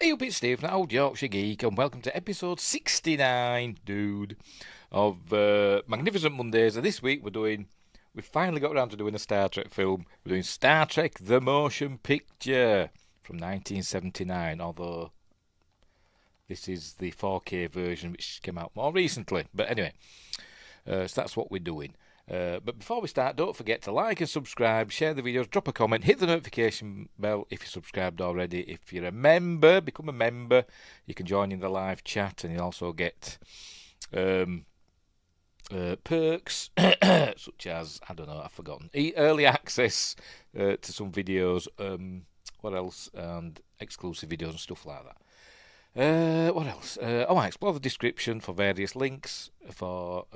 Hey up, it's Steve, an old Yorkshire geek, and welcome to episode 69, dude, of Magnificent Mondays. And this week we finally got around to doing a Star Trek film. We're doing Star Trek The Motion Picture from 1979, although this is the 4K version which came out more recently. But anyway, so that's what we're doing. But before we start, don't forget to like and subscribe, share the videos, drop a comment, hit the notification bell if you're subscribed already. If you're a member, become a member. You can join in the live chat, and you'll also get perks such as, I don't know, I've forgotten, early access to some videos. What else? And exclusive videos and stuff like that. What else? I explore the description for various links for.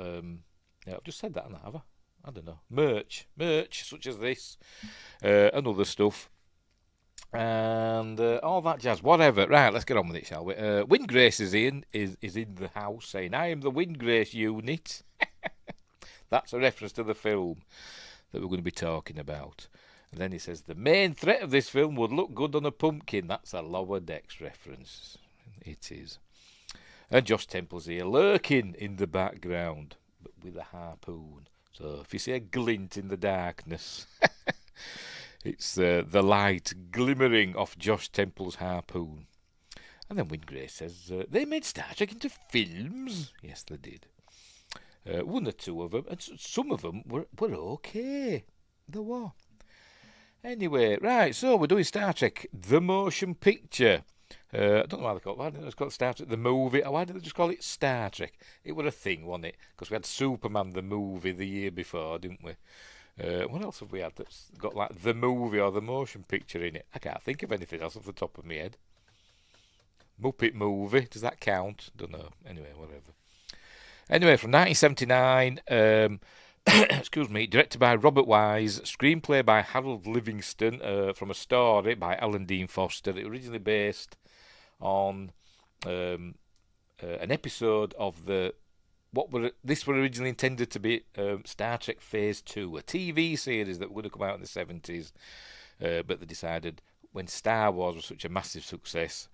Yeah, I've just said that, have I? I don't know. Merch such as this, and other stuff, and all that jazz. Whatever. Right, let's get on with it, shall we? Windgrace is in the house, saying, "I am the Windgrace unit." That's a reference to the film that we're going to be talking about. And then he says, "The main threat of this film would look good on a pumpkin." That's a Lower Decks reference. It is. And Josh Temple's here, lurking in the background, with a harpoon. So if you see a glint in the darkness, it's the light glimmering off Josh Temple's harpoon. And then Windgrace says, they made Star Trek into films. Yes, they did. One or two of them, and some of them were okay. There were. Anyway, right, so we're doing Star Trek, the motion picture. I don't know why they call it. Why didn't they just call it Star Trek the movie? Or why did they just call it Star Trek? It was a thing, wasn't it? Because we had Superman the movie the year before, didn't we? What else have we had that's got like the movie or the motion picture in it? I can't think of anything else off the top of my head. Muppet movie, does that count? Don't know. Anyway, whatever. Anyway, from 1979, excuse me, directed by Robert Wise, screenplay by Harold Livingston, from a story by Alan Dean Foster. It originally based on an episode of this were originally intended to be Star Trek Phase 2, a TV series that would have come out in the 70s, but they decided when Star Wars was such a massive success,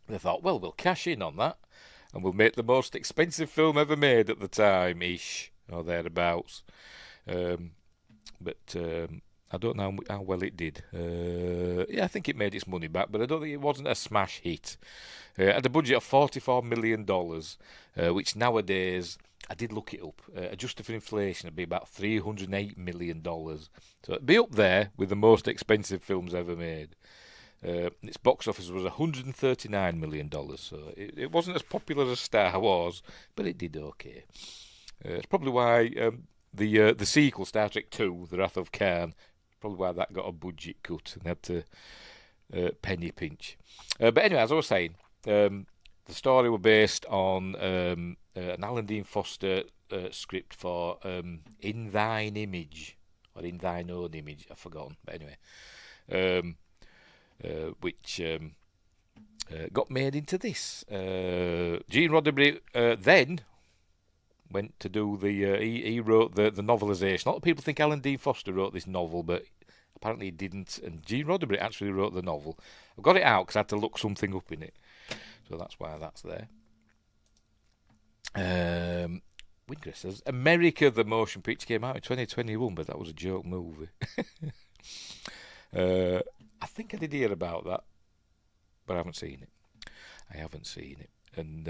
they thought, well, we'll cash in on that and we'll make the most expensive film ever made at the time-ish, or thereabouts. But I don't know how well it did. Yeah, I think it made its money back, but I don't think it wasn't a smash hit. It had a budget of $44 million, which nowadays, I did look it up, adjusted for inflation, it'd be about $308 million. So it'd be up there with the most expensive films ever made. Its box office was $139 million, so it wasn't as popular as Star Wars, but it did okay. It's probably why the sequel, Star Trek II, The Wrath of Khan, probably why that got a budget cut and had to penny pinch. But anyway, as I was saying, the story was based on an Alan Dean Foster script for In Thine Image, or In Thine Own Image, I've forgotten. But anyway, which got made into this. Gene Roddenberry then went to do he wrote the novelisation. A lot of people think Alan Dean Foster wrote this novel, but apparently he didn't, and Gene Roddenberry actually wrote the novel. I've got it out because I had to look something up in it, so that's why that's there. Windgrace says America the motion picture came out in 2021, but that was a joke movie. I think I did hear about that, but I haven't seen it. And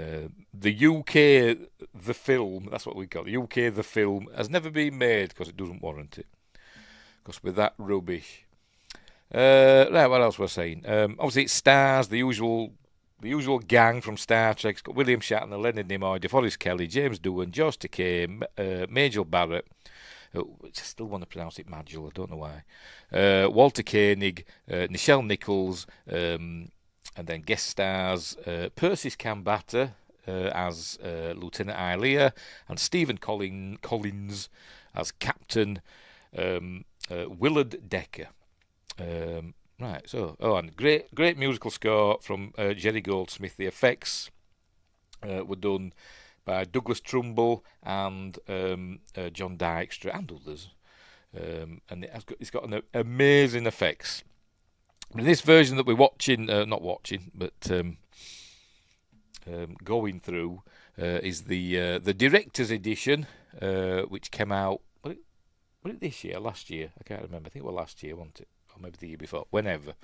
the UK, the film, that's what we got. The UK, the film, has never been made because it doesn't warrant it. Because with that rubbish. Right, what else was I saying? Obviously, it stars the usual gang from Star Trek. It's got William Shatner, Leonard Nimoy, DeForest Kelly, James Doohan, George Takei, Majel Barrett. I still want to pronounce it Majel, I don't know why. Walter Koenig, Nichelle Nichols, and then guest stars Persis Kambata as Lieutenant Ilea, and Stephen Collins as Captain Willard Decker. Right, so and great musical score from Jerry Goldsmith. The effects were done by Douglas Trumbull and John Dykstra and others. And it's got an amazing effects. In this version that we're watching, not watching, but going through, is the director's edition, which came out. Was it this year, last year? I can't remember. I think it was last year, wasn't it? Or maybe the year before. Whenever.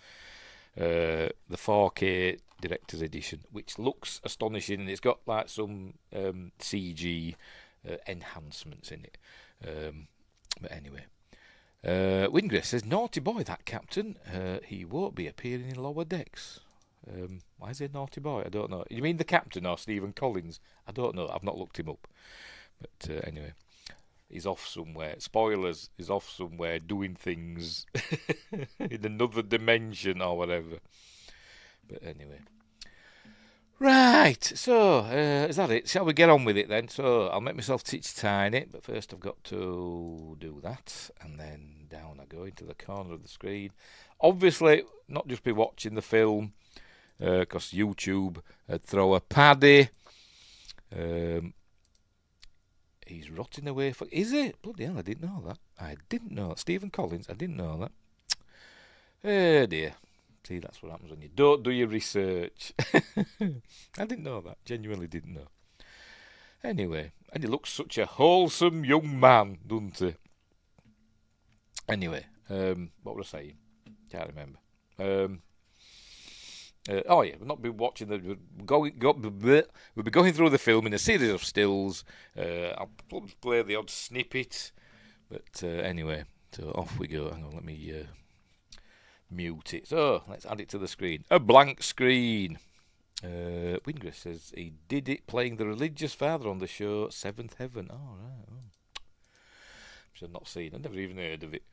The 4K director's edition, which looks astonishing, and it's got like some CG enhancements in it. But anyway. Wingris says, naughty boy, that captain. He won't be appearing in Lower Decks. Why is he a naughty boy? I don't know. You mean the captain or Stephen Collins? I don't know. I've not looked him up. But anyway. He's off somewhere. Spoilers, he's off somewhere doing things in another dimension or whatever. But anyway. Right, so is that it? Shall we get on with it then? So I'll make myself teach tiny, but first I've got to do that. And then down I go into the corner of the screen. Obviously, not just be watching the film, because YouTube throw a paddy. He's rotting away for... Is it? Bloody hell, I didn't know that. I didn't know that. Stephen Collins, I didn't know that. Oh dear. See, that's what happens when you don't do your research. I didn't know that. Genuinely didn't know. Anyway, and he looks such a wholesome young man, doesn't he? Anyway, what was I saying? Can't remember. Oh yeah, we'll not be watching we'll be going through the film in a series of stills. I'll play the odd snippet, but anyway, so off we go. Hang on, let me mute it. So let's add it to the screen. A blank screen. Wingris says he did it playing the religious father on the show Seventh Heaven. Oh right, which I've not seen. I've never even heard of it.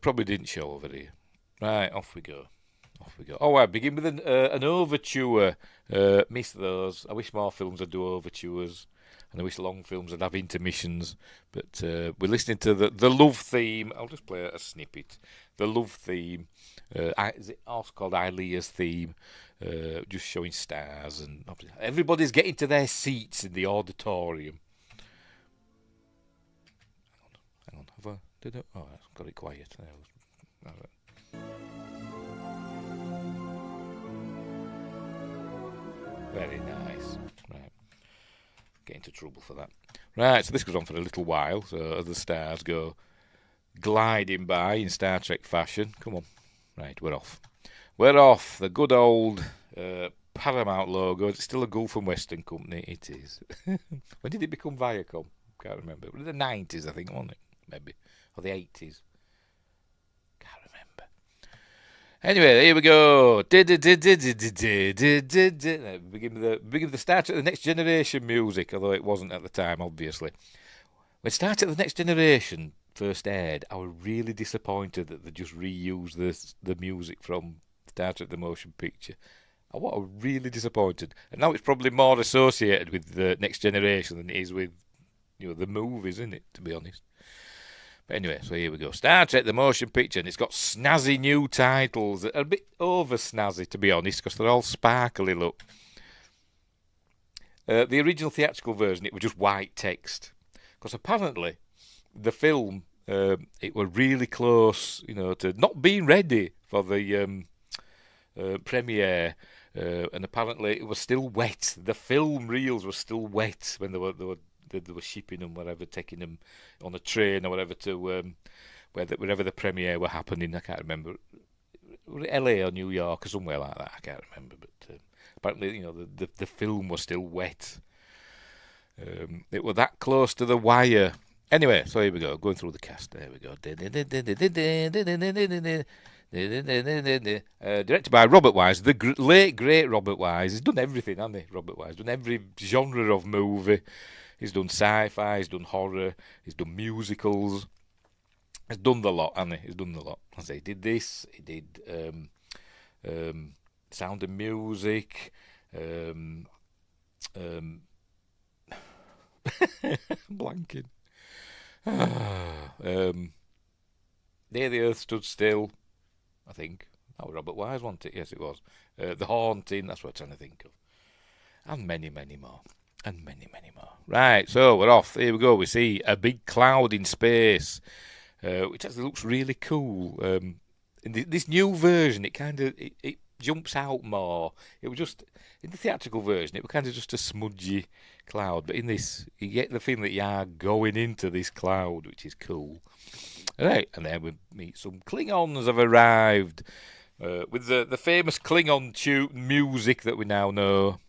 Probably didn't show over here. Right, off we go. Oh, I begin with an overture. Miss those. I wish more films would do overtures, and I wish long films would have intermissions. But we're listening to the love theme. I'll just play a snippet. The love theme. Is it also called Ilea's theme? Just showing stars, and everybody's getting to their seats in the auditorium. Hang on. Have I did it? Oh, I got it quiet. All right. Very nice. Right. Get into trouble for that. Right, so this goes on for a little while. So as the stars go gliding by in Star Trek fashion. Come on. Right, we're off. We're off. The good old Paramount logo. It's still a Gulf and Western company. It is. When did it become Viacom? Can't remember. It was the 90s, I think, wasn't it? Maybe. Or the 80s. Anyway, here we go. Begin with the Star Trek The Next Generation music, although it wasn't at the time, obviously. When Star Trek The Next Generation first aired, I was really disappointed that they just reused the music from Star Trek The Motion Picture. I was really disappointed. And now it's probably more associated with The Next Generation than it is with the movies, isn't it, to be honest? Anyway, so here we go. Star Trek The Motion Picture, and it's got snazzy new titles. A bit over snazzy, to be honest, because they're all sparkly, look. The original theatrical version, it was just white text. Because apparently, the film, it were really close, to not being ready for the premiere. And apparently, it was still wet. The film reels were still wet when they were shipping them, whatever, taking them on a train or whatever to wherever the premiere were happening. I can't remember. Was it LA or New York or somewhere like that? I can't remember. But apparently, the film was still wet. It was that close to the wire. Anyway, so here we go. Going through the cast. There we go. Directed by Robert Wise, the late great Robert Wise. He's done everything, hasn't he? Robert Wise done every genre of movie. He's done sci-fi, he's done horror, he's done musicals. He's done the lot, hasn't he? He's done the lot. I say, he did this, he did Sound and Music, blanking. Near the Earth Stood Still, I think. That was Robert Wise, wasn't it? Yes, it was. The Haunting, that's what I'm trying to think of. And many, many more. And many, many more. Right, so we're off. Here we go. We see a big cloud in space, which actually looks really cool. in this new version, it jumps out more. It was just in the theatrical version, it was kind of just a smudgy cloud, but in this, you get the feeling that you are going into this cloud, which is cool. Right, and then we meet some Klingons have arrived with the famous Klingon music that we now know.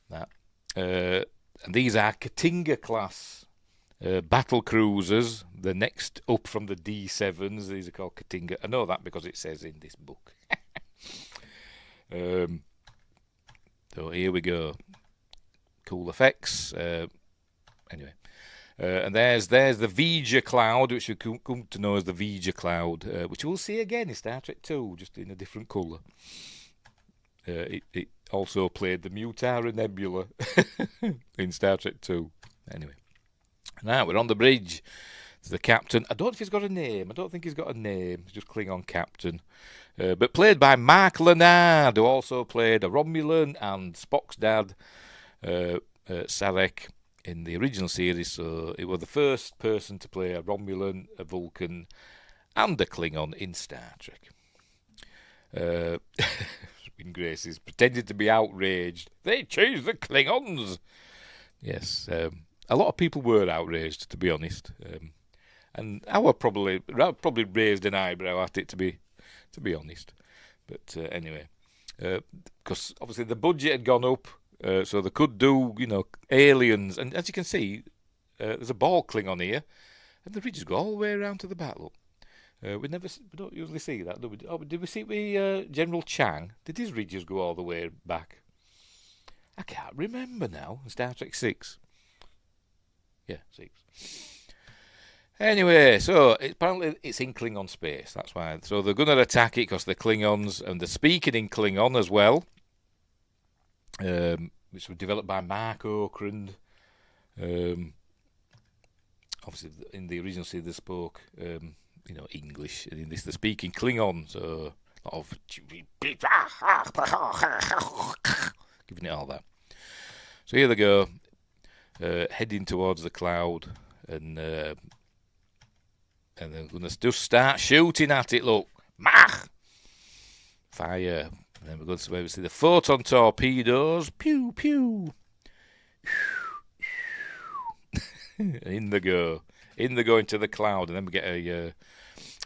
That. And these are Katinga class battle cruisers. The next up from the D7s. These are called Katinga. I know that because it says in this book. So here we go. Cool effects. Anyway. And there's the Vija cloud, which we come to know as the Vija cloud, which we'll see again in Star Trek 2, just in a different colour. It also played the Mutara Nebula in Star Trek 2. Anyway. Now, we're on the bridge. It's the captain. I don't know if he's got a name. I don't think he's got a name. He's just Klingon captain. But played by Mark Lenard, who also played a Romulan and Spock's dad, Sarek, in the original series. So he was the first person to play a Romulan, a Vulcan, and a Klingon in Star Trek. Graces pretended to be outraged. They changed the Klingons. Yes, a lot of people were outraged, to be honest, and I was probably raised an eyebrow at it, to be honest. But anyway, because obviously the budget had gone up, so they could do aliens, and as you can see, there's a ball Klingon here, and the ridges go all the way around to the battle. We don't usually see that, do we? Oh, did we see it with General Chang? Did his ridges go all the way back? I can't remember now. Star Trek 6. Yeah, 6. Anyway, so apparently it's in Klingon space. That's why. So they're going to attack it because they're Klingons, and they're speaking in Klingon as well, which was developed by Mark Okrand. Obviously, in the original series, they spoke English. In this, they're speaking Klingon, so a lot of giving it all that. So here they go, heading towards the cloud, and they're going to just start shooting at it. Look, Mach! Fire. And then we're going to see the photon torpedoes. Pew, pew. In they go. In they go into the cloud, and then we get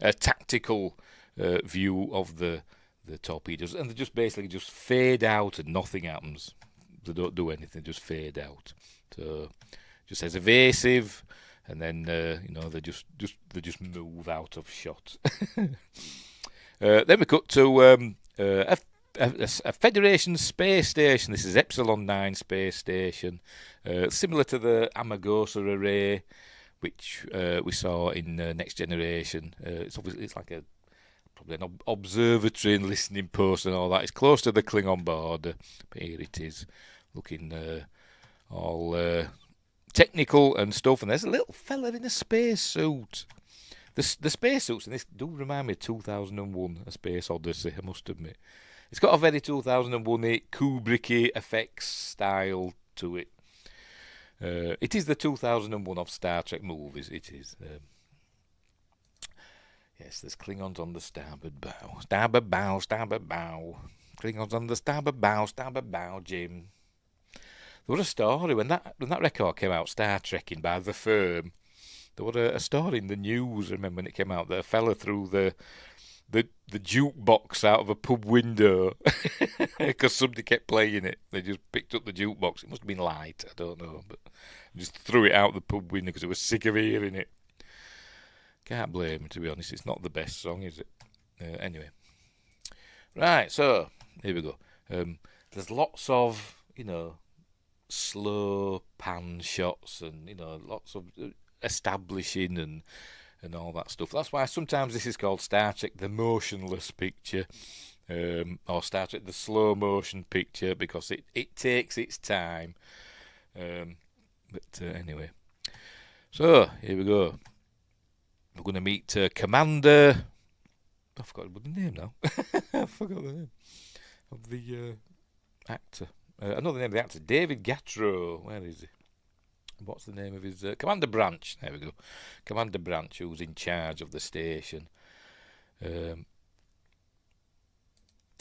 a tactical view of the torpedoes, and they just basically just fade out, and nothing happens. They don't do anything; just fade out. So just as evasive, and then they just move out of shot. Then we cut to a Federation space station. This is Epsilon 9 space station, similar to the Amagosa array, which we saw in Next Generation. It's like probably an observatory and listening post and all that. It's close to the Klingon border, but here it is, looking all technical and stuff. And there's a little fella in a space suit. The space suits in this do remind me of 2001: A Space Odyssey, I must admit. It's got a very 2001 Kubrick effects style to it. It is the 2001 of Star Trek movies. It is. Yes, there's Klingons on the starboard bow. Starboard bow, starboard bow. Klingons on the starboard bow, Jim. There was a story when that record came out, Star Trekking by The Firm. There was a story in the news, I remember when it came out, that a fella threw the jukebox out of a pub window because somebody kept playing it. They just picked up the jukebox. It must have been light, I don't know, but just threw it out the pub window because it was sick of hearing it. Can't blame him, to be honest. It's not the best song, is it? Anyway. Right, so here we go. There's lots of, slow pan shots and, lots of establishing and all that stuff. That's why sometimes this is called Star Trek the Motionless Picture, or Star Trek the Slow Motion Picture, because it takes its time. But anyway. So, here we go. We're going to meet Commander... I forgot the name now. I forgot the name of the actor. I know the name of the actor. David Gattro. Where is he? What's the name of his... Commander Branch. There we go. Commander Branch, who's in charge of the station.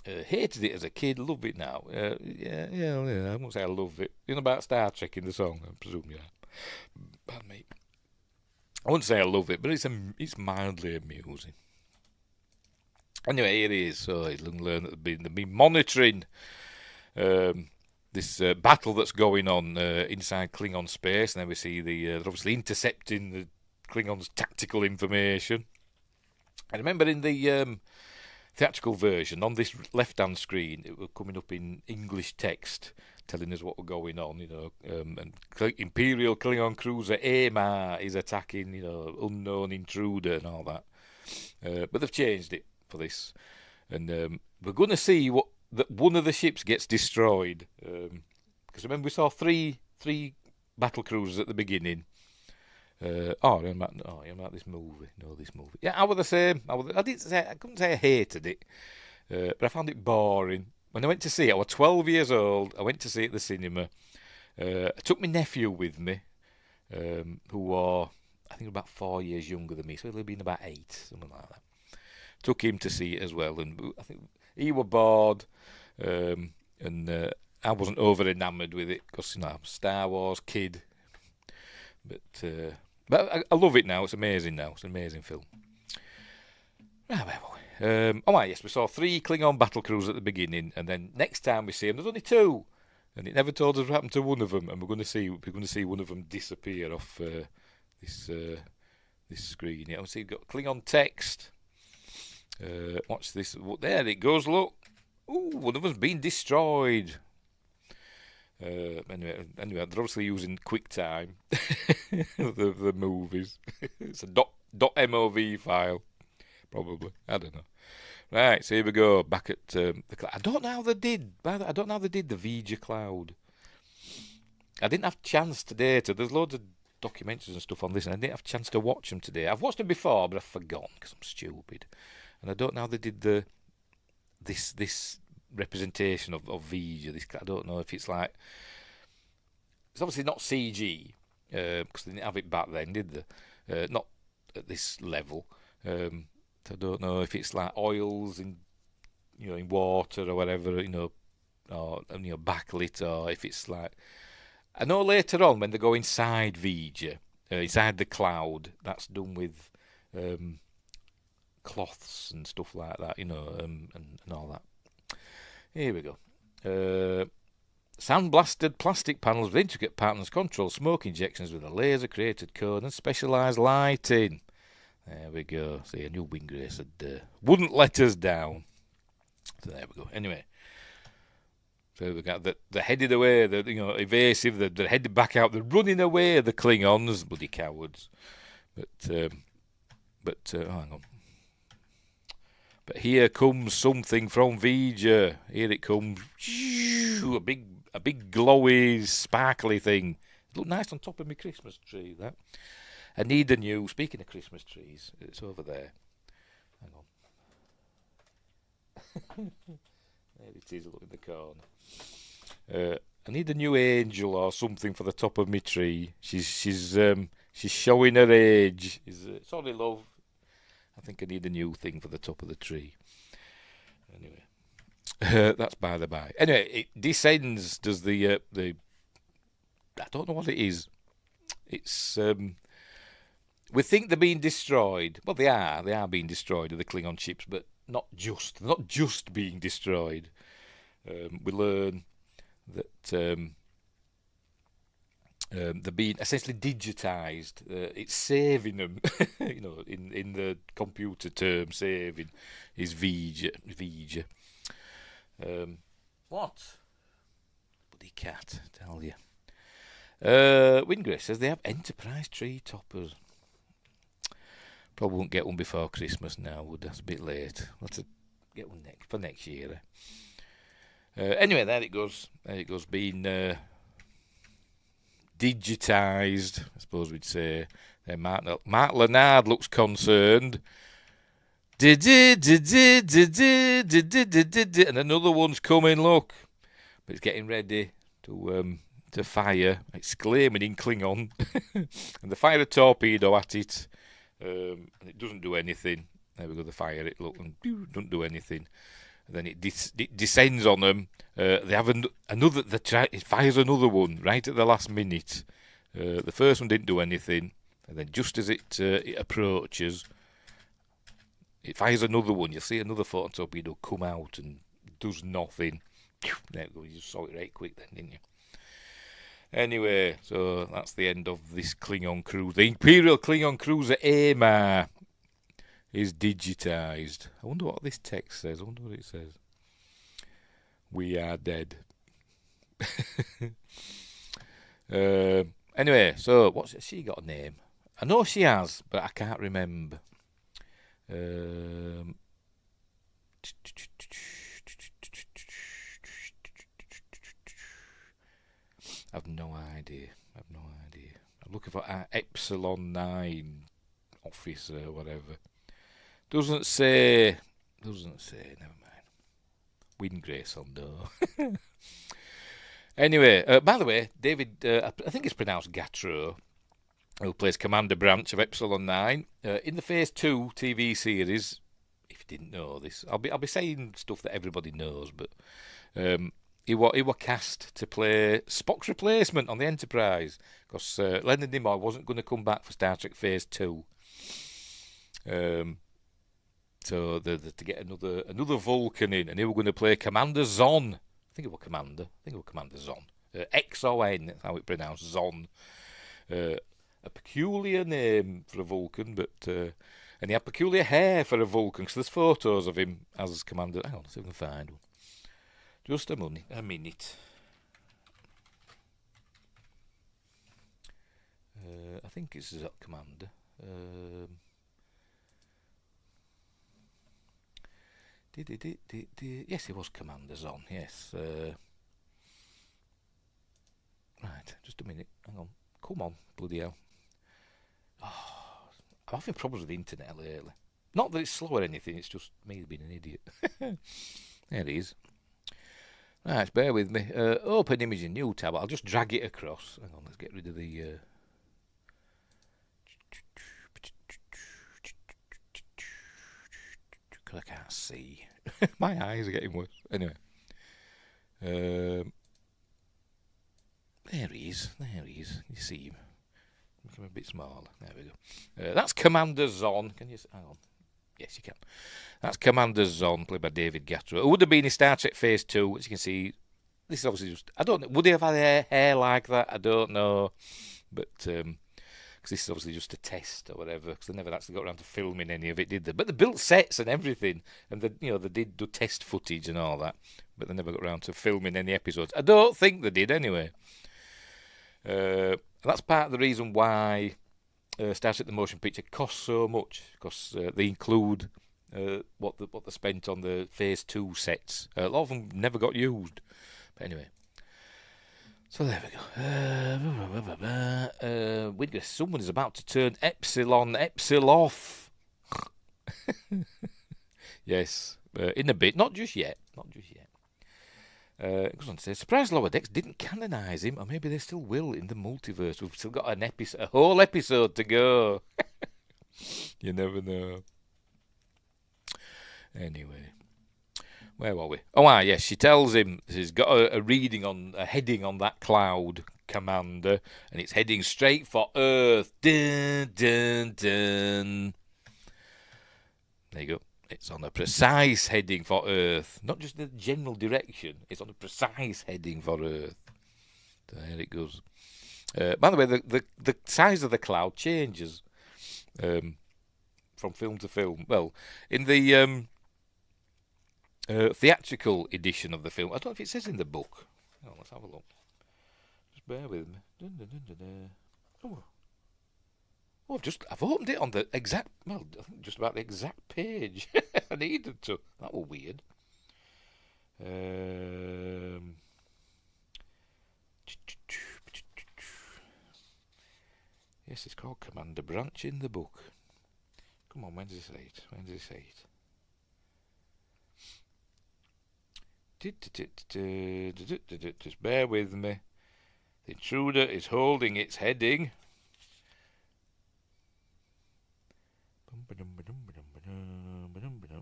Hated it as a kid, love it now. Yeah, I won't say I love it. You know about Star Trek in the song, I presume, yeah. Pardon me. I wouldn't say I love it, but it's mildly amusing. Anyway, here he is. So he's learned that they've been monitoring this battle that's going on inside Klingon space, and then we see they're obviously intercepting the Klingons' tactical information. I remember in the theatrical version, on this left-hand screen, it was coming up in English text, telling us what was going on, and Imperial Klingon cruiser Amar is attacking, unknown intruder and all that. But they've changed it for this, and we're going to see that one of the ships gets destroyed. Because remember we saw three battle cruisers at the beginning. You about this movie? No, this movie. Yeah, I was the same. I couldn't say I hated it, but I found it boring. When I went to see it, I was 12 years old. I went to see it at the cinema. I took my nephew with me, who was, I think, about 4 years younger than me, so he'll have been about 8, something like that. Took him to see it as well, and I think he was bored, and I wasn't over enamoured with it because I'm a Star Wars kid. But I love it now. It's amazing now. It's an amazing film. Yes, we saw 3 Klingon battle crews at the beginning, and then next time we see them, there's only 2, and it never told us what happened to one of them, and we're going to see one of them disappear off this screen. Yeah, see, we've got Klingon text. Watch this. There it goes. Look. Ooh, one of them's been destroyed. Anyway, they're obviously using QuickTime, the movies. It's a .mov file, probably. I don't know. Right, so here we go. Back at the cloud. I don't know how they did the Vija cloud. I didn't have a chance today there's loads of documentaries and stuff on this, and I didn't have a chance to watch them today. I've watched them before, but I've forgotten because I'm stupid. And I don't know how they did this representation of Vija. I don't know if it's like, it's obviously not CG because they didn't have it back then, did they? Not at this level. I don't know if it's like oils in water or whatever, or backlit, or if it's like, I know later on when they go inside Vija, inside the cloud, that's done with cloths and stuff like that, and all that. Here we go. Sand-blasted plastic panels with intricate patterns, control smoke injections with a laser-created cone and specialised lighting. There we go. See, I knew Winggrace wouldn't let us down. So there we go. Anyway, so we got they're headed away. Evasive. They're headed back out. They're running away. The Klingons, bloody cowards. But hang on. But here comes something from Vija. Here it comes. A big glowy, sparkly thing. It looked nice on top of my Christmas tree, that. I need a new... Speaking of Christmas trees, it's over there. Hang on. There it is, look in the corner. I need a new angel or something for the top of my tree. She's showing her age. Sorry, love. I think I need a new thing for the top of the tree. Anyway, that's by the by. Anyway, it descends. Does the I don't know what it is. It's we think they're being destroyed. Well, they are. They are being destroyed, the Klingon ships, but not just being destroyed. We learn that they're being essentially digitized. It's saving them, in the computer term, saving is Vija. What? Bloody cat, tell you. Winggrace says they have Enterprise tree toppers. Probably won't get one before Christmas now, would that's a bit late. We'll have to get one for next year. Anyway, there it goes. Being digitized, I suppose we'd say. Mark Leonard looks concerned. And another one's coming, look. but it's getting ready to fire, exclaiming in Klingon, and they fire a torpedo at it, and it doesn't do anything. There we go, they fire it, look, and don't do anything. And then it descends on them. They have another. It fires another one right at the last minute. The first one didn't do anything, and then just as it approaches, it fires another one. You'll see another photon torpedo come out and does nothing. There we go. You just saw it right quick then, didn't you? Anyway, so that's the end of this Klingon cruise. The Imperial Klingon cruiser Amar is digitised. I wonder what this text says. I wonder what it says. We are dead. Anyway, so has she got a name? I know she has, but I can't remember. I've no idea. I'm looking for Epsilon 9 officer, whatever. Doesn't say. Never mind. Windgrace on no. Anyway, by the way, David, I think it's pronounced Gattro, who plays Commander Branch of Epsilon 9 in the Phase 2 TV series. If you didn't know this, I'll be saying stuff that everybody knows, but he was cast to play Spock's replacement on the Enterprise because Leonard Nimoy wasn't going to come back for Star Trek Phase 2. So to get another Vulcan in, and he were going to play Commander Zon. I think it was Commander Zon. X-O-N, that's how it pronounced, Zon. A peculiar name for a Vulcan, but and he had peculiar hair for a Vulcan, because there's photos of him as Commander. Hang on, let's see if we can find one. Just a minute. I think it's Commander. Yes, it was Commander Zon. Yes. Right, just a minute. Hang on. Come on, bloody hell. Oh, I'm having problems with the internet lately. Not that it's slow or anything, it's just me being an idiot. There it is. Right, bear with me. Open image in new tab. I'll just drag it across. Hang on, let's get rid of the... I can't see. My eyes are getting worse. Anyway. There he is. You see him. Make him a bit smaller. There we go. That's Commander Zon. Can you... Hang on. Yes, you can. That's Commander Zon, played by David Gattro. It would have been in Star Trek Phase 2, as you can see. This is obviously just... I don't know. Would he have had hair like that? I don't know. But... because this is obviously just a test or whatever, because they never actually got around to filming any of it, did they? But they built sets and everything, and they did do test footage and all that, but they never got around to filming any episodes. I don't think they did anyway. That's part of the reason why Star Trek the Motion Picture costs so much, because they include what they spent on the Phase 2 sets. A lot of them never got used. But anyway. So there we go. Someone is about to turn Epsiloff. Yes, in a bit. Not just yet. It goes on to say, surprise Lower Decks didn't canonise him, or maybe they still will in the multiverse. We've still got a whole episode to go. You never know. Anyway. Where were we? Oh, yes, she tells him he's got a heading on that cloud, Commander, and it's heading straight for Earth. Dun, dun, dun. There you go. It's on a precise heading for Earth. Not just the general direction. It's on a precise heading for Earth. There it goes. By the way, the size of the cloud changes from film to film. Well, in the... theatrical edition of the film. I don't know if it says in the book. Oh, let's have a look. Just bear with me. I've opened it on the exact, I think just about the exact page. I needed to. That was weird. Yes, it's called Commander Branch in the book. Come on, when does it say it? Just bear with me. The intruder is holding its heading.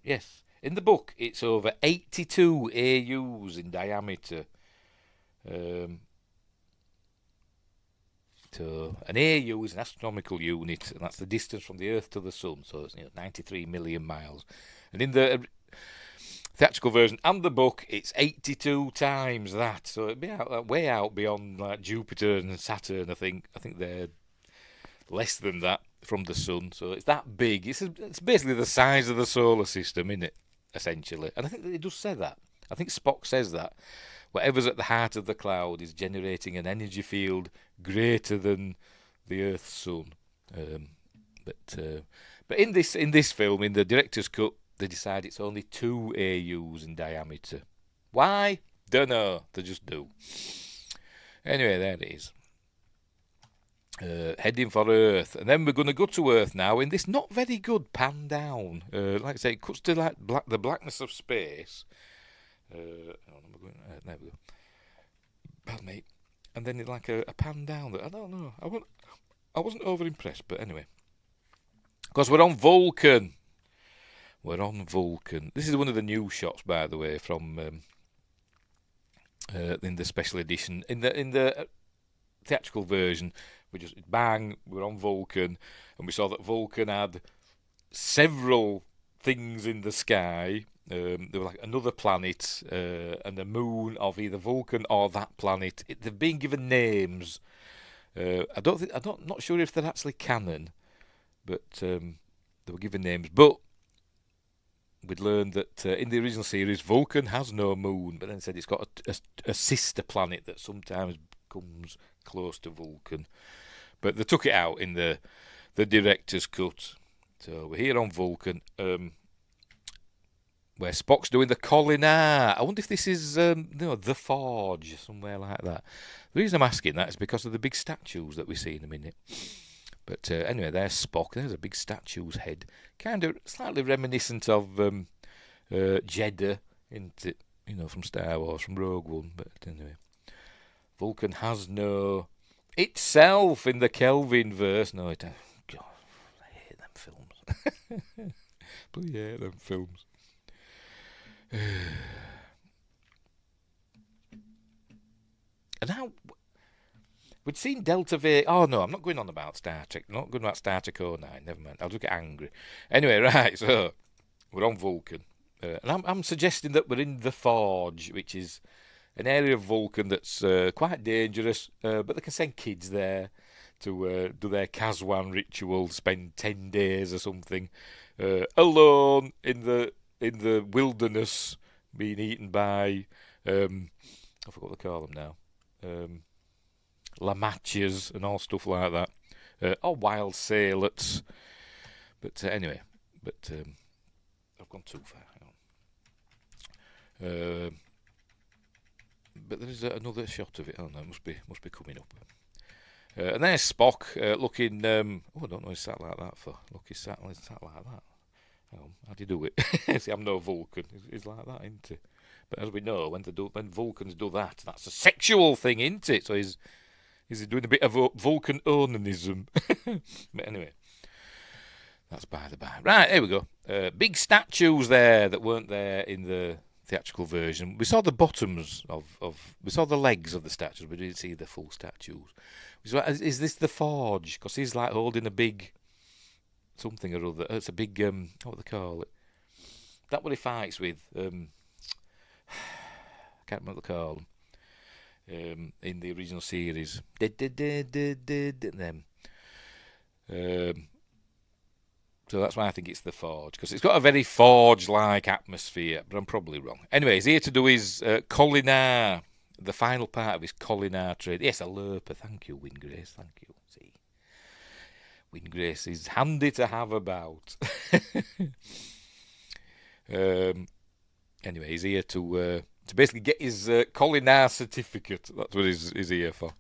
Yes, in the book it's over 82 AUs in diameter. So an AU is an astronomical unit, and that's the distance from the Earth to the Sun. So it's 93 million miles. And in the theatrical version and the book, it's 82 times that. So it'd be way out beyond like Jupiter and Saturn. I think they're less than that from the Sun. So it's that big. It's basically the size of the solar system, isn't it? Essentially, and I think it does say that. I think Spock says that. Whatever's at the heart of the cloud is generating an energy field greater than the Earth's sun. But in this film, in the director's cut, they decide it's only 2 AUs in diameter. Why? Don't know. They just do. Anyway, there it is. Heading for Earth, and then we're going to go to Earth now in this not very good pan down. Like I say, it cuts to like the blackness of space. There we go. Pardon me. And then it's like a pan down. I don't know. I wasn't over impressed, but anyway. Because we're on Vulcan. This is one of the new shots, by the way, from in the special edition. In the theatrical version, we just bang, we're on Vulcan, and we saw that Vulcan had several things in the sky. There were like another planet and a moon of either Vulcan or that planet. They've been given names. I'm not sure if they're actually canon, but they were given names. But we'd learned that in the original series, Vulcan has no moon, but then said it's got a sister planet that sometimes comes close to Vulcan. But they took it out in the director's cut. So we're here on Vulcan, where Spock's doing the Collinar. I wonder if this is the Forge, somewhere like that. The reason I'm asking that is because of the big statues that we see in a minute. But anyway, there's Spock. There's a big statue's head, kind of slightly reminiscent of Jeddah, isn't it? From Star Wars, from Rogue One. But anyway, Vulcan has no itself in the Kelvin verse. No, it. God, I hate them films. Bloody hate them films. And now we'd seen Delta V. Oh no, I'm not going on about Star Trek. I'm not going about Star Trek 09. Never mind. I'll just get angry. Anyway, right. So we're on Vulcan, and I'm suggesting that we're in the Forge, which is an area of Vulcan that's quite dangerous, but they can send kids there to do their Kazwan ritual, spend 10 days or something alone in the wilderness, being eaten by I forgot what they call them now, Lamachas and all stuff like that, or wild sailors. But anyway, I've gone too far. But there is another shot of it. Oh no, it must be coming up. And there's Spock looking. I don't know. He's sat like that for. Look, he's sat like that. How do you do it? See, I'm no Vulcan. He's like that, isn't he? But as we know, when Vulcans do that, that's a sexual thing, isn't it? So he's doing a bit of Vulcan onanism. But anyway, that's by the by. Right, here we go. Big statues there that weren't there in the theatrical version. We saw the bottoms we saw the legs of the statues. We didn't see the full statues. Is this the Forge? Because he's like holding a big something or other. It's a big what do they call it? That what he fights with. I can't remember what they call them. In the original series. Them. So that's why I think it's the Forge, because it's got a very Forge-like atmosphere, but I'm probably wrong. Anyway, he's here to do his Collinar, the final part of his Collinar trade. Yes, a Lerper. Thank you, Wingrace. Thank you. See, Wingrace is handy to have about. Anyway, he's here to basically get his Collinar certificate. That's what he's here for.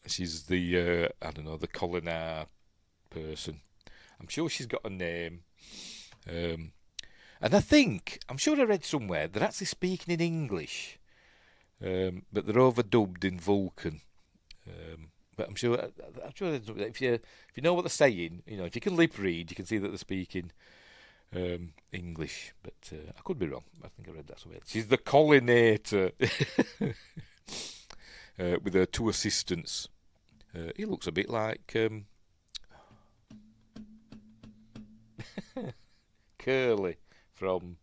She's the the Collinar person. I'm sure she's got a name. And I'm sure I read somewhere they're actually speaking in English, but they're overdubbed in Vulcan. But I'm sure if you know what they're saying, if you can lip read, you can see that they're speaking English. But I could be wrong. I think I read that somewhere. She's the collinator with her two assistants. He looks a bit like Curly from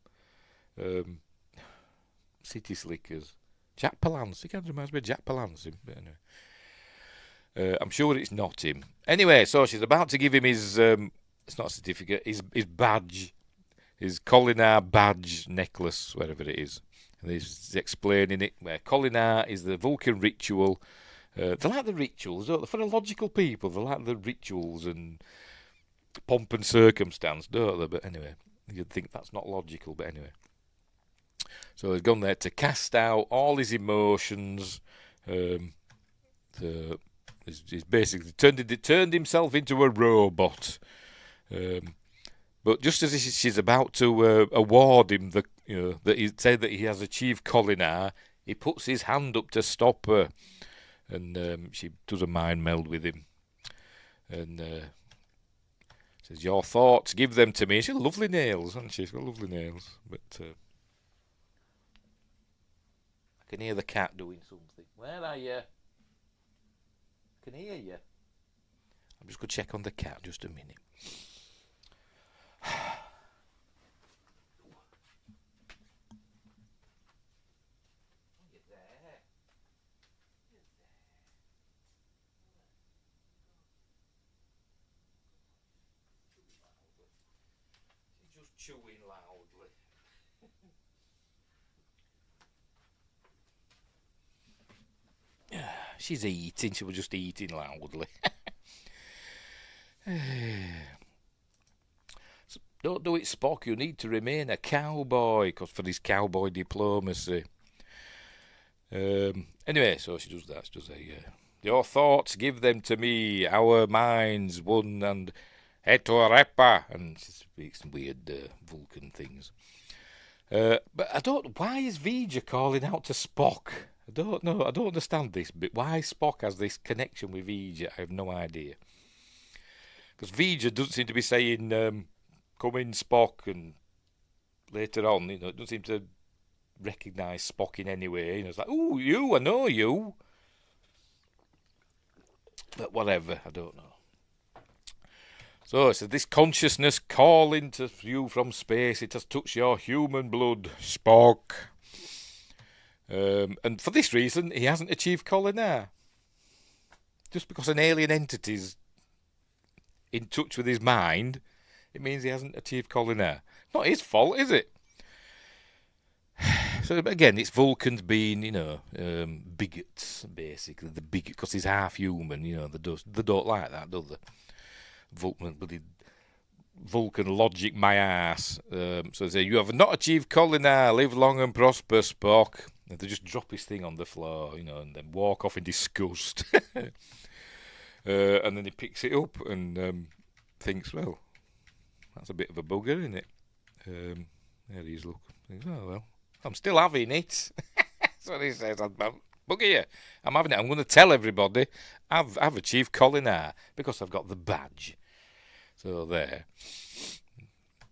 City Slickers. Jack Palance. He kind of reminds me of Jack Palance. But anyway. I'm sure it's not him. Anyway, so she's about to give him his, it's not a certificate, his badge, his Collinar badge necklace, wherever it is. And he's explaining it, where Collinar is the Vulcan ritual. They like the rituals, don't they? For a logical people, they like the rituals and pomp and circumstance, don't they? But anyway, you'd think that's not logical, but anyway. So he's gone there to cast out all his emotions. He's basically turned himself into a robot. But just as she's about to award him that he said that he has achieved Collinar, he puts his hand up to stop her, and she does a mind meld with him, and says, "Your thoughts, give them to me." She's got lovely nails, hasn't she? She's got lovely nails, but I can hear the cat doing something. Where are you? I can hear you. I'm just going to check on the cat just a minute. She's just chewing loudly. She's eating. She was just eating loudly. So don't do it, Spock. You need to remain a cowboy, because for his cowboy diplomacy. Anyway, so she does that. She does your thoughts, give them to me. Our minds, one and Etorepa, and she speaks some weird Vulcan things. But I don't. Why is V'Ger calling out to Spock? I don't know. I don't understand this bit. Why Spock has this connection with V'Ger, I have no idea. Because V'Ger doesn't seem to be saying, "Come in, Spock," and later on, it doesn't seem to recognise Spock in any way. It's like, "Ooh, you, I know you." But whatever, I don't know. So it says, "This consciousness calling to you from space, it has touched your human blood, Spock. And for this reason, he hasn't achieved Collinar. Just because an alien entity's in touch with his mind, it means he hasn't achieved Collinar. Not his fault, is it?" So again, it's Vulcans being, bigots, basically. The bigot, because he's half human, they don't like that, do they? Vulcan logic, my ass. So they say, "You have not achieved Collinar. Live long and prosper, Spock." And they just drop his thing on the floor, and then walk off in disgust. And then he picks it up and thinks, "Well, that's a bit of a bugger, isn't it?" There he is, look. Thinks, "Oh, well, I'm still having it." That's what he says. "Bugger you. I'm having it. I'm going to tell everybody I've achieved Collinar because I've got the badge." So there.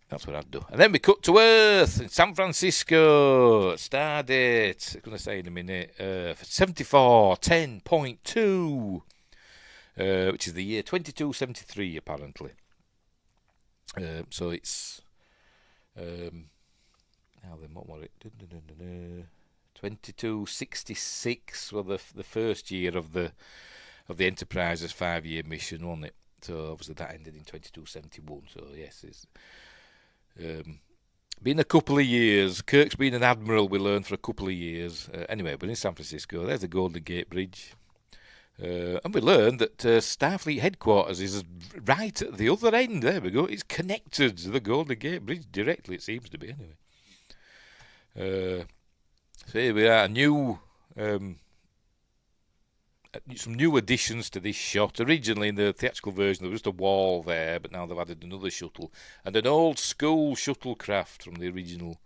That's what I'd do. And then we cut to Earth in San Francisco. Stardate, I'm going to say in a minute. 7410.2, which is the year 2273, apparently. So it's. Now then, what was it? 2266 was the first year of the Enterprise's 5-year mission, wasn't it? So obviously that ended in 2271. So yes, it's been a couple of years. Kirk's been an admiral, we learned, for a couple of years. Anyway, but in San Francisco, there's the Golden Gate Bridge. And we learned that Starfleet headquarters is right at the other end. There we go. It's connected to the Golden Gate Bridge directly, it seems to be, anyway. So here we are, a new some new additions to this shot. Originally, in the theatrical version, there was just a wall there, but now they've added another shuttle and an old school shuttlecraft from the original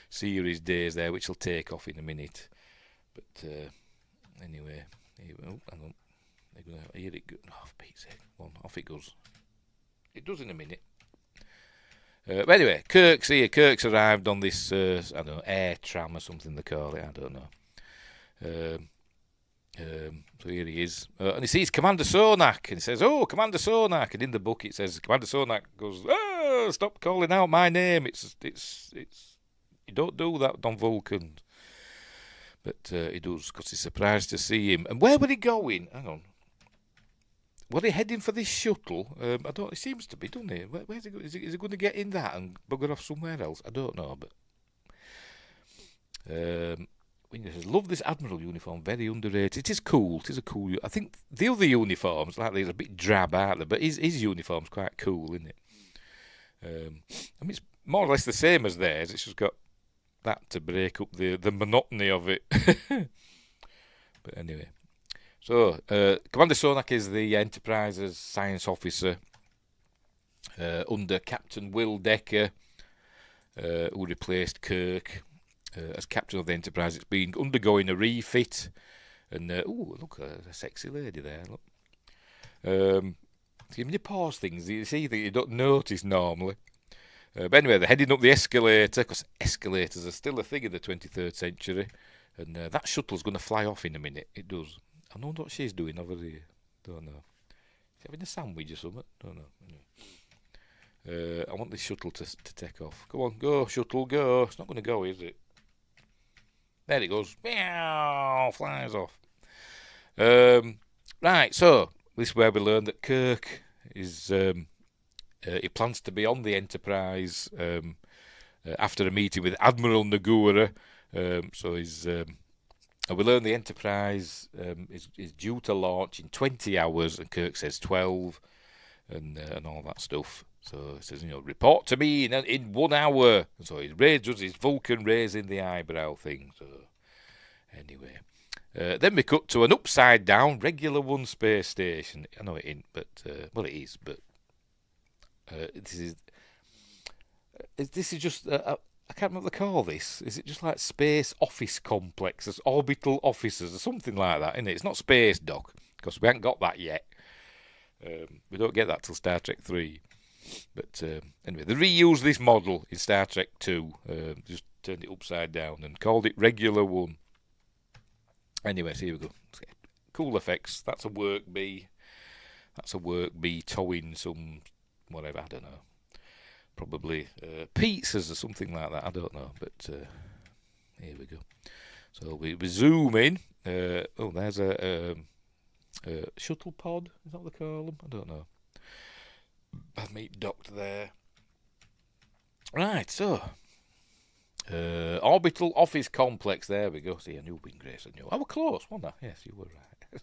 series days there, which will take off in a minute. But anyway, hang on. Here it goes. Oh, for Pete's sake. Off it goes. It does in a minute. But anyway, Kirk's here. Kirk's arrived on this, I don't know, air tram or something they call it. I don't know. So here he is. And he sees Commander Sonak. And he says, "Oh, Commander Sonak." And in the book it says, Commander Sonak goes, "Oh, stop calling out my name. It's you don't do that on Vulcan." But he does, because he's surprised to see him. And where were he going? Hang on. Were they heading for this shuttle? I don't. It seems to be, doesn't he? Where's he going? Is he going to get in that and bugger off somewhere else? I don't know, but when he says, "Love this Admiral uniform, very underrated." It is cool. It is a cool. I think the other uniforms, like these, are a bit drab, aren't they? But his uniform's quite cool, isn't it? I mean, it's more or less the same as theirs. It's just got that to break up the monotony of it. But anyway. So, Commander Sonak is the Enterprise's science officer under Captain Will Decker, who replaced Kirk as captain of the Enterprise. It's been undergoing a refit, and look, a sexy lady there. Look, when you pause things, you see that you don't notice normally. But anyway, they're heading up the escalator, because escalators are still a thing in the 23rd century, and that shuttle's going to fly off in a minute. It does. I don't know what she's doing over here. Don't know. She's having a sandwich or something. Don't know. I want this shuttle to take off. Come on, go, shuttle, go. It's not going to go, is it? There it goes. Meow, flies off. Right, so this is where we learn that Kirk is... he plans to be on the Enterprise after a meeting with Admiral Nagura. So he's... And we learn the Enterprise is due to launch in 20 hours, and Kirk says 12, and all that stuff. So he says, report to me in 1 hour. And so he does his Vulcan raising the eyebrow thing. So anyway, then we cut to an upside down regular one space station. I know it ain't, but well, it is. But this is just. I can't remember what they call this. Is it just like space office complexes, orbital offices, or something like that, isn't it? It's not space dock, because we haven't got that yet. We don't get that till Star Trek 3. But anyway, they reused this model in Star Trek 2, just turned it upside down and called it Regular 1. Anyway, so here we go. Cool effects. That's a work bee. That's a work bee towing some, whatever, I don't know. Probably pizzas or something like that. I don't know, but here we go. So we zoom in. There's a shuttle pod. Is that what they call them? I don't know. I've meet docked there. Right, so orbital office complex. There we go. See, I knew Wing Grace. I knew. I was close, wasn't I? Yes, you were right.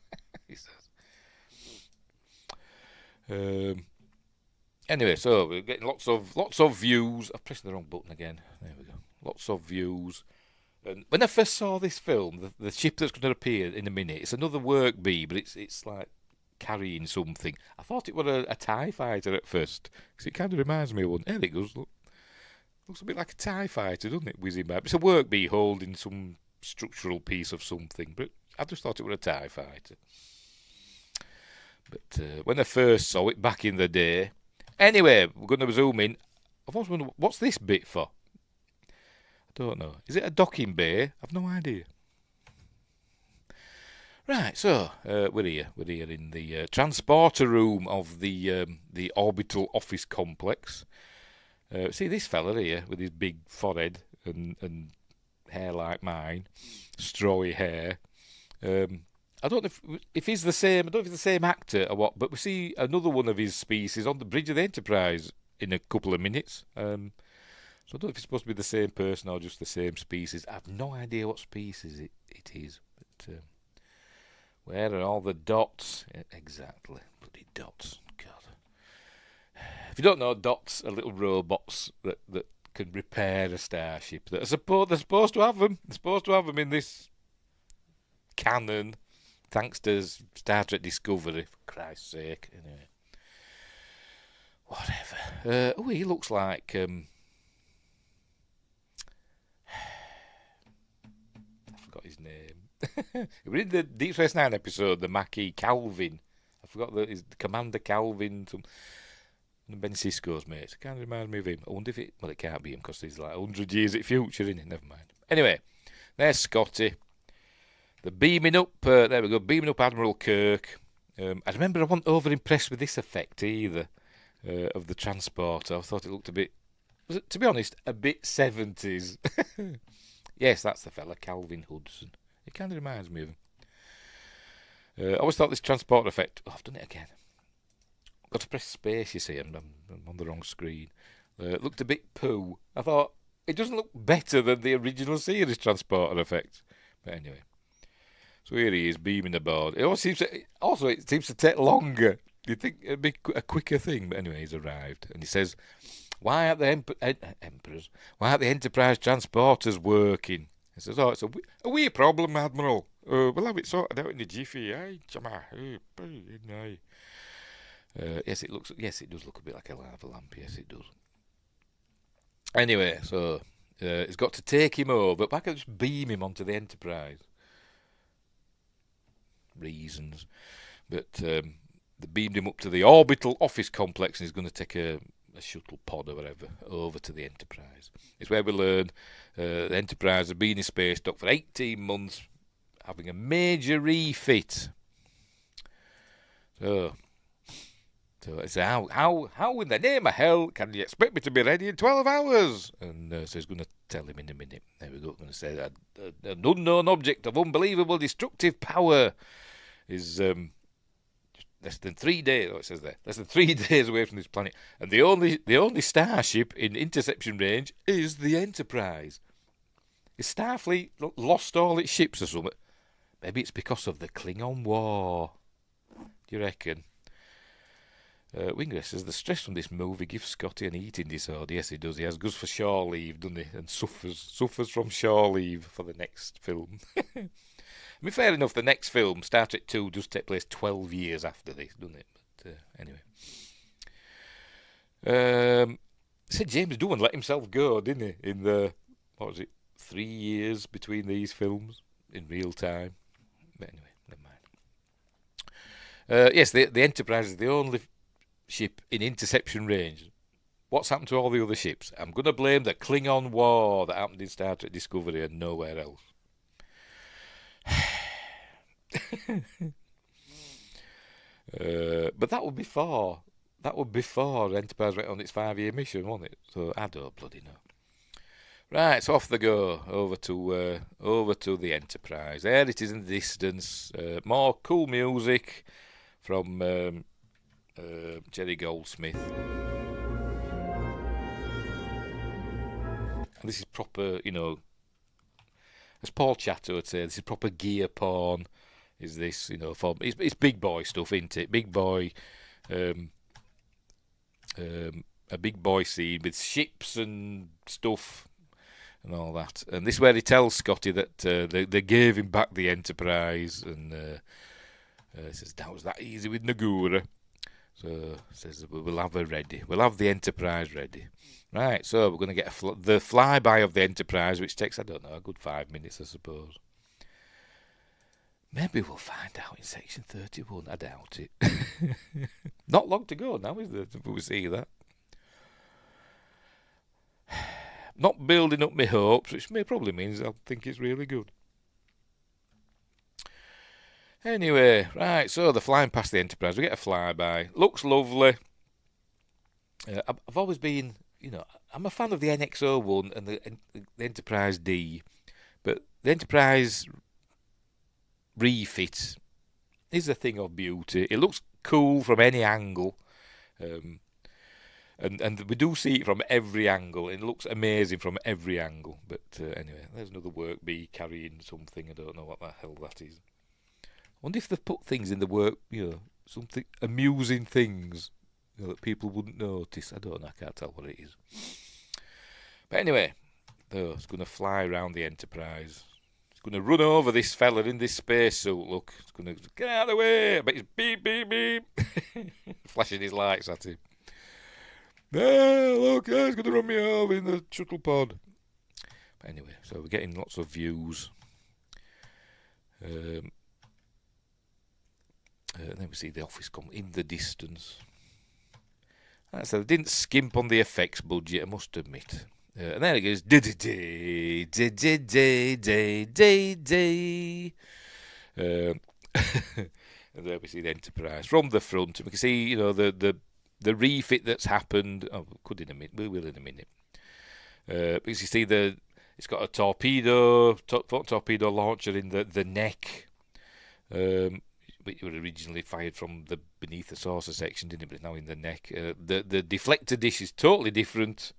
He says. Anyway, so we're getting lots of views. I've pressed the wrong button again. There we go. Lots of views. And when I first saw this film, the ship that's going to appear in a minute, it's another work bee, but it's like carrying something. I thought it was a TIE fighter at first, because it kind of reminds me of one. There it goes. Look. Looks a bit like a TIE fighter, doesn't it? Whizzing by. It's a work bee holding some structural piece of something, but I just thought it was a TIE fighter. But when I first saw it back in the day. Anyway, we're going to zoom in. I've always wondered, what's this bit for? I don't know. Is it a docking bay? I've no idea. Right, so we're here. We're here in the transporter room of the orbital office complex. See this fella here with his big forehead and hair like mine, strawy hair. I don't know if he's the same. I don't know if he's the same actor or what, but we see another one of his species on the bridge of the Enterprise in a couple of minutes. So I don't know if it's supposed to be the same person or just the same species. I have no idea what species it is. But where are all the dots? Exactly, bloody dots. God. If you don't know, dots are little robots that can repair a starship. They're supposed to have them. They're supposed to have them in this canon. thanks to Star Trek Discovery, for Christ's sake. Anyway, whatever. Oh, he looks like I forgot his name. We did the Deep Space Nine episode, the Mackie Calvin. I forgot his Commander Calvin. Ben Sisko's mate. Kind of reminds me of him. I wonder if it. Well, it can't be him because he's like 100 years in the future, isn't it? Never mind. Anyway, there's Scotty. They're beaming up. There we go. Beaming up Admiral Kirk. I remember I wasn't over impressed with this effect either of the transporter. I thought it looked a bit. Was it, to be honest, a bit 70s. Yes, that's the fella, Calvin Hudson. It kind of reminds me of him. I always thought this transporter effect. Oh, I've done it again. Got to press space, you see, and I'm on the wrong screen. It looked a bit poo. I thought, it doesn't look better than the original series transporter effect. But anyway. So here he is, beaming aboard. It seems to take longer. You'd think it'd be a quicker thing. But anyway, he's arrived. And he says, why aren't the Enterprise transporters working? He says, oh, it's a wee problem, Admiral. We'll have it sorted out in a jiffy, eh? Yes, it does look a bit like a lava lamp. Yes, it does. Anyway, so he's got to take him over, but I can just beam him onto the Enterprise. Reasons, but they beamed him up to the orbital office complex, and he's going to take a shuttle pod or whatever over to the Enterprise. It's where we learn the Enterprise has been in space dock for 18 months, having a major refit. So it's how in the name of hell can you expect me to be ready in 12 hours? And so he's going to tell him in a minute. There we go. Going to say that an unknown object of unbelievable destructive power is less than 3 days. Oh, it says there, less than 3 days away from this planet, and the only starship in interception range is the Enterprise. Is Starfleet lost all its ships or something? Maybe it's because of the Klingon War. Do you reckon? Wingress says the stress from this movie gives Scotty an eating disorder. Yes, he does. He goes for shore leave, doesn't he? And suffers from shore leave for the next film. I mean, fair enough. The next film, Star Trek 2, does take place 12 years after this, doesn't it? But anyway, said James Doohan let himself go, didn't he? In the 3 years between these films in real time. But anyway, never mind. Yes, the Enterprise is the only ship in interception range. What's happened to all the other ships? I'm going to blame the Klingon War that happened in Star Trek Discovery and nowhere else. But that would be before Enterprise went on its 5-year mission, wasn't it? So I don't bloody know. Right, so off they go over to the Enterprise. There it is in the distance. More cool music from Jerry Goldsmith. And this is proper, as Paul Chatto would say, this is proper gear porn. Is this, it's big boy stuff, isn't it? Big boy, a big boy scene with ships and stuff and all that. And this is where he tells Scotty that they gave him back the Enterprise, and he says that was that easy with Nagura. So says we'll have her ready. We'll have the Enterprise ready. Right, so we're going to get the flyby of the Enterprise, which takes, I don't know, a good 5 minutes, I suppose. Maybe we'll find out in section 31. I doubt it. Not long to go now, is there, before we see that? Not building up my hopes, which probably means I'll think it's really good. Anyway, right, so they're flying past the Enterprise. We get a flyby. Looks lovely. I've always been, I'm a fan of the NX-01 and the Enterprise D. But the Enterprise refit is a thing of beauty. It looks cool from any angle. And we do see it from every angle. It looks amazing from every angle. But anyway, there's another work bee carrying something. I don't know what the hell that is. I wonder if they've put things in the work, something amusing things that people wouldn't notice. I don't know. I can't tell what it is. But anyway, it's going to fly around the Enterprise. It's going to run over this fella in this spacesuit. Look, it's going to get out of the way. I bet he's beep, beep, beep, flashing his lights at him. Look, he's going to run me over in the shuttle pod. But anyway, so we're getting lots of views. And then we see the office come in the distance. So they didn't skimp on the effects budget, I must admit. And then it goes and there we see the Enterprise from the front. We can see, the refit that's happened. Oh, we will in a minute. Because you see it's got a torpedo launcher in the neck. It was originally fired from the beneath the saucer section, didn't it? But now in the neck. The deflector dish is totally different.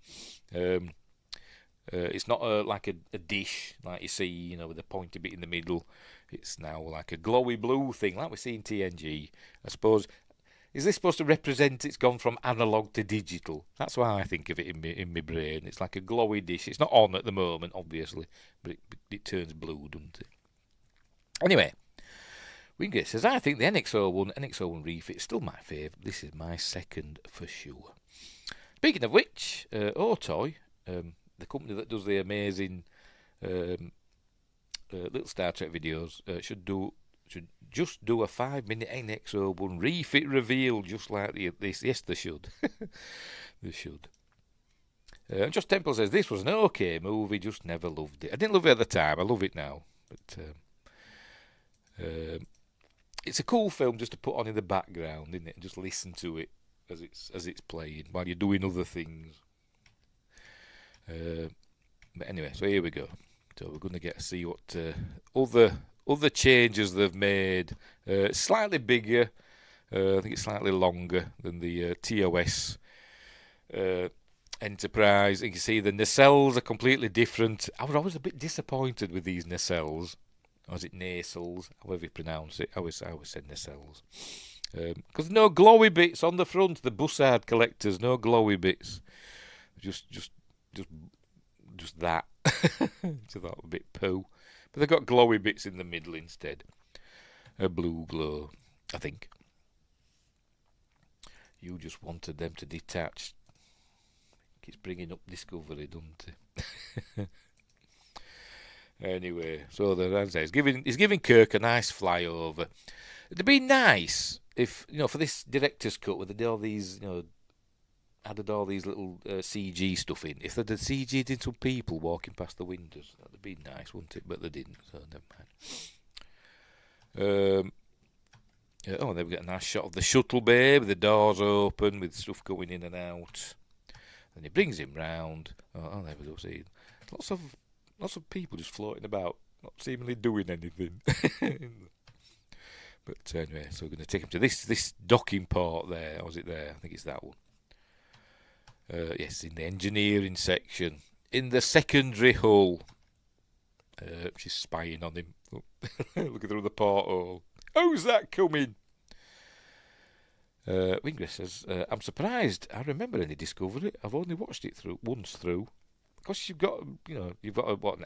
It's not like a dish like you see, with a pointy bit in the middle. It's now like a glowy blue thing, like we see in TNG. I suppose, is this supposed to represent it's gone from analog to digital? That's why I think of it in my brain. It's like a glowy dish. It's not on at the moment, obviously, but it turns blue, doesn't it? Anyway. Wingate says, I think the NX-01 refit is still my favourite. This is my second for sure. Speaking of which, TOYG, the company that does the amazing little Star Trek videos, should just do a 5-minute NX-01 refit reveal, just like this. Yes, they should. They should. And Josh Temple says, this was an okay movie, just never loved it. I didn't love it at the time, I love it now. But it's a cool film just to put on in the background, isn't it? And just listen to it as it's playing while you're doing other things. But anyway, so here we go. So we're going to get to see what other changes they've made. Slightly bigger. I think it's slightly longer than the TOS Enterprise. You can see the nacelles are completely different. I was always a bit disappointed with these nacelles. Or is it nacelles? However you pronounce it. I always said nacelles. Because no glowy bits on the front. The Bussard collectors, no glowy bits. Just that. So that a bit poo. But they've got glowy bits in the middle instead. A blue glow, I think. You just wanted them to detach. It's bringing up Discovery, doesn't it? Anyway, so as I say, he's giving Kirk a nice flyover. It'd be nice if, for this director's cut, where they did all these, added all these little CG stuff in. If they'd CG'd in some people walking past the windows, that'd be nice, wouldn't it? But they didn't, so never mind. Then we get a nice shot of the shuttle bay with the doors open, with stuff going in and out. Then he brings him round. Oh, there we go. See, lots of people just floating about, not seemingly doing anything. But anyway, so we're going to take him to this docking port there. Or was it there? I think it's that one. Yes, in the engineering section. In the secondary hull. She's spying on him. Looking through the porthole. How's that coming? Wingress says, I'm surprised I remember any Discovery. I've only watched it once through. Because you've got an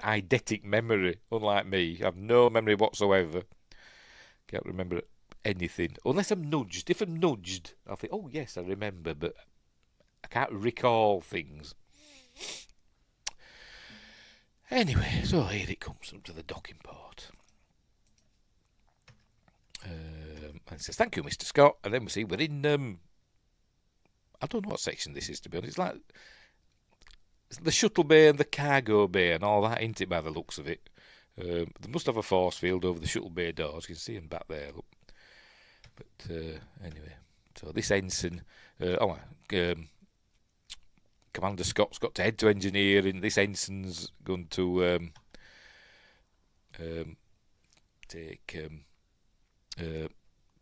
eidetic memory, unlike me. You have no memory whatsoever. Can't remember anything. Unless I'm nudged. If I'm nudged, I'll think, oh yes, I remember, but I can't recall things. Anyway, so here it comes up to the docking port. And it says, thank you, Mr. Scott. And then we see we're in, I don't know what section this is, to be honest. It's like the shuttle bay and the cargo bay and all that, ain't it, by the looks of it? They must have a force field over the shuttle bay doors. You can see them back there, look. But anyway, so this ensign, Commander Scott's got to head to engineering. This ensign's going to take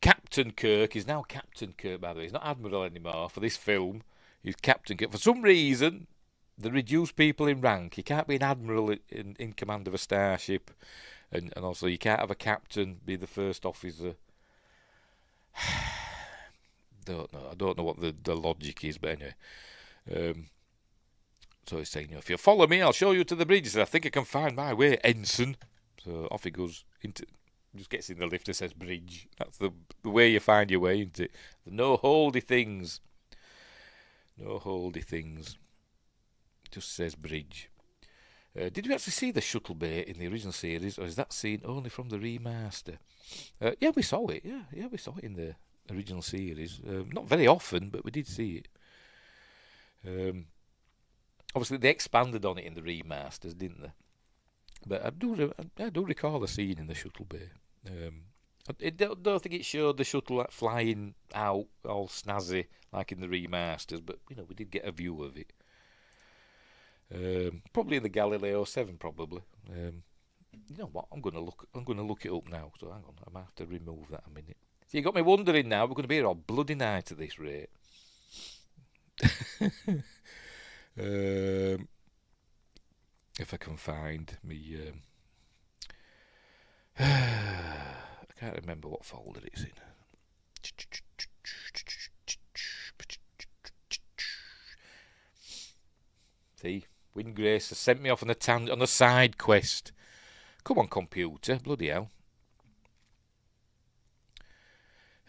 Captain Kirk. He's now Captain Kirk, by the way. He's not Admiral anymore for this film. He's Captain Kirk. For some reason, they reduce people in rank. You can't be an admiral in command of a starship, and also you can't have a captain be the first officer. I don't know what the logic is, but anyway. So he's saying, if you follow me, I'll show you to the bridge. He said, I think I can find my way, ensign. So off he goes into. Just gets in the lift and says bridge. That's the way you find your way, isn't it? No holdy things. No holdy things. Just says bridge. Did you actually see the shuttle bay in the original series, or is that seen only from the remaster? Yeah, we saw it. Yeah, we saw it in the original series. Not very often, but we did see it. Obviously, they expanded on it in the remasters, didn't they? But I do recall a scene in the shuttle bay. I don't think it showed the shuttle like flying out all snazzy like in the remasters, but we did get a view of it. Probably in the Galileo 7, probably. You know what? I'm gonna look it up now. So hang on, I might have to remove that a minute. So you got me wondering now. We're going to be here all bloody night at this rate. If I can find me, I can't remember what folder it's in. See, Windgrace has sent me off on a side quest. Come on, computer, bloody hell.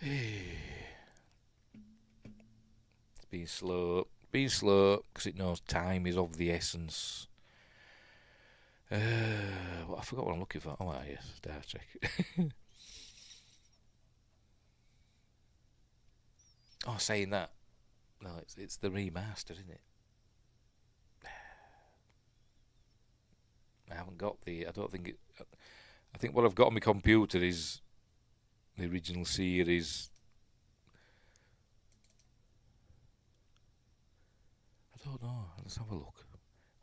It's being slow, because it knows time is of the essence. Well, I forgot what I'm looking for. Oh, yes, Star Trek. Oh, saying that. No, it's the remaster, isn't it? I haven't got I don't think it. I think what I've got on my computer is the original series. I don't know. Let's have a look.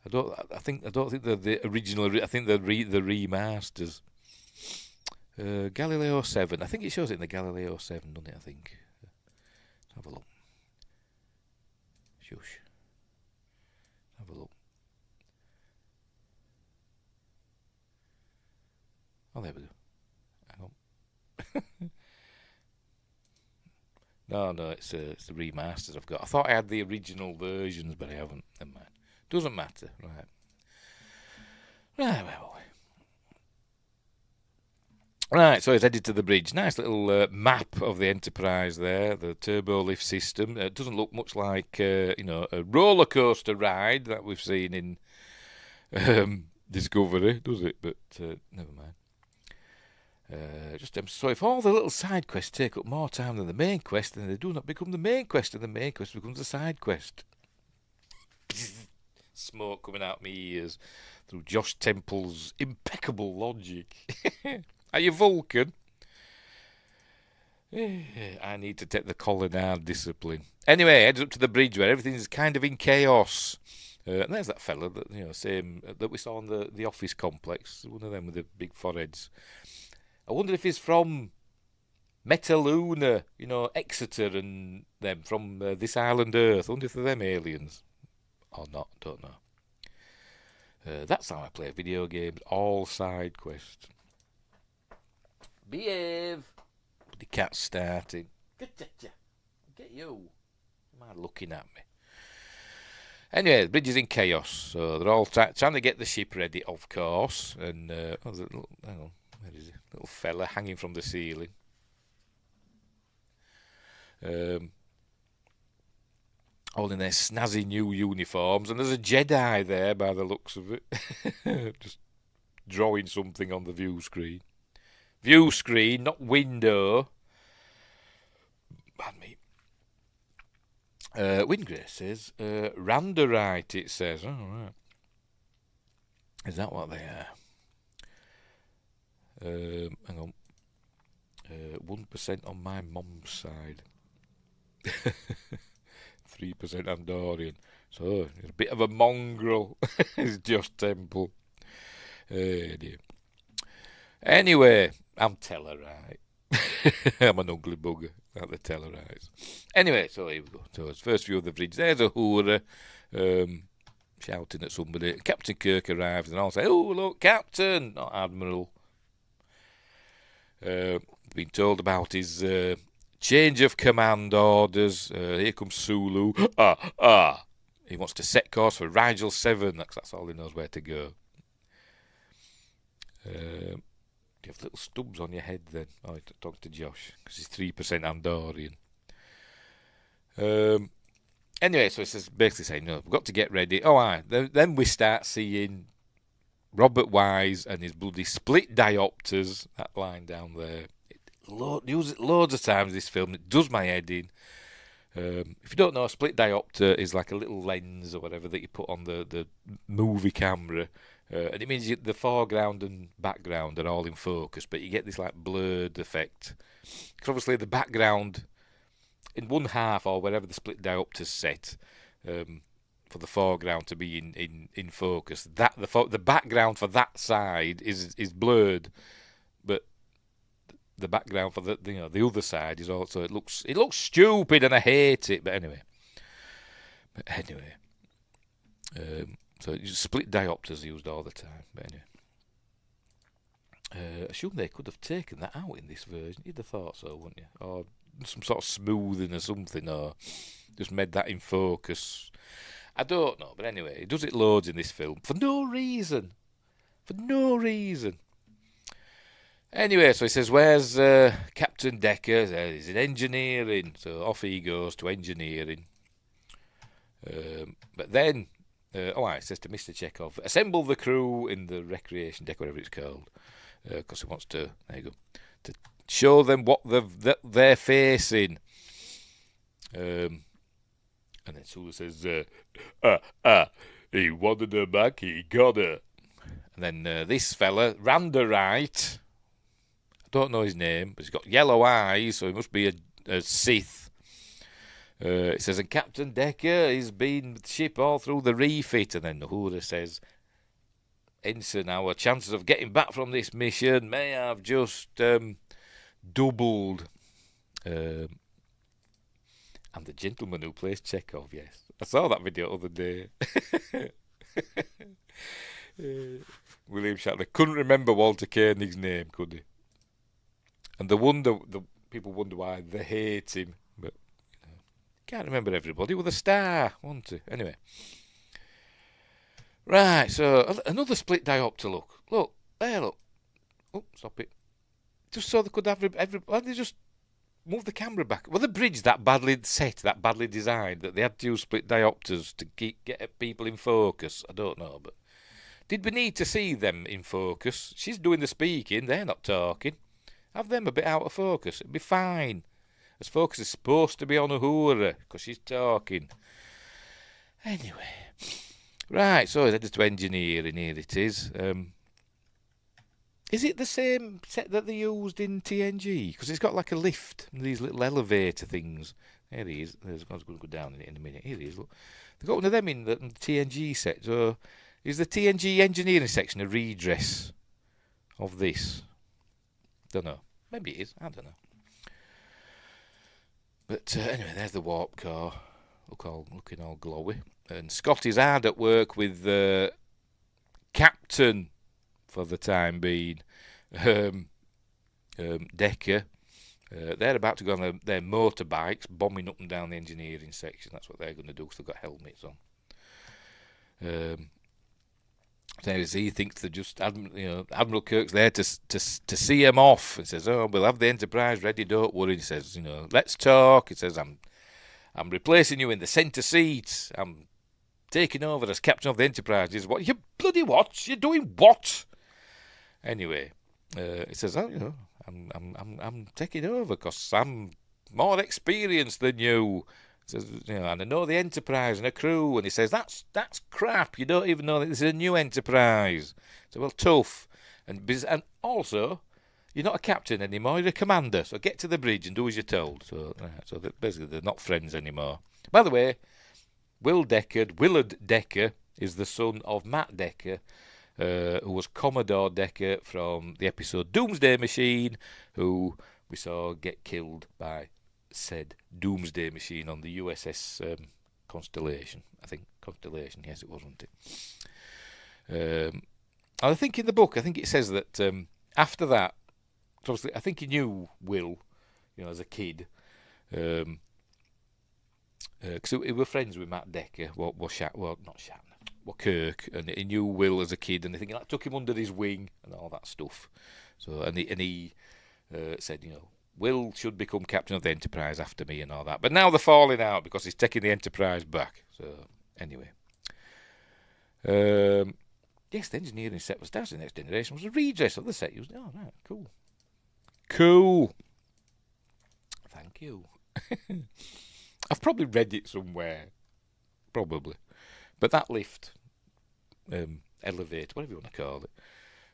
I don't think they're the original. I think they're the remasters. Galileo 7. I think it shows it in the Galileo 7, doesn't it? I think. Let's have a look. Shush. Have a look. Oh, there we go. Hang on. No, it's the remasters I've got. I thought I had the original versions, but I haven't. Never mind. Doesn't matter. Right, where were we? Right, so it's headed to the bridge. Nice little map of the Enterprise there, the turbo lift system. It doesn't look much like a roller coaster ride that we've seen in Discovery, does it? But never mind. So if all the little side quests take up more time than the main quest, then they do not become the main quest, and the main quest becomes the side quest. Smoke coming out my ears through Josh Temple's impeccable logic. Are you Vulcan? I need to take the Collinard discipline. Anyway, heads up to the bridge where everything is kind of in chaos. And there's that fella that same that we saw in the office complex. One of them with the big foreheads. I wonder if he's from Metaluna, Exeter and them from this island Earth. I wonder if they're them aliens or not. Don't know. That's how I play video games. All side quests. Behave. The cat's starting. Get you. Am I looking at me? Anyway, the bridge is in chaos, so they're all trying to get the ship ready, of course. And hang on, where is it? Little fella hanging from the ceiling. All in their snazzy new uniforms, and there's a Jedi there by the looks of it. Just drawing something on the view screen. View screen, not window. Pardon me. Windgrace says, Randerite, it says. Oh, right. Is that what they are? Hang on. 1% on my mum's side. 3% Andorian. So, a bit of a mongrel. It's just Temple. Dear. Anyway, I'm Tellarite. I'm an ugly bugger, like the Tellarites. Anyway, so here we go. So it's first view of the bridge. There's a Uhura shouting at somebody. Captain Kirk arrives and I'll say, "Oh, look, Captain!" Not Admiral. Been told about his change of command orders. Here comes Sulu. He wants to set course for Rigel 7. That's all he knows where to go. got little stubs on your head then. Oh, talk to Josh, because he's 3% Andorian. Anyway, so it says basically saying, no, we've got to get ready. Oh, aye. Then we start seeing Robert Wise and his bloody split diopters, that line down there. Use it loads of times, this film. It does my head in. If you don't know, a split diopter is like a little lens or whatever that you put on the movie camera. And it means the foreground and background are all in focus, but you get this like blurred effect. Because obviously the background, in one half or wherever the split diopter's set, for the foreground to be in focus, that the background for that side is blurred, but the background for the other side is also it looks stupid and I hate it. But anyway, so split diopters used all the time. But anyway, I assume they could have taken that out in this version. You'd have thought so, wouldn't you? Or some sort of smoothing or something, or just made that in focus. I don't know, but anyway, he does it loads in this film for no reason. Anyway, so he says, where's Captain Decker? He's in engineering, so off he goes to engineering. But then, it says to Mr. Chekhov, assemble the crew in the recreation deck, whatever it's called, because he wants to, there you go, to show them what they're facing. And then Sulu says, he wanted her back, he got her. And then this fella, Randerite, I don't know his name, but he's got yellow eyes, so he must be a Sith. It says, and Captain Decker, he's been with the ship all through the refit. And then Uhura says, Ensign, our chances of getting back from this mission may have just doubled. And the gentleman who plays Chekhov, yes. I saw that video the other day. William Shatner couldn't remember Walter Koenig's name, could he? And the people wonder why they hate him, but can't remember everybody. With a star, wasn't he? Anyway, right. So another split diopter. Look there. Look. Oh, stop it. Just so they could have everybody. They just move the camera back. Well, the bridge that badly set, that badly designed, that they had to use split diopters to get people in focus. I don't know, but did we need to see them in focus? She's doing the speaking. They're not talking. Have them a bit out of focus. It'd be fine. As focus is supposed to be on Uhura, because she's talking. Anyway. Right, so he's headed to engineering. Here it is. Is it the same set that they used in TNG? Because it's got like a lift, these little elevator things. There he is. I was going to go down in a minute. Here he is. Look. They've got one of them in the TNG set. So is the TNG engineering section a redress of this? Don't know. Maybe it is. I don't know. But anyway, there's the warp core. Looking all glowy. And Scott is hard at work with the captain for the time being. Decker. They're about to go on their motorbikes, bombing up and down the engineering section. That's what they're going to do because they've got helmets on. So he thinks they're just Admiral Kirk's there to see him off. He says, "Oh, we'll have the Enterprise ready. Don't worry." He says, "Let's talk." He says, "I'm replacing you in the centre seat. I'm taking over as captain of the Enterprise." He says, "What? You bloody what? You're doing what?" Anyway, he says, "Oh, I'm taking over because I'm more experienced than you." Says, and I know the Enterprise and a crew, and he says, that's crap. You don't even know that this is a new Enterprise. So, well, tough. And also, you're not a captain anymore, you're a commander. So get to the bridge and do as you're told. So basically, they're not friends anymore. By the way, Willard Decker is the son of Matt Decker, who was Commodore Decker from the episode Doomsday Machine, who we saw get killed by said Doomsday Machine on the USS Constellation. I think Constellation, yes it was, wasn't it? I think in the book, I think it says that after that, obviously I think he knew Will, as a kid, because he were friends with Matt Decker, not Shatner, Kirk, and he knew Will as a kid, and I think he took him under his wing and all that stuff. So and he said, Will should become captain of the Enterprise after me and all that. But now they're falling out because he's taking the Enterprise back. So anyway, yes, the engineering set was Star Next Generation was a redress of the set. Oh right, cool. Thank you. I've probably read it somewhere, probably, but that lift, elevator, whatever you want to call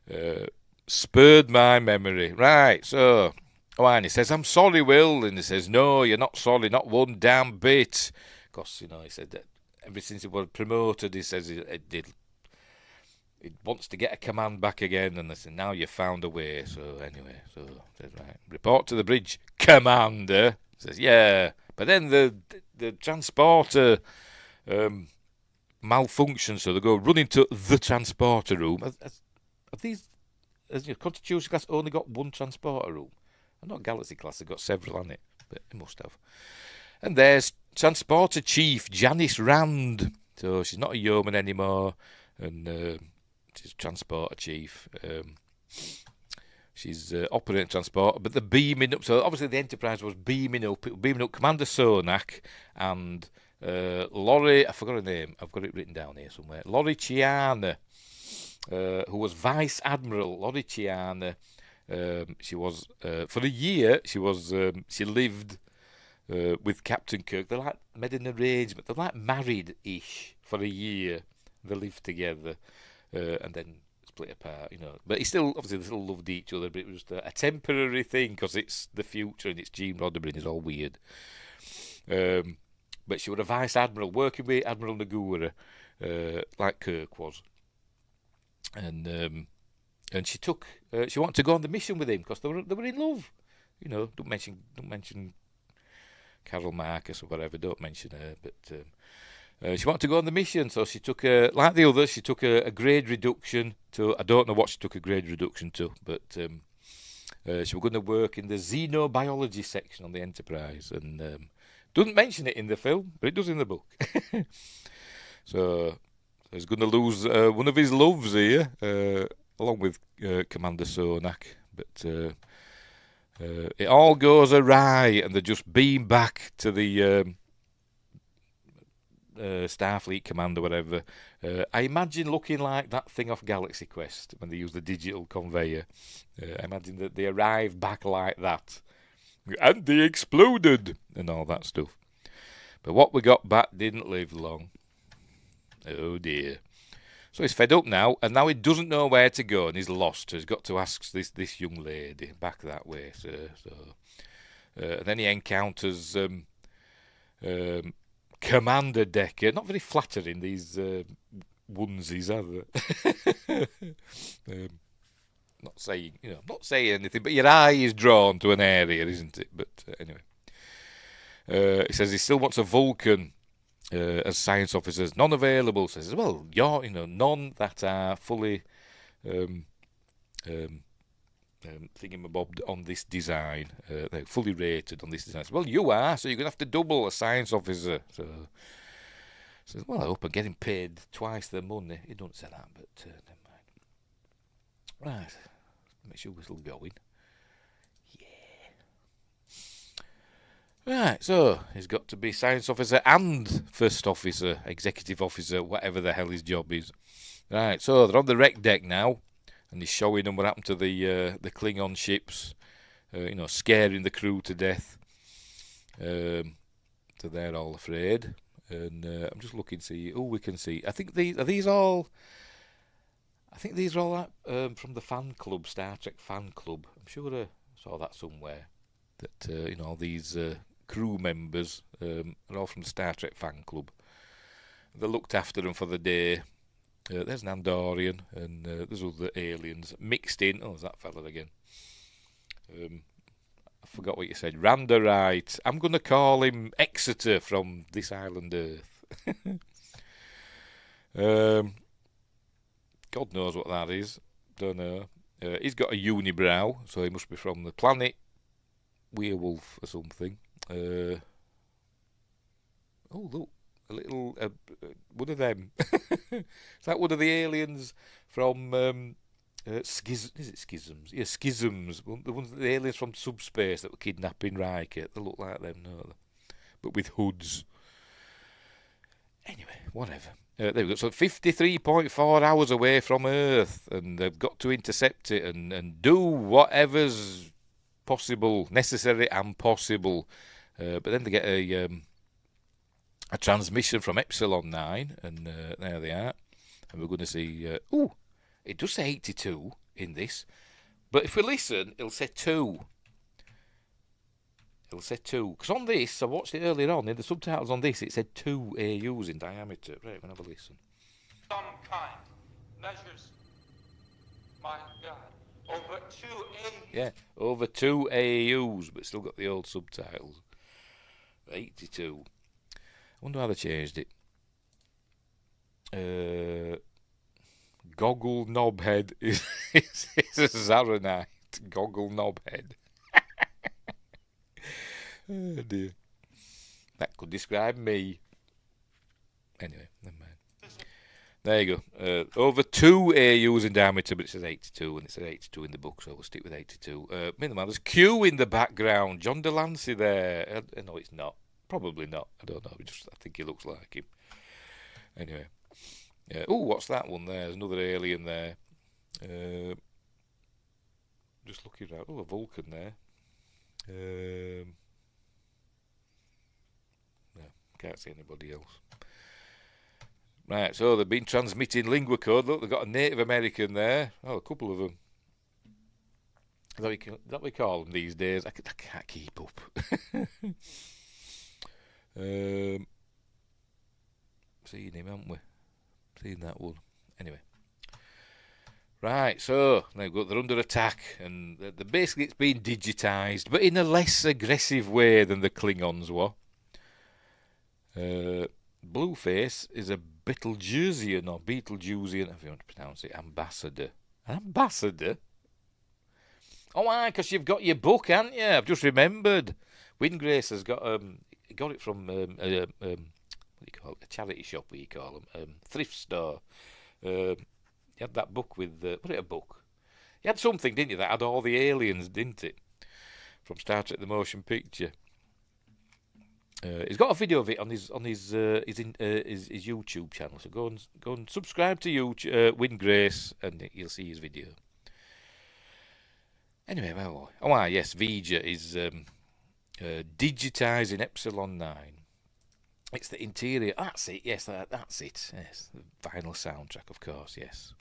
it, spurred my memory. Right, so, and he says, I'm sorry, Will, and he says, no, you're not sorry, not one damn bit. Because, he said that ever since he was promoted, he says he wants to get a command back again, and they said, now you've found a way. So, anyway, said, right, report to the bridge, Commander. He says, yeah, but then the transporter malfunctions, so they go running to the transporter room. Are these... Has your Constitution class only got one transporter room? And not Galaxy class, they've got several on it, but it must have. And there's Transporter Chief Janice Rand. So she's not a yeoman anymore, and she's Transporter Chief. She's operating transporter, but they're beaming up. So obviously the Enterprise was beaming up. It was beaming up Commander Sonak and Laurie. I forgot her name. I've got it written down here somewhere. Laurie Chiana. Who was Vice Admiral Laurie Chiana. She was for a year. She lived with Captain Kirk. They made an arrangement. They're married-ish for a year. They lived together, and then split apart. But they still loved each other. But it was just a temporary thing because it's the future and it's Gene Roddenberry. It's all weird. But she was a Vice Admiral working with Admiral Nagura, like Kirk was. And she wanted to go on the mission with him because they were in love. Don't mention Carol Marcus or whatever. Don't mention her. But she wanted to go on the mission, so she took like the others. She took a grade reduction to. I don't know what she took a grade reduction to, but she was going to work in the xenobiology section on the Enterprise, and doesn't mention it in the film, but it does in the book. So. He's going to lose one of his loves here, along with Commander Sonak. But it all goes awry, and they just beam back to the Starfleet commander, whatever. I imagine looking like that thing off Galaxy Quest when they use the digital conveyor. I imagine that they arrive back like that. And they exploded, and all that stuff. But what we got back didn't live long. Oh dear. So he's fed up now, and now he doesn't know where to go, and he's lost. So he's got to ask this young lady back that way, sir. And then he encounters Commander Decker. Not very flattering, these onesies, are they? Not saying anything, but your eye is drawn to an area, isn't it? But anyway, he says he still wants a Vulcan. As science officers, none available. Says, well, none that are fully thingamabobbed on this design. They're fully rated on this design. Says, well, you are, so you're going to have to double a science officer. So says, well, I hope I'm getting paid twice the money. He don't say that, but never mind. Right, make sure we're still going. Right, so he's got to be science officer and first officer, executive officer, whatever the hell his job is. Right, so they're on the wreck deck now, and he's showing them what happened to the Klingon ships, scaring the crew to death. So they're all afraid, and I'm just looking to see who we can see. I think these are all from the fan club, Star Trek fan club. I'm sure I saw that somewhere. That all these crew members are all from the Star Trek fan club. They looked after them for the day. There's an Andorian, and there's other aliens mixed in. Oh, there's that fella again. I forgot what you said. Randarite. I'm going to call him Exeter from this island Earth. God knows what that is. Don't know. He's got a unibrow, so he must be from the planet Werewolf or something. Oh, look. one of them. It's like one of the aliens from is it Schisms? Yeah, Schisms. The aliens from subspace that were kidnapping Riker. They look like them, no? But with hoods. Anyway, whatever. There we go. So 53.4 hours away from Earth, and they've got to intercept it and do whatever's possible, necessary and possible. But then they get a transmission from Epsilon 9, and there they are. And we're going to see... it does say 82 in this. But if we listen, it'll say 2. It'll say 2. Because on this, I watched it earlier on, in the subtitles on this, it said 2 AUs in diameter. Right, we'll have a listen. Some kind measures, my God, over 2 AUs. Yeah, over 2 AUs, but still got the old subtitles. 82. I wonder how they changed it. Goggle knobhead is a Zaranite. Goggle knobhead. Oh dear. That could describe me. Anyway, never mind. There you go. Over 2 AUs in diameter, but it says 82, and it says 82 in the book, so we'll stick with 82. Meanwhile, there's Q in the background. John Delancey there. No, it's not. Probably not. I don't know. I think he looks like him. Anyway. What's that one there? There's another alien there. Just looking around. A Vulcan there. No, can't see anybody else. Right, so they've been transmitting lingua code. Look, they've got a Native American there. Oh, a couple of them. Is that what we call them these days? I can't keep up. Seen him, haven't we? Seen that one. Anyway. Right, so they're under attack, and basically it's been digitised, but in a less aggressive way than the Klingons were. Blueface is a Betelgeusian, however you want to pronounce it, ambassador. An ambassador? Oh, aye, because you've got your book, haven't you? I've just remembered. Windgrace has got it from what do you call it? A charity shop, what do you call them? Thrift store. You had that book with was it a book? You had something, didn't you? That had all the aliens, didn't it? From Star Trek: The Motion Picture. He's got a video of it on his YouTube channel. So go and subscribe to Windgrace, and you'll see his video. Anyway, yes, Vija is digitising Epsilon 9. It's the interior. That's it. Yes, that's it. Yes, the vinyl soundtrack, of course. Yes.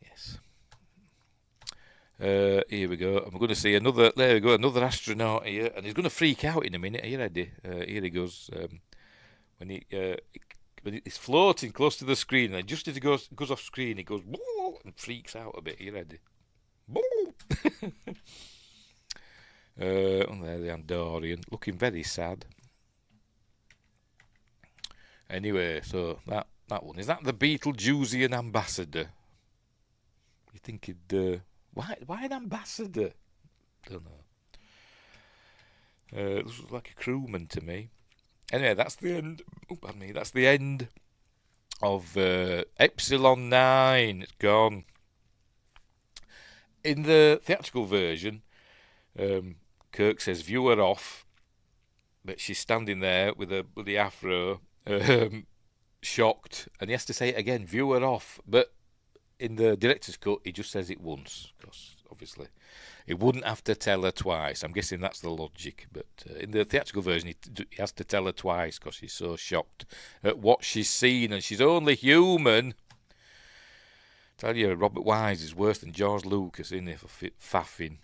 Yes. Here we go. I'm going to see another. There we go. Another astronaut here, and he's going to freak out in a minute. Are you ready? Here he goes. When he's floating close to the screen, and just as he goes off screen, he goes and freaks out a bit. Are you ready? There the Andorian, looking very sad. Anyway, so that one, is that the Betelgeusian ambassador? You think he'd why an ambassador? Don't know. Looks like a crewman to me. Anyway, that's the end. Oh, pardon me. That's the end of Epsilon 9. It's gone. In the theatrical version, Kirk says viewer off, but she's standing there with the afro, shocked, and he has to say it again, viewer off. But in the director's cut, he just says it once, because obviously he wouldn't have to tell her twice. I'm guessing that's the logic. But in the theatrical version, he has to tell her twice because she's so shocked at what she's seen, and she's only human. Tell you, Robert Wise is worse than George Lucas, isn't he, for faffing.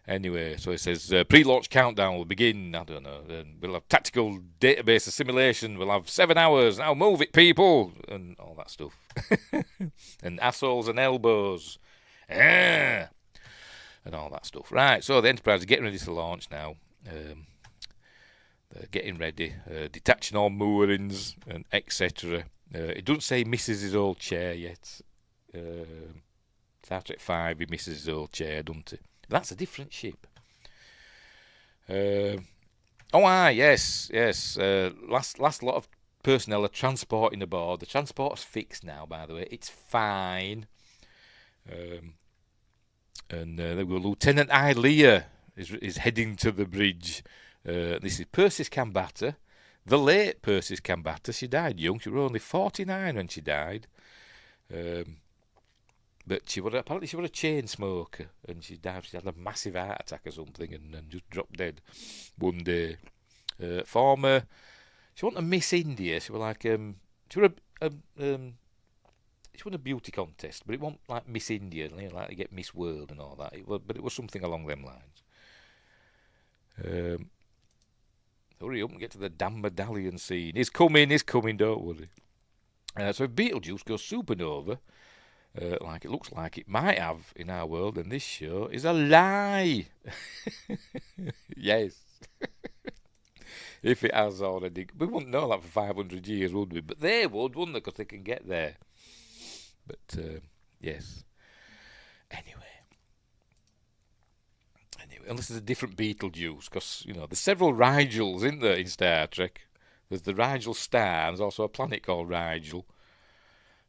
Anyway, so it says pre-launch countdown will begin. I don't know. We'll have tactical database assimilation. We'll have 7 hours. Now move it, people, and all that stuff. And assholes and elbows, and all that stuff. Right. So the Enterprise is getting ready to launch now. They're getting ready, detaching all moorings and etc. It doesn't say misses his old chair yet. Star Trek 5, he misses his old chair, doesn't he? That's a different ship. Oh, yes. Last lot of personnel are transporting aboard. The transport's fixed now, by the way. It's fine. And there we go. Lieutenant Ilea is heading to the bridge. This is Persis Kambata, the late Persis Kambata. She died young. She was only 49 when she died. But apparently she was a chain smoker, and she died. She had a massive heart attack or something, and just dropped dead one day. Former, she wasn't a Miss India. She was like she was she won a beauty contest, but it wasn't like Miss India, like you get Miss World and all that. But it was something along them lines. Hurry up and get to the damn medallion scene. He's coming, don't worry. So if Beetlejuice goes supernova, like it looks like it might have in our world, then this show is a lie. Yes. If it has already. We wouldn't know that for 500 years, would we? But they would, wouldn't they? Because they can get there. But, yes. Anyway, and this is a different Beetlejuice, because, there's several Rigels, isn't there, in Star Trek? There's the Rigel star, and there's also a planet called Rigel.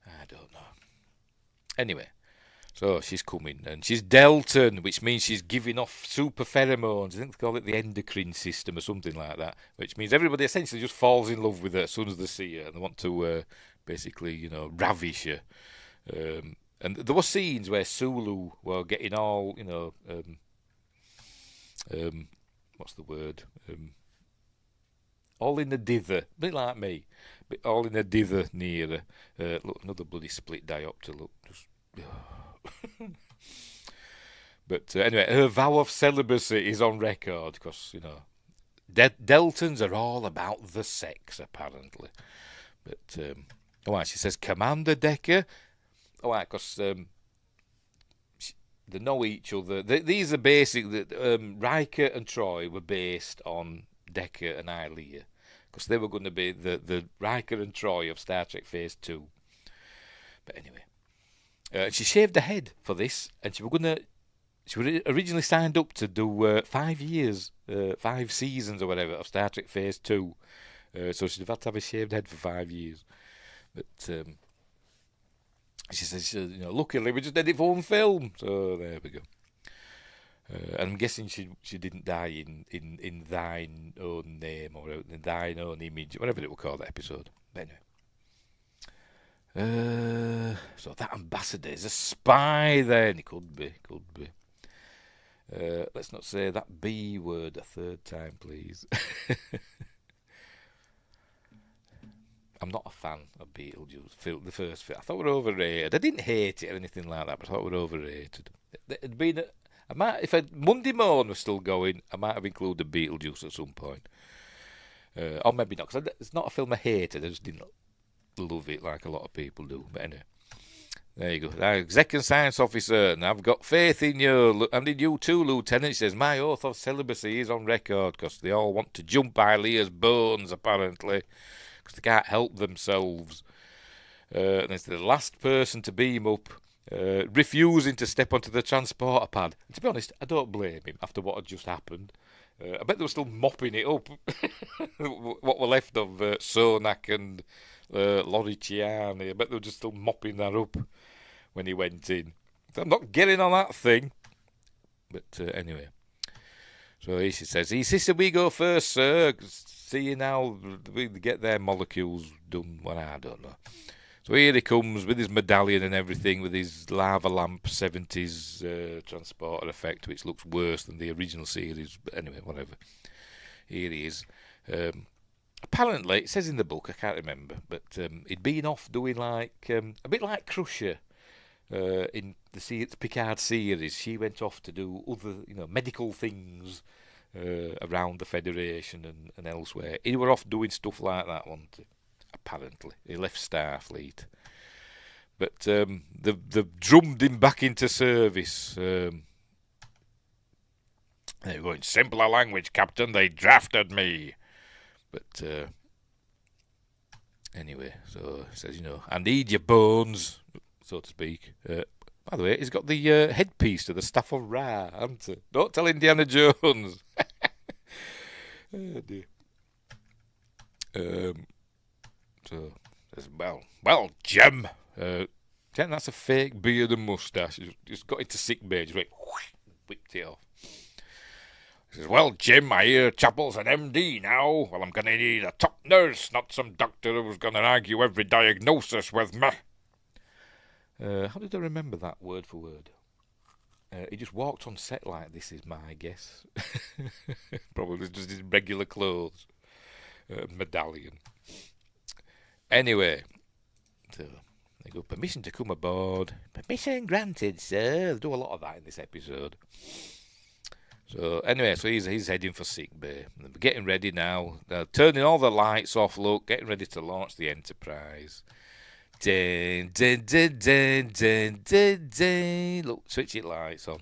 I don't know. Anyway, so she's coming, and she's Delton, which means she's giving off super pheromones. I think they call it the endocrine system or something like that, which means everybody essentially just falls in love with her as soon as they see her, and they want to basically, ravish her. And there were scenes where Sulu were getting all, what's the word? All in the dither, a bit like me, but all in the dither near her. Look, another bloody split diopter. Look, just. But anyway, her vow of celibacy is on record because Deltons are all about the sex apparently. But she says, Commander Decker. Because they know each other. These are basic. Riker and Troy were based on Decker and Ilea, because they were going to be the Riker and Troy of Star Trek Phase 2. But anyway, she shaved her head for this, and she was originally signed up to do 5 years, 5 seasons or whatever of Star Trek Phase 2. So she'd have had to have a shaved head for 5 years. But she says, luckily we just did it for one film. So there we go. And I'm guessing she didn't die in thine own name or in thine own image, whatever it will call that episode. But anyway. So that ambassador is a spy then. It could be. Let's not say that B word a third time, please. I'm not a fan of Beetlejuice. The first film, I thought we were overrated. I didn't hate it or anything like that, but I thought we were overrated. It'd been, if Monday Morn was still going, I might have included Beetlejuice at some point, or maybe not. Because it's not a film I hated. I just didn't love it like a lot of people do. But anyway, there you go. Second science officer, and I've got faith in you, and in you too, Lieutenant. She says my oath of celibacy is on record because they all want to jump Ilea's bones apparently. They can't help themselves. And it's the last person to beam up, refusing to step onto the transporter pad. And to be honest, I don't blame him after what had just happened. I bet they were still mopping it up. What were left of Sonak and Laurie Chiani. I bet they were just still mopping that up when he went in. So I'm not getting on that thing. But anyway. So he says, he says, we go first, sir. Seeing how we get their molecules done, well, I don't know. So here he comes with his medallion and everything, with his lava lamp 70s transporter effect, which looks worse than the original series. But anyway, whatever. Here he is. Apparently, it says in the book, I can't remember, but he'd been off doing like a bit like Crusher in the Picard series. She went off to do other, medical things around the Federation and elsewhere. He were off doing stuff like that, wasn't he? Apparently, he left Starfleet, but they've drummed him back into service. There you go. In simpler language, Captain, they drafted me. But anyway, so it says, I need your bones, so to speak. By the way, he's got the headpiece to the Staff of Ra, hasn't he? Don't tell Indiana Jones. Oh dear. So, well, Jim. Jim, that's a fake beard and moustache. Just got into sick bay, just went, whipped it off. He says, well, Jim, I hear Chapel's an MD now. Well, I'm going to need a top nurse, not some doctor who's going to argue every diagnosis with me. How did I remember that word for word? He just walked on set like this, is my guess. Probably just his regular clothes. Medallion. Anyway, so they go, permission to come aboard. Permission granted, sir. They'll do a lot of that in this episode. So anyway, so he's heading for sick bay. They're getting ready now. They're turning all the lights off, look, getting ready to launch the Enterprise. Dun, dun, dun, dun, dun, dun, dun. Look, switch your lights on.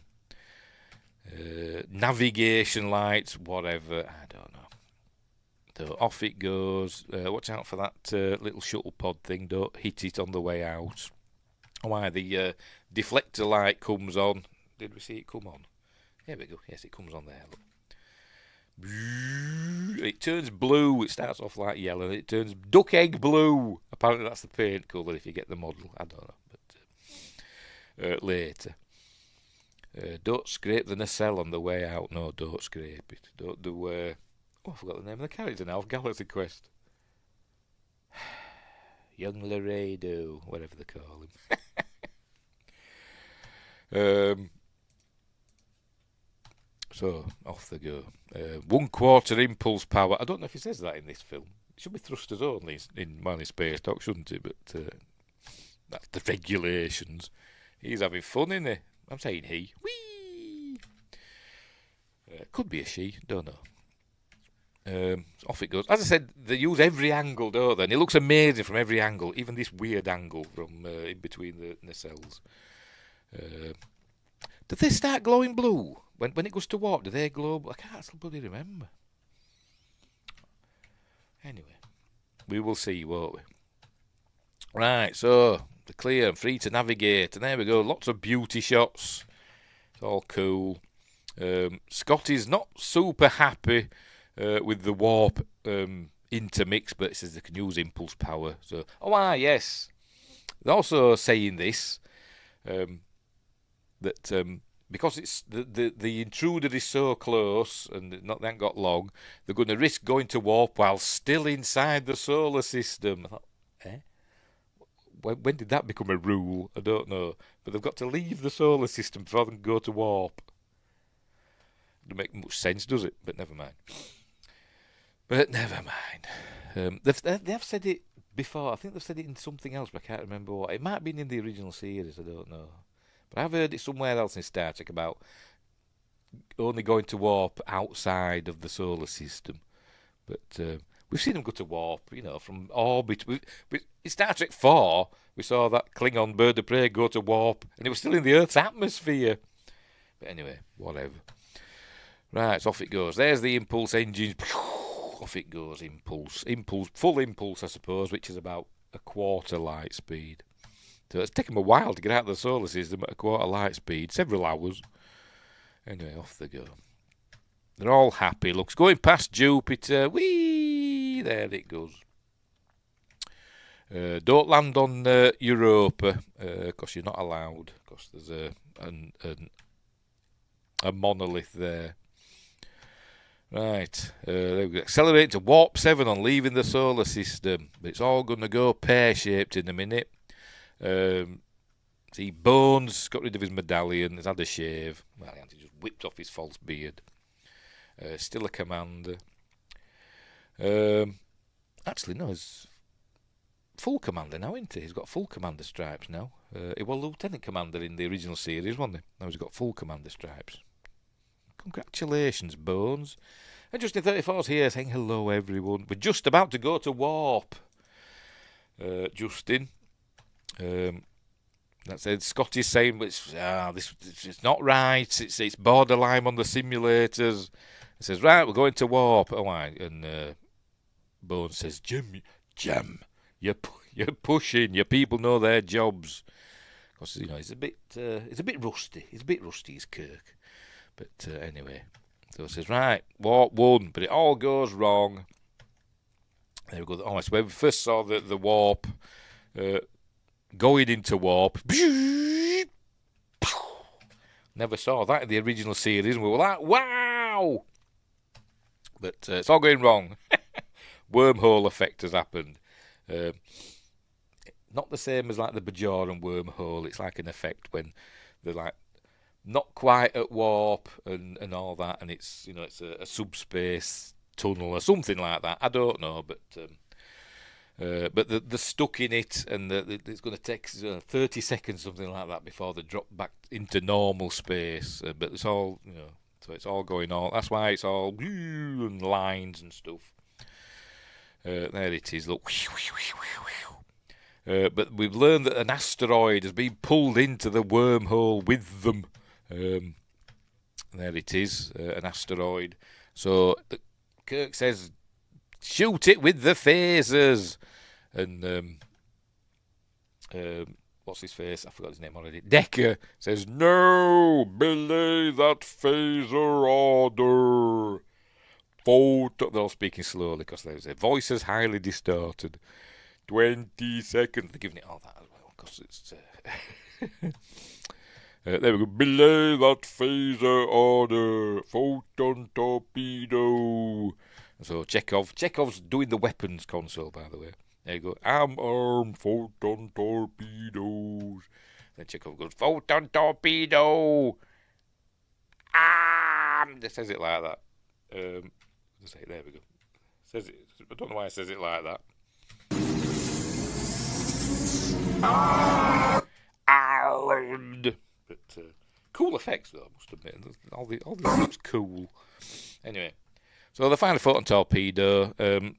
Navigation lights, whatever, I don't know. So off it goes. Watch out for that little shuttle pod thing. Don't hit it on the way out. Why, the deflector light comes on. Did we see it come on? Here we go. Yes, it comes on there. Look. It turns blue. It starts off like yellow. It turns duck egg blue. Apparently that's the paint colour if you get the model. I don't know. But later. Don't scrape the nacelle on the way out. No, don't scrape it. Don't do... I forgot the name of the character now. Galaxy Quest. Young Laredo. Whatever they call him. So, off they go. 1/4 impulse power. I don't know if he says that in this film. It should be thrusters only in Man in Space Talk, shouldn't it? But that's the regulations. He's having fun, isn't he? I'm saying he. Whee! Could be a she. Don't know. Off it goes. As I said, they use every angle, don't they? And it looks amazing from every angle. Even this weird angle from in between the nacelles. Did they start glowing blue? When it goes to warp, do they glow? I can't still bloody remember. Anyway, we will see, won't we? Right, so they're clear and free to navigate. And there we go, lots of beauty shots. It's all cool. Scotty's not super happy with the warp intermix, but it says they can use impulse power. So, yes. They're also saying this, that... because it's the intruder is so close and they haven't got long, they're going to risk going to warp while still inside the solar system. I thought, when did that become a rule? I don't know. But they've got to leave the solar system before they can go to warp. Doesn't make much sense, does it? But never mind. They have said it before. I think they've said it in something else, but I can't remember what. It might have been in the original series. I don't know. But I've heard it somewhere else in Star Trek about only going to warp outside of the solar system. But we've seen them go to warp, from orbit. In Star Trek 4, we saw that Klingon bird of prey go to warp, and it was still in the Earth's atmosphere. But anyway, whatever. Right, so off it goes. There's the impulse engines. Off it goes, impulse, full impulse, I suppose, which is about 1/4 light speed. So it's taken them a while to get out of the solar system at 1/4 light speed, several hours. Anyway, off they go. They're all happy. Looks going past Jupiter. Whee! There it goes. Don't land on Europa, because you're not allowed, because there's a monolith there. Right, they accelerate to warp 7 on leaving the solar system. But it's all going to go pear-shaped in a minute. See, Bones got rid of his medallion. He's had a shave. Well, he just whipped off his false beard. Still a commander. Actually, no, he's full commander now, isn't he? He's got full commander stripes now. He was lieutenant commander in the original series, wasn't he? Now he's got full commander stripes. Congratulations, Bones. And Justin 34's here saying hello, everyone. We're just about to go to warp. Justin. That's it. Scotty's saying it's not right. It's borderline on the simulators. He says, right, we're going to warp. Oh, right. And Bones says, Jim, you're pushing. Your people know their jobs. Because he's a bit rusty. He's a bit rusty, is Kirk. But anyway, So it says, right, warp 1, but it all goes wrong. There we go. Oh, so when we first saw the warp going into warp. Never saw that in the original series, and we were like, wow! But it's all going wrong. Wormhole effect has happened. Not the same as like the Bajoran wormhole. It's like an effect when they're like not quite at warp and all that, and it's it's a subspace tunnel or something like that. I don't know, but they're stuck in it, and it's going to take 30 seconds, something like that, before they drop back into normal space. But it's all so it's all going on. That's why it's all and lines and stuff. There it is. Look. But we've learned that an asteroid has been pulled into the wormhole with them. There it is, an asteroid. So Kirk says, shoot it with the phasers. And what's his face? I forgot his name already. Decker says, no, belay that phaser order. They're all speaking slowly because their voices highly distorted. 20 seconds. They're giving it all that as well because it's... there we go. Belay that phaser order. Photon torpedo. So Chekhov's doing the weapons console, by the way. There you go. I'm armed. Photon torpedoes. Then Chekhov goes, photon torpedo. It says it like that. There we go. Says it. I don't know why it says it like that. Armed. But cool effects though, I must admit. All the looks cool. Anyway, so they find a photon torpedo, and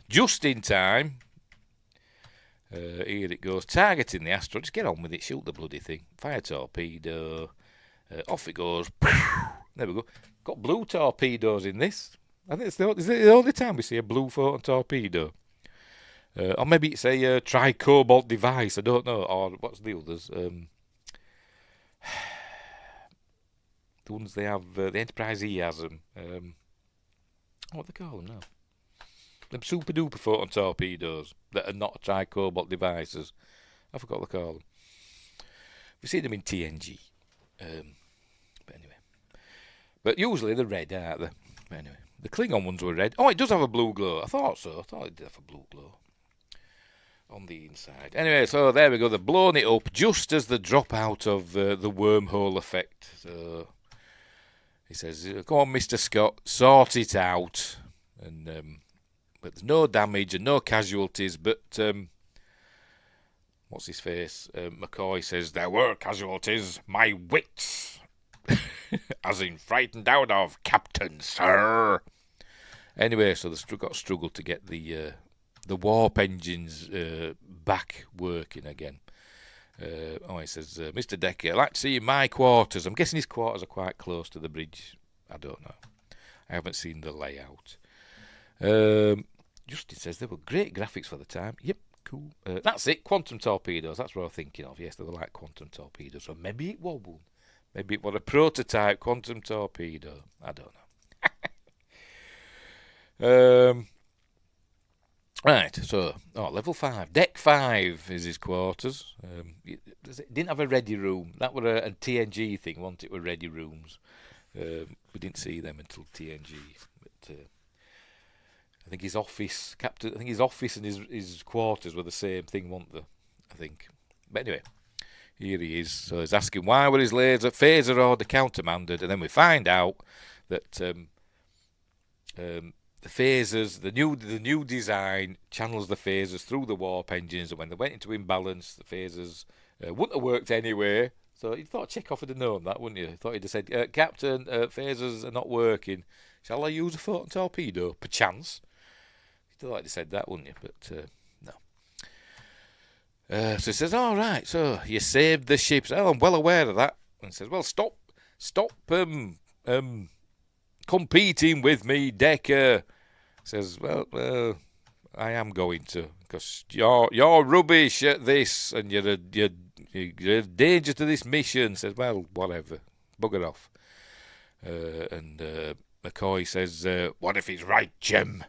just in time, here it goes, targeting the asteroid. Just get on with it, shoot the bloody thing. Fire torpedo. Off it goes. There we go. Got blue torpedoes in this. I think it's the only time we see a blue photon torpedo. Or maybe it's a tri-cobalt device, I don't know. Or what's the others? The ones they have, the Enterprise E has them. What do they call them now? Them super duper photon torpedoes that are not tri-cobalt devices. I forgot what they call them. We see them in TNG. But anyway. But usually they're red, aren't they? But anyway. The Klingon ones were red. Oh, it does have a blue glow. I thought so. I thought it did have a blue glow on the inside. Anyway, so there we go. They've blown it up just as they drop out of the wormhole effect. So he says, "Come on, Mr. Scott, sort it out." And but there's no damage and no casualties. But what's his face? McCoy says there were casualties. My wits, as in frightened out of, Captain, sir. Anyway, so they've got struggled to get the warp engines back working again. He says, Mr. Decker, I'd like to see my quarters. I'm guessing his quarters are quite close to the bridge. I don't know. I haven't seen the layout. Justin says they were great graphics for the time. Yep, cool. That's it, quantum torpedoes. That's what I'm thinking of. Yes, they were like quantum torpedoes. So maybe it was one. Maybe it was a prototype quantum torpedo. I don't know. Right, so level 5, deck 5 is his quarters. It didn't have a ready room. That were a TNG thing. Wasn't it? Were ready rooms. We didn't see them until TNG. But I think his office, his office and his quarters were the same thing, weren't they? I think. But anyway, here he is. So he's asking why were his phaser order countermanded, and then we find out that the phasers, the new design channels the phasers through the warp engines, and when they went into imbalance, the phasers wouldn't have worked anyway. So you thought Chekhov would have known that, wouldn't you? You thought he'd have said, Captain, phasers are not working. Shall I use a photon torpedo? Perchance. You thought he'd have said that, wouldn't you? But no. So he says, all right, so you saved the ship. Oh, I'm well aware of that. And he says, well, stop competing with me, Decker. Says, well, I am going to, because you're rubbish at this, and you're a danger to this mission. Says, well, whatever, bugger off. And McCoy says, "What if he's right, Jim?"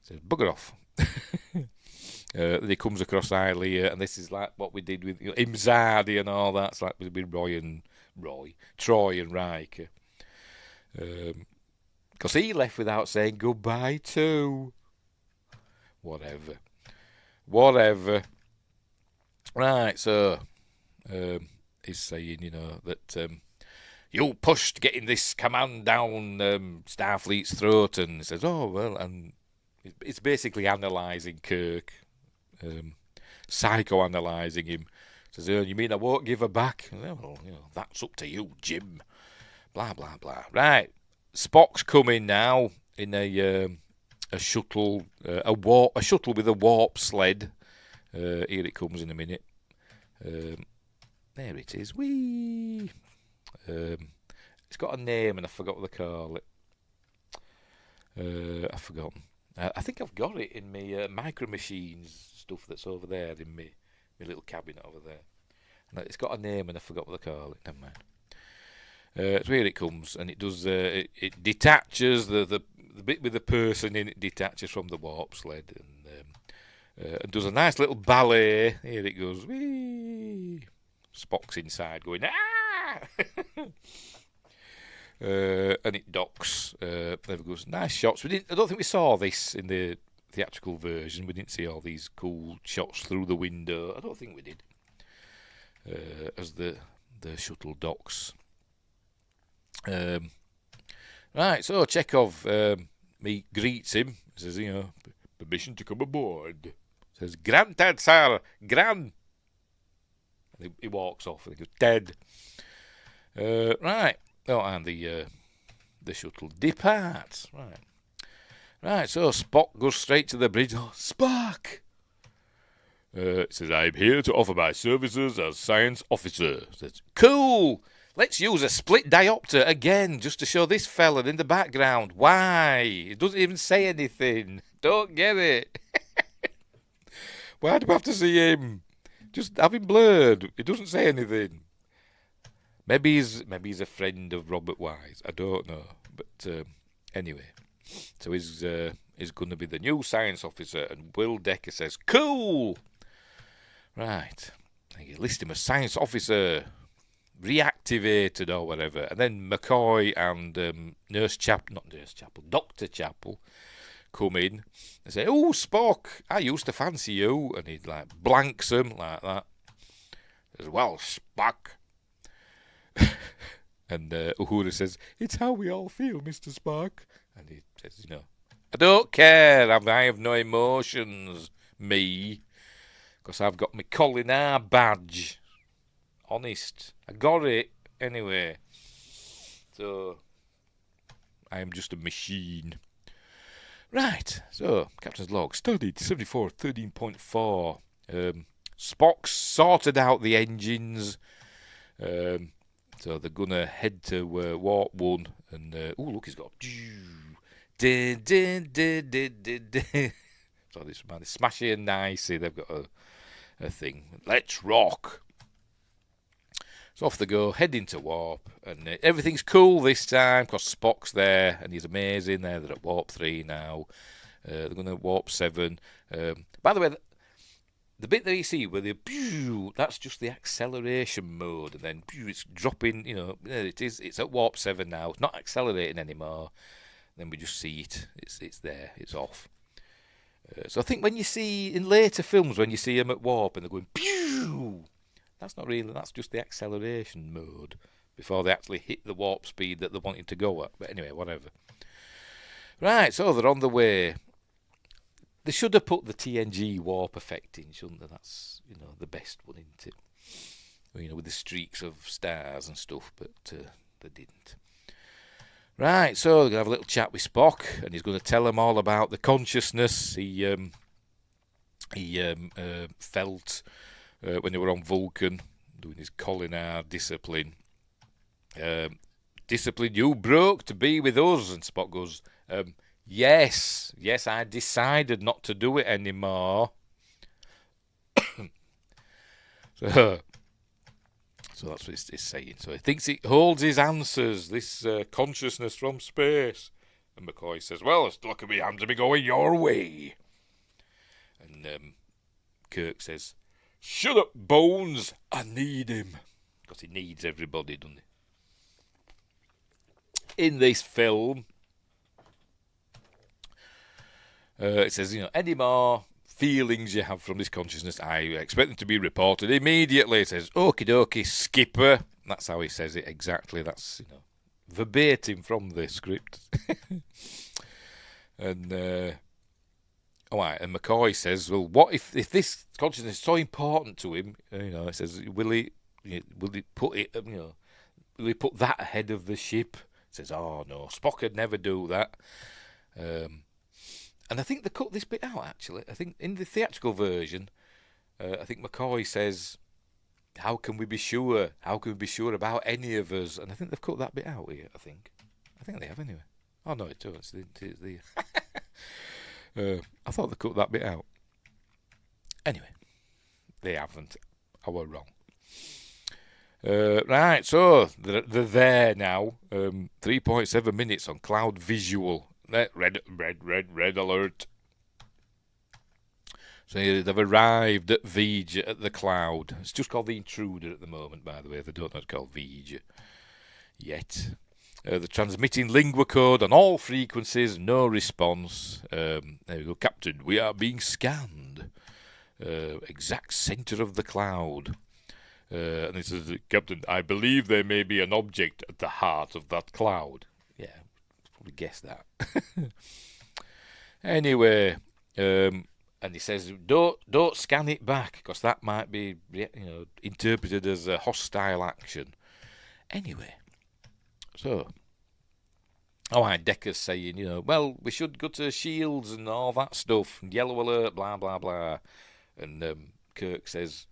He says, "Bugger off." Then he comes across Ilea, and this is like what we did with Imzadi and all that. It's like with Troy and Riker. Because he left without saying goodbye too. Whatever. Right, so he's saying, that you pushed getting this command down Starfleet's throat, and he says, "Oh well," and it's basically analysing Kirk, psychoanalyzing him. Says, "You mean I won't give her back?" Well, that's up to you, Jim. Blah blah blah. Right, Spock's coming now in a shuttle, a shuttle with a warp sled. Here it comes in a minute. There it is. Whee! It's got a name and I forgot what they call it. I've forgotten. I think I've got it in my micro machines stuff that's over there in my little cabinet over there. And it's got a name and I forgot what they call it. Never mind. So here it comes, and it does. It detaches the bit with the person in it detaches from the warp sled, and does a nice little ballet. Here it goes. Whee! Spock's inside going ah. And it docks. There it goes. Nice shots. I don't think we saw this in the theatrical version. We didn't see all these cool shots through the window. I don't think we did. As the shuttle docks. Right, so Chekhov greets him. Says, permission to come aboard. Says, "Granted, sir, gran." And he walks off and he goes, "Dead." Right. Oh, and the shuttle departs. Right. So Spock goes straight to the bridge. Oh, Spock. Says, "I'm here to offer my services as science officer." Says, "Cool. Let's use a split diopter again just to show this fella in the background. Why? He doesn't even say anything. Don't get it." Why do we have to see him? Just have him blurred. He doesn't say anything. Maybe he's a friend of Robert Wise. I don't know. But anyway, so he's going to be the new science officer, and Will Decker says, "Cool." Right. You list him as science officer, reactivated or whatever, and then McCoy and Dr. Chapel come in and say, "Oh, Spock, I used to fancy you," and he like blanks him like that. As well, Spock. And Uhura says, "It's how we all feel, Mr. Spock." And he says, "I don't care. I have no emotions, me, because I've got my Colin R badge. Honest, I got it anyway. So I am just a machine." Right, so Captain's log studied 7413.4. Spock's sorted out the engines. So they're gonna head to warp 1, and look, he's got so this man is smashy and nicey. They've got a thing. Let's rock. So off they go, heading to warp, and everything's cool this time because Spock's there and he's amazing. They're at warp 3 now. They're going to warp 7. By the way, the bit that you see where that's just the acceleration mode, and then it's dropping. There it is. It's at warp 7 now. It's not accelerating anymore. Then we just see it. It's there. It's off. So I think when you see in later films when you see them at warp and they're going pew. That's not really, that's just the acceleration mode before they actually hit the warp speed that they're wanting to go at. But anyway, whatever. Right, so they're on the way. They should have put the TNG warp effect in, shouldn't they? That's, the best one, isn't it? With the streaks of stars and stuff, but they didn't. Right, so they're going to have a little chat with Spock, and he's going to tell them all about the consciousness he felt when they were on Vulcan, doing his Colin discipline. Discipline you broke to be with us. And Spock goes, yes, I decided not to do it anymore. So So that's what it's saying. So he thinks it holds his answers, this consciousness from space. And McCoy says, well, it's lucky me hands to be going your way. And Kirk says, shut up, Bones, I need him. Because he needs everybody, doesn't he? In this film, it says, any more feelings you have from this consciousness, I expect them to be reported immediately. It says, okie dokie, Skipper. That's how he says it exactly. That's, verbatim from the script. And, and McCoy says, well, what if this consciousness is so important to him, it says, will he put it, will he put that ahead of the ship? It says, oh, no, Spock would never do that. And I think they cut this bit out, actually. I think in the theatrical version, I think McCoy says, how can we be sure? How can we be sure about any of us? And I think they've cut that bit out here, I think. I think they have, anyway. Oh, no, it does. I thought they cut that bit out. Anyway, they haven't. I was wrong. Right, so they're there now. 3.7 minutes on cloud visual. Red alert. So they've arrived at Vija, at the cloud. It's just called the Intruder at the moment, by the way. They don't know it's called Vija yet. They're transmitting lingua code on all frequencies, no response. There we go, Captain, we are being scanned. Exact centre of the cloud. And it says, Captain, I believe there may be an object at the heart of that cloud. Yeah, probably guess that. Anyway, and he says, don't scan it back, because that might be interpreted as a hostile action. Anyway, so, Decker's saying, well, we should go to shields and all that stuff, and yellow alert, blah, blah, blah. And Kirk says,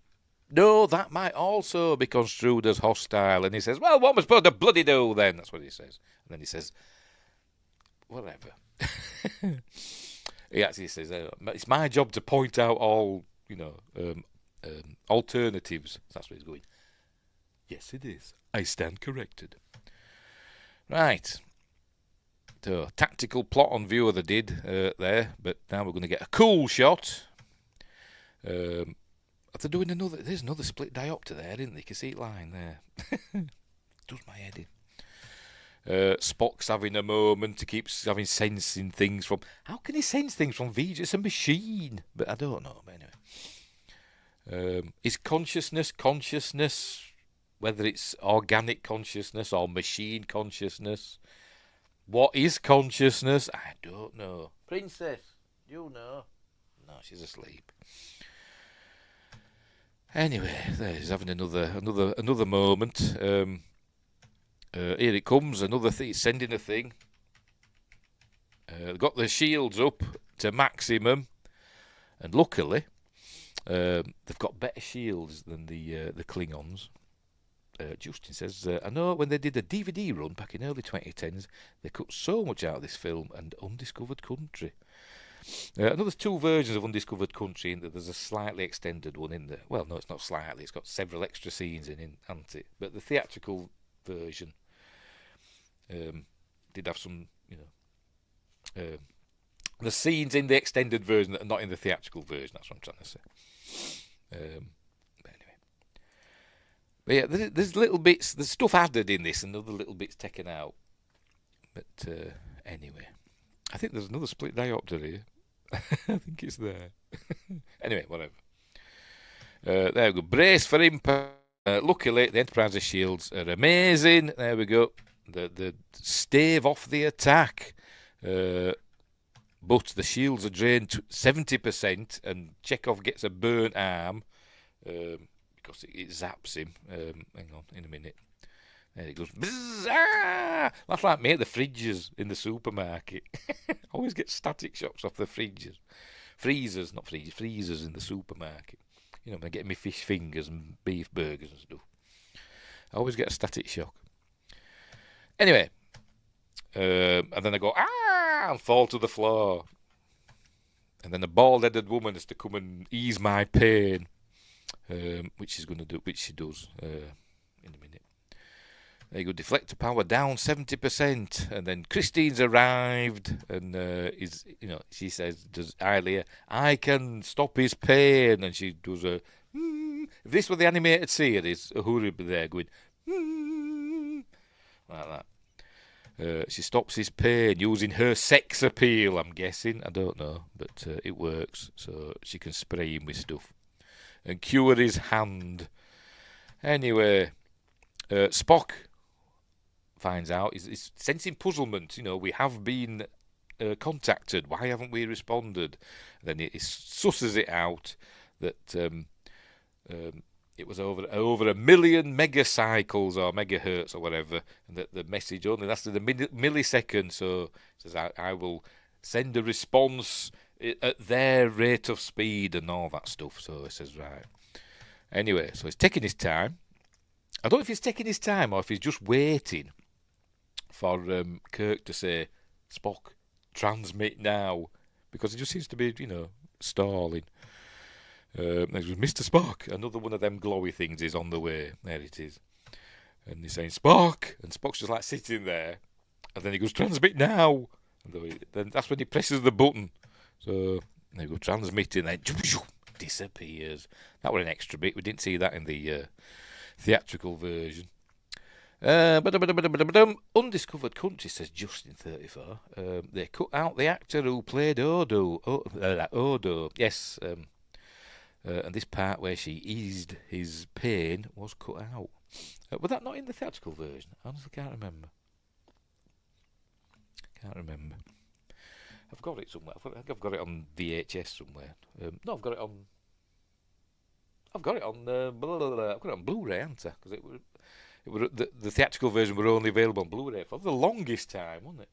no, that might also be construed as hostile. And he says, well, what am I supposed to bloody do then? That's what he says. And then he says, whatever. He actually says, it's my job to point out all, alternatives. That's what he's going. Yes, it is. I stand corrected. Right. So, tactical plot on viewer they did there, but now we're going to get a cool shot. They're doing there's another split diopter there, isn't there? You can see it lying there. Does my head in. Spock's having a moment to keep sensing things from... How can he sense things from Vija? It's a machine. But I don't know. But anyway. Is consciousness, whether it's organic consciousness or machine consciousness? What is consciousness? I don't know. Princess, you know. No, she's asleep. Anyway, he's having another moment. Here it comes, another thing. It's sending a thing. They've got the shields up to maximum, and luckily, they've got better shields than the Klingons. Justin says, I know when they did a DVD run back in early 2010s, they cut so much out of this film and Undiscovered Country. I know there's two versions of Undiscovered Country, and there's a slightly extended one in there. Well, no, it's not slightly. It's got several extra scenes in, hasn't it? But the theatrical version did have some, the scenes in the extended version that are not in the theatrical version. That's what I'm trying to say. But anyway. But yeah, there's little bits, there's stuff added in this and other little bits taken out. But anyway. I think there's another split diopter here. I think it's there. Anyway, whatever. There we go. Brace for impact. Luckily, the Enterprise's shields are amazing. There we go. The stave off the attack. But the shields are drained to 70%, and Chekhov gets a burnt arm because it zaps him. Hang on, in a minute. There it goes. Bzz, ah! That's like me at the fridges in the supermarket. Always get static shocks off the fridges. Freezers, not fridges, freezers in the supermarket. When I get my fish fingers and beef burgers and stuff. I always get a static shock. Anyway. And then I go, and fall to the floor. And then a bald-headed woman has to come and ease my pain. Which she's going to do, which she does. in a minute. There you go, deflector power down 70%, and then Christine's arrived, and she says, "Does Ilia? I can stop his pain," and she does a. If this were the animated series, Uhura would be there going like that. She stops his pain using her sex appeal. I'm guessing, I don't know, but it works. So she can spray him with stuff and cure his hand. Anyway, Spock finds out, he's sensing puzzlement. We have been contacted. Why haven't we responded? Then he susses it out that it was over a million megacycles or megahertz or whatever, and that the message only lasted a millisecond. So he says, I will send a response at their rate of speed and all that stuff. So he says, right. Anyway, so he's taking his time. I don't know if he's taking his time or if he's just waiting for Kirk to say, "Spock, transmit now," because he just seems to be, stalling. Mr. Spock, another one of them glowy things is on the way. There it is. And he's saying, "Spock," and Spock's just like sitting there, and then he goes, "Transmit now." And then that's when he presses the button. So there you go, transmitting, then disappears. That was an extra bit. We didn't see that in the theatrical version. Undiscovered country, says Justin34. They cut out the actor who played Odo. Odo, yes. And this part where she eased his pain was cut out. Was that not in the theatrical version? I honestly can't remember. I've got it somewhere. I think I've got it on VHS somewhere. No, I've got it on. I've got it on Blu-ray, haven't I? Because the theatrical version were only available on Blu-ray for the longest time, wasn't it?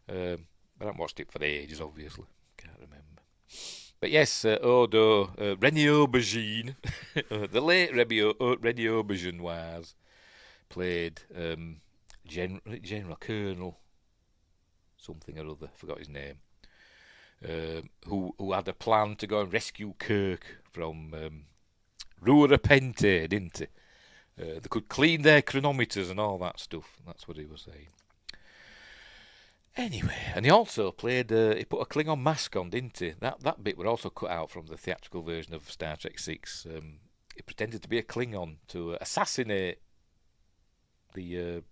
I haven't watched it for ages, obviously. Can't remember. But yes, Odo, Rennie Aubergine, the late Rennie Aubergine was played General Colonel something or other, forgot his name, who had a plan to go and rescue Kirk from Rua Repente, didn't he? They could clean their chronometers and all that stuff. That's what he was saying. Anyway, and he also played, he put a Klingon mask on, didn't he? That bit were also cut out from the theatrical version of Star Trek 6. He pretended to be a Klingon to assassinate I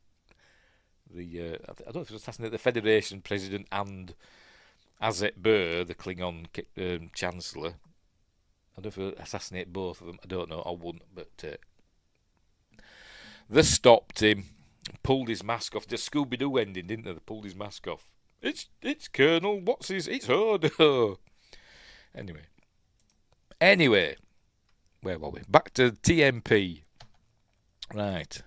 don't know if it was assassinate the Federation President and Azet Burr, the Klingon Chancellor. I don't know if it would assassinate both of them. I don't know, I wouldn't, but they stopped him, pulled his mask off. The Scooby-Doo ending, didn't they? They pulled his mask off. It's Colonel, it's Odo. Anyway, where were we? Back to TMP. Right,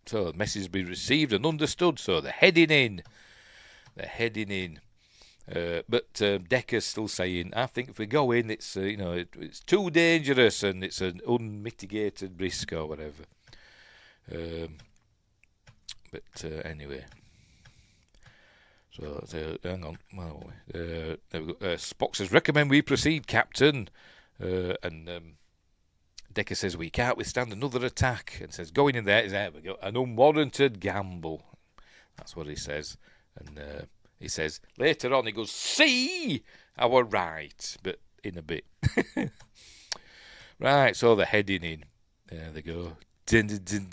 so the message has been received and understood, so they're heading in. But Decker's still saying, I think if we go in, it's it's too dangerous and it's an unmitigated risk or whatever. Anyway, so hang on. There we go. Spock says, "Recommend we proceed, Captain," and Decker says, "We can't withstand another attack," and says, "Going in there we go, an unwarranted gamble." That's what he says, and he says later on, he goes, "See, I were right," but in a bit. Right, so they're heading in. There they go. Din, din, din,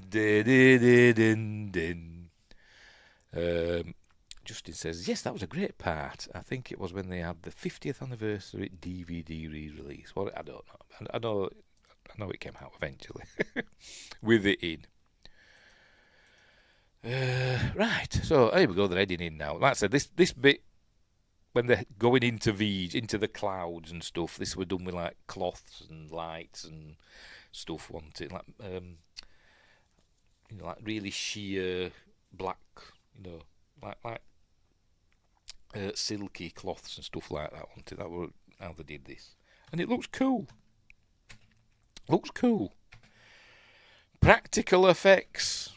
din, din, din, din. Justin says, "Yes, that was a great part. I think it was when they had the 50th anniversary DVD re-release. Well, I don't know. I know it came out eventually with it in." Right, so here we go. They're heading in now. Like I said, this bit when they're going into the clouds and stuff, this were done with like cloths and lights and stuff, wasn't it? Like like really sheer black, like silky cloths and stuff like that, wasn't it? That were how they did this, and it looks cool. Practical effects.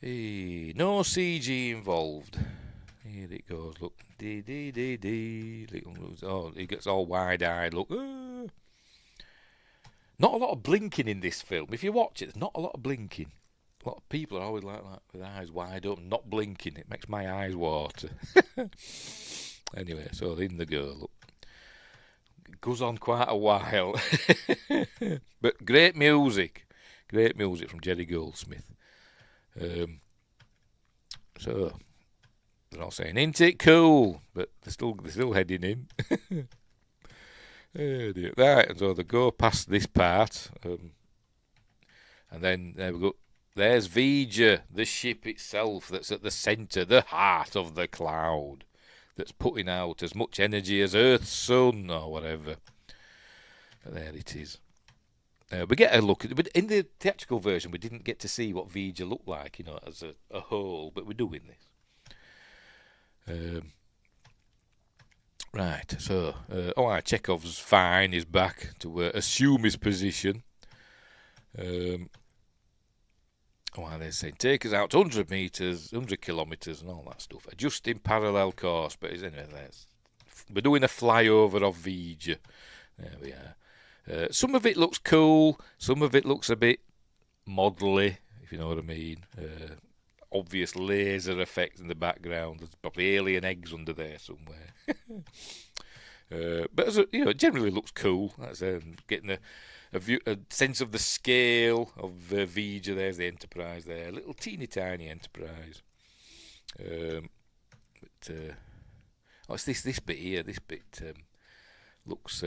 No CG involved. Here it goes. Look, oh, he gets all wide-eyed. Look. Not a lot of blinking in this film. If you watch it, there's not a lot of blinking. A lot of people are always like that, with eyes wide open, not blinking. It makes my eyes water. Anyway, so in the go. Look. It goes on quite a while. But great music. Great music from Jerry Goldsmith. So they're all saying, "Ain't it cool?" But they're still heading in. Oh dear. Right, and so they go past this part, and then there we go. There's V'ger, the ship itself that's at the centre, the heart of the cloud, that's putting out as much energy as Earth's sun or whatever. But there it is. We get a look at it. In the theatrical version, we didn't get to see what V'ger looked like, as a whole, but we do in this. Right, so Chekhov's fine. He's back to assume his position. They're saying take us out 100 metres, 100 kilometres, and all that stuff. Adjusting parallel course, but anyway, we're doing a flyover of V'ger. There we are. Some of it looks cool, some of it looks a bit modelly, if you know what I mean. Obvious laser effects in the background. There's probably alien eggs under there somewhere. But it generally looks cool. That's getting a sense of the scale of V'ger. There's the Enterprise there, a little teeny tiny Enterprise. It's this bit here. This bit looks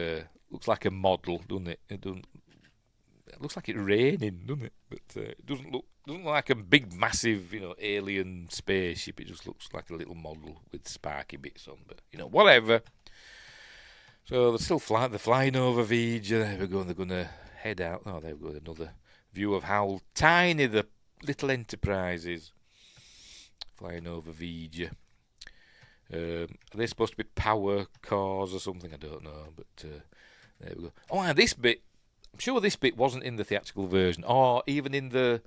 like a model, doesn't it? It looks like it's raining, doesn't it? But it doesn't look like a big, massive, alien spaceship. It just looks like a little model with sparky bits on. But whatever. So they're flying over V'ger. There we go. They're going to head out. Oh, there we go. Another view of how tiny the little Enterprise is. Flying over V'ger. Are they supposed to be power cores or something? I don't know. But there we go. Oh, and this bit. I'm sure this bit wasn't in the theatrical version, or even in the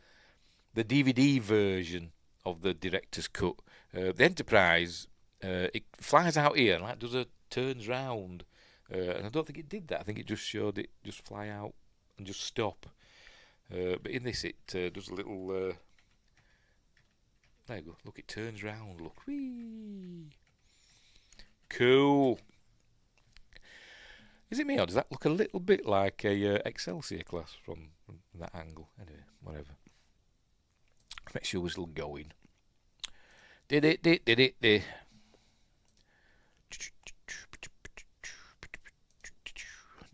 DVD version of the director's cut. The Enterprise, it flies out here and turns round. And I don't think it did that. I think it just showed it just fly out and just stop. But in this, it does a little. There you go. Look, it turns round. Look, whee! Cool. Is it me, or does that look a little bit like a Excelsior class from that angle? Anyway, whatever. Make sure we're still going. Did it.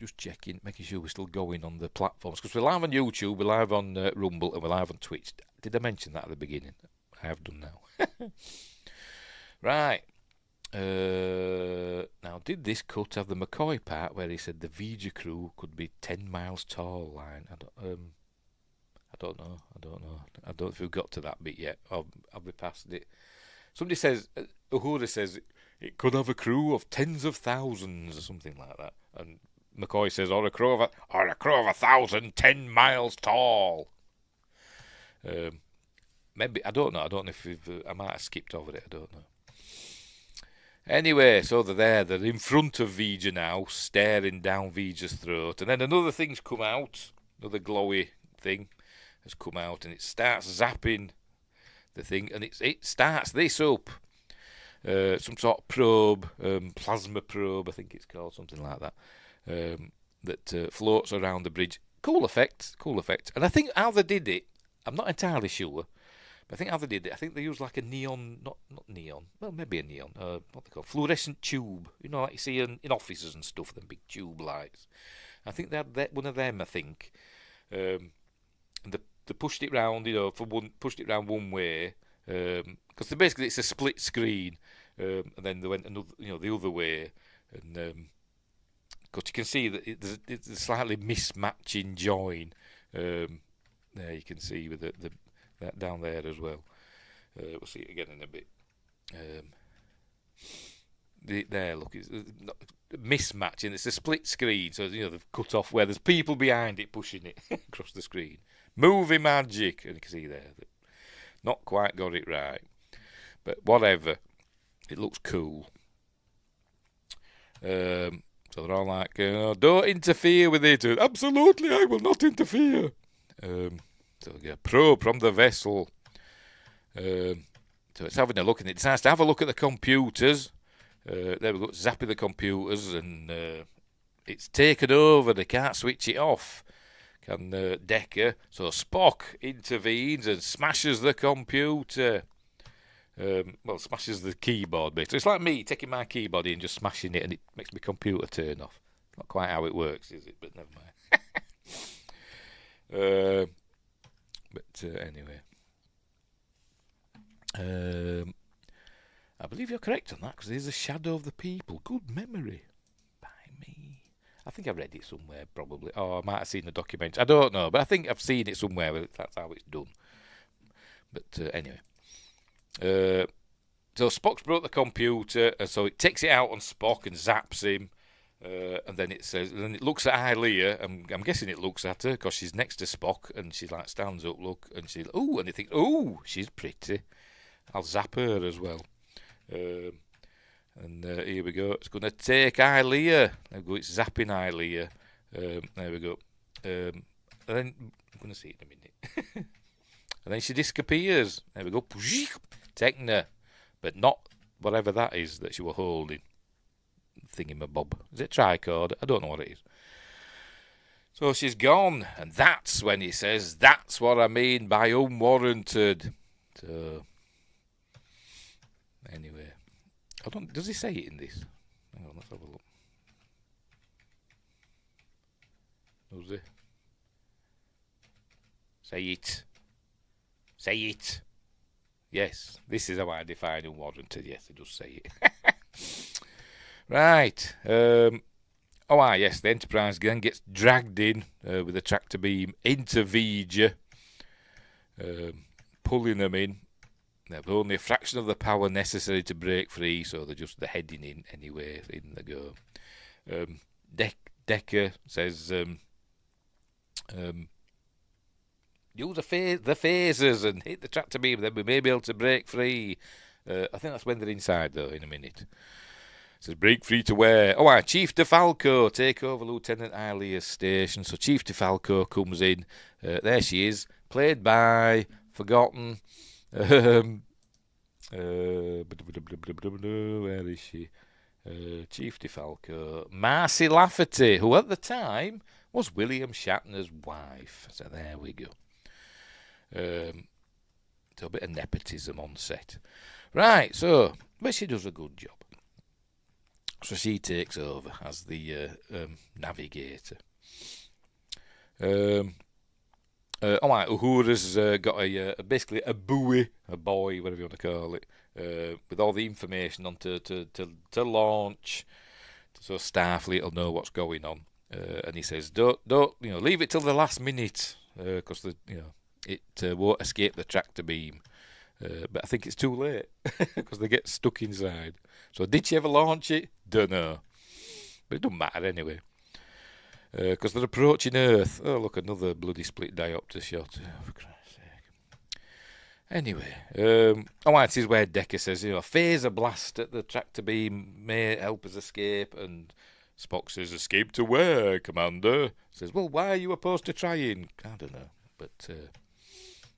Just checking, making sure we're still going on the platforms. Because we're live on YouTube, we're live on Rumble, and we're live on Twitch. Did I mention that at the beginning? I have done now. Right. Now, did this cut have the McCoy part where he said the V'ger crew could be 10 miles tall line? I don't know. I don't know if we've got to that bit yet. I'll be past it. Somebody says, Uhura says, it could have a crew of tens of thousands or something like that. And McCoy says, or a crew of 1,000 10 miles tall. Maybe, I don't know. I don't know if I might have skipped over it. I don't know. Anyway, so they're in front of V'ger now, staring down V'ger's throat. And then another thing's come out, another glowy thing has come out, and it starts zapping the thing, and it starts this up. Some sort of probe, plasma probe, I think it's called, something like that, that floats around the bridge. Cool effect. And I think how they did it, I'm not entirely sure, but I think how they did it, I think they used like a neon, not neon, well, maybe a neon, what they call fluorescent tube, like you see in offices and stuff, them big tube lights. I think they had one of them, I think, and they pushed it round, pushed it round one way, because basically it's a split screen, and then they went another, the other way, and because you can see that it's a slightly mismatching join. There you can see with that down there as well. We'll see it again in a bit. There, look, it's mismatching. It's a split screen, so they've cut off where there's people behind it pushing it across the screen. Movie magic, and you can see there that not quite got it right, but whatever. It looks cool. So So they're all like, don't interfere with it. Absolutely, I will not interfere. So we get a probe from the vessel. So it's having a look, and it decides to have a look at the computers. There we go, zapping the computers, and it's taken over. They can't switch it off. Can Decker? So Spock intervenes and smashes the computer. Smashes the keyboard basically. It's like me taking my keyboard in and just smashing it, and it makes my computer turn off. Not quite how it works, is it? But never mind. Anyway. I believe you're correct on that, because there's a shadow of the people. Good memory. By me. I think I read it somewhere, probably. Or I might have seen the documentary. I don't know, but I think I've seen it somewhere where that's how it's done. But anyway. So Spock's broke the computer, and so it takes it out on Spock and zaps him. And then it says, and then it looks at Ilea. I'm guessing it looks at her because she's next to Spock, and she like stands up, look, and she, and it thinks, she's pretty. I'll zap her as well. And here we go. It's going to take Ilea. There we go. It's zapping Ilea. There we go. And then I'm going to see it in a minute. And then she disappears. There we go. Taking her, but not whatever that is that she was holding. Thingamabob. Is it tricorder? I don't know what it is. So she's gone, and that's when he says, "That's what I mean by unwarranted." So anyway, does he say it in this? Hang on, let's have a look. Does he? Say it. Say it. Yes, this is how I define unwarranted. Yes, he does say it. Right. Yes, the Enterprise then gets dragged in with a tractor beam into V'ger, pulling them in. They have only a fraction of the power necessary to break free, so they're heading in anyway. In they go. Decker says, use the phasers and hit the tractor beam, then we may be able to break free. I think that's when they're inside, though, in a minute. It says, break free to where? Chief DeFalco, take over Lieutenant Ilea's station. So Chief DeFalco comes in. There she is, played by, forgotten. Where is she? Chief DeFalco. Marcy Lafferty, who at the time was William Shatner's wife. So there we go. So a bit of nepotism on set. Right, but she does a good job. So she takes over as the navigator. Uhura's got basically a buoy, a buoy, whatever you want to call it, with all the information on to launch, so Starfleet will know what's going on. And he says, don't, leave it till the last minute, because it won't escape the tractor beam. But I think it's too late because they get stuck inside. So did she ever launch it? Don't know. But it doesn't matter anyway. Because they're approaching Earth. Oh, look, another bloody split diopter shot. For Christ's sake. Anyway, it is where Decker says, a phaser blast at the tractor beam may help us escape. And Spock says, escape to where, Commander? Says, well, why are you opposed to trying? I don't know. But,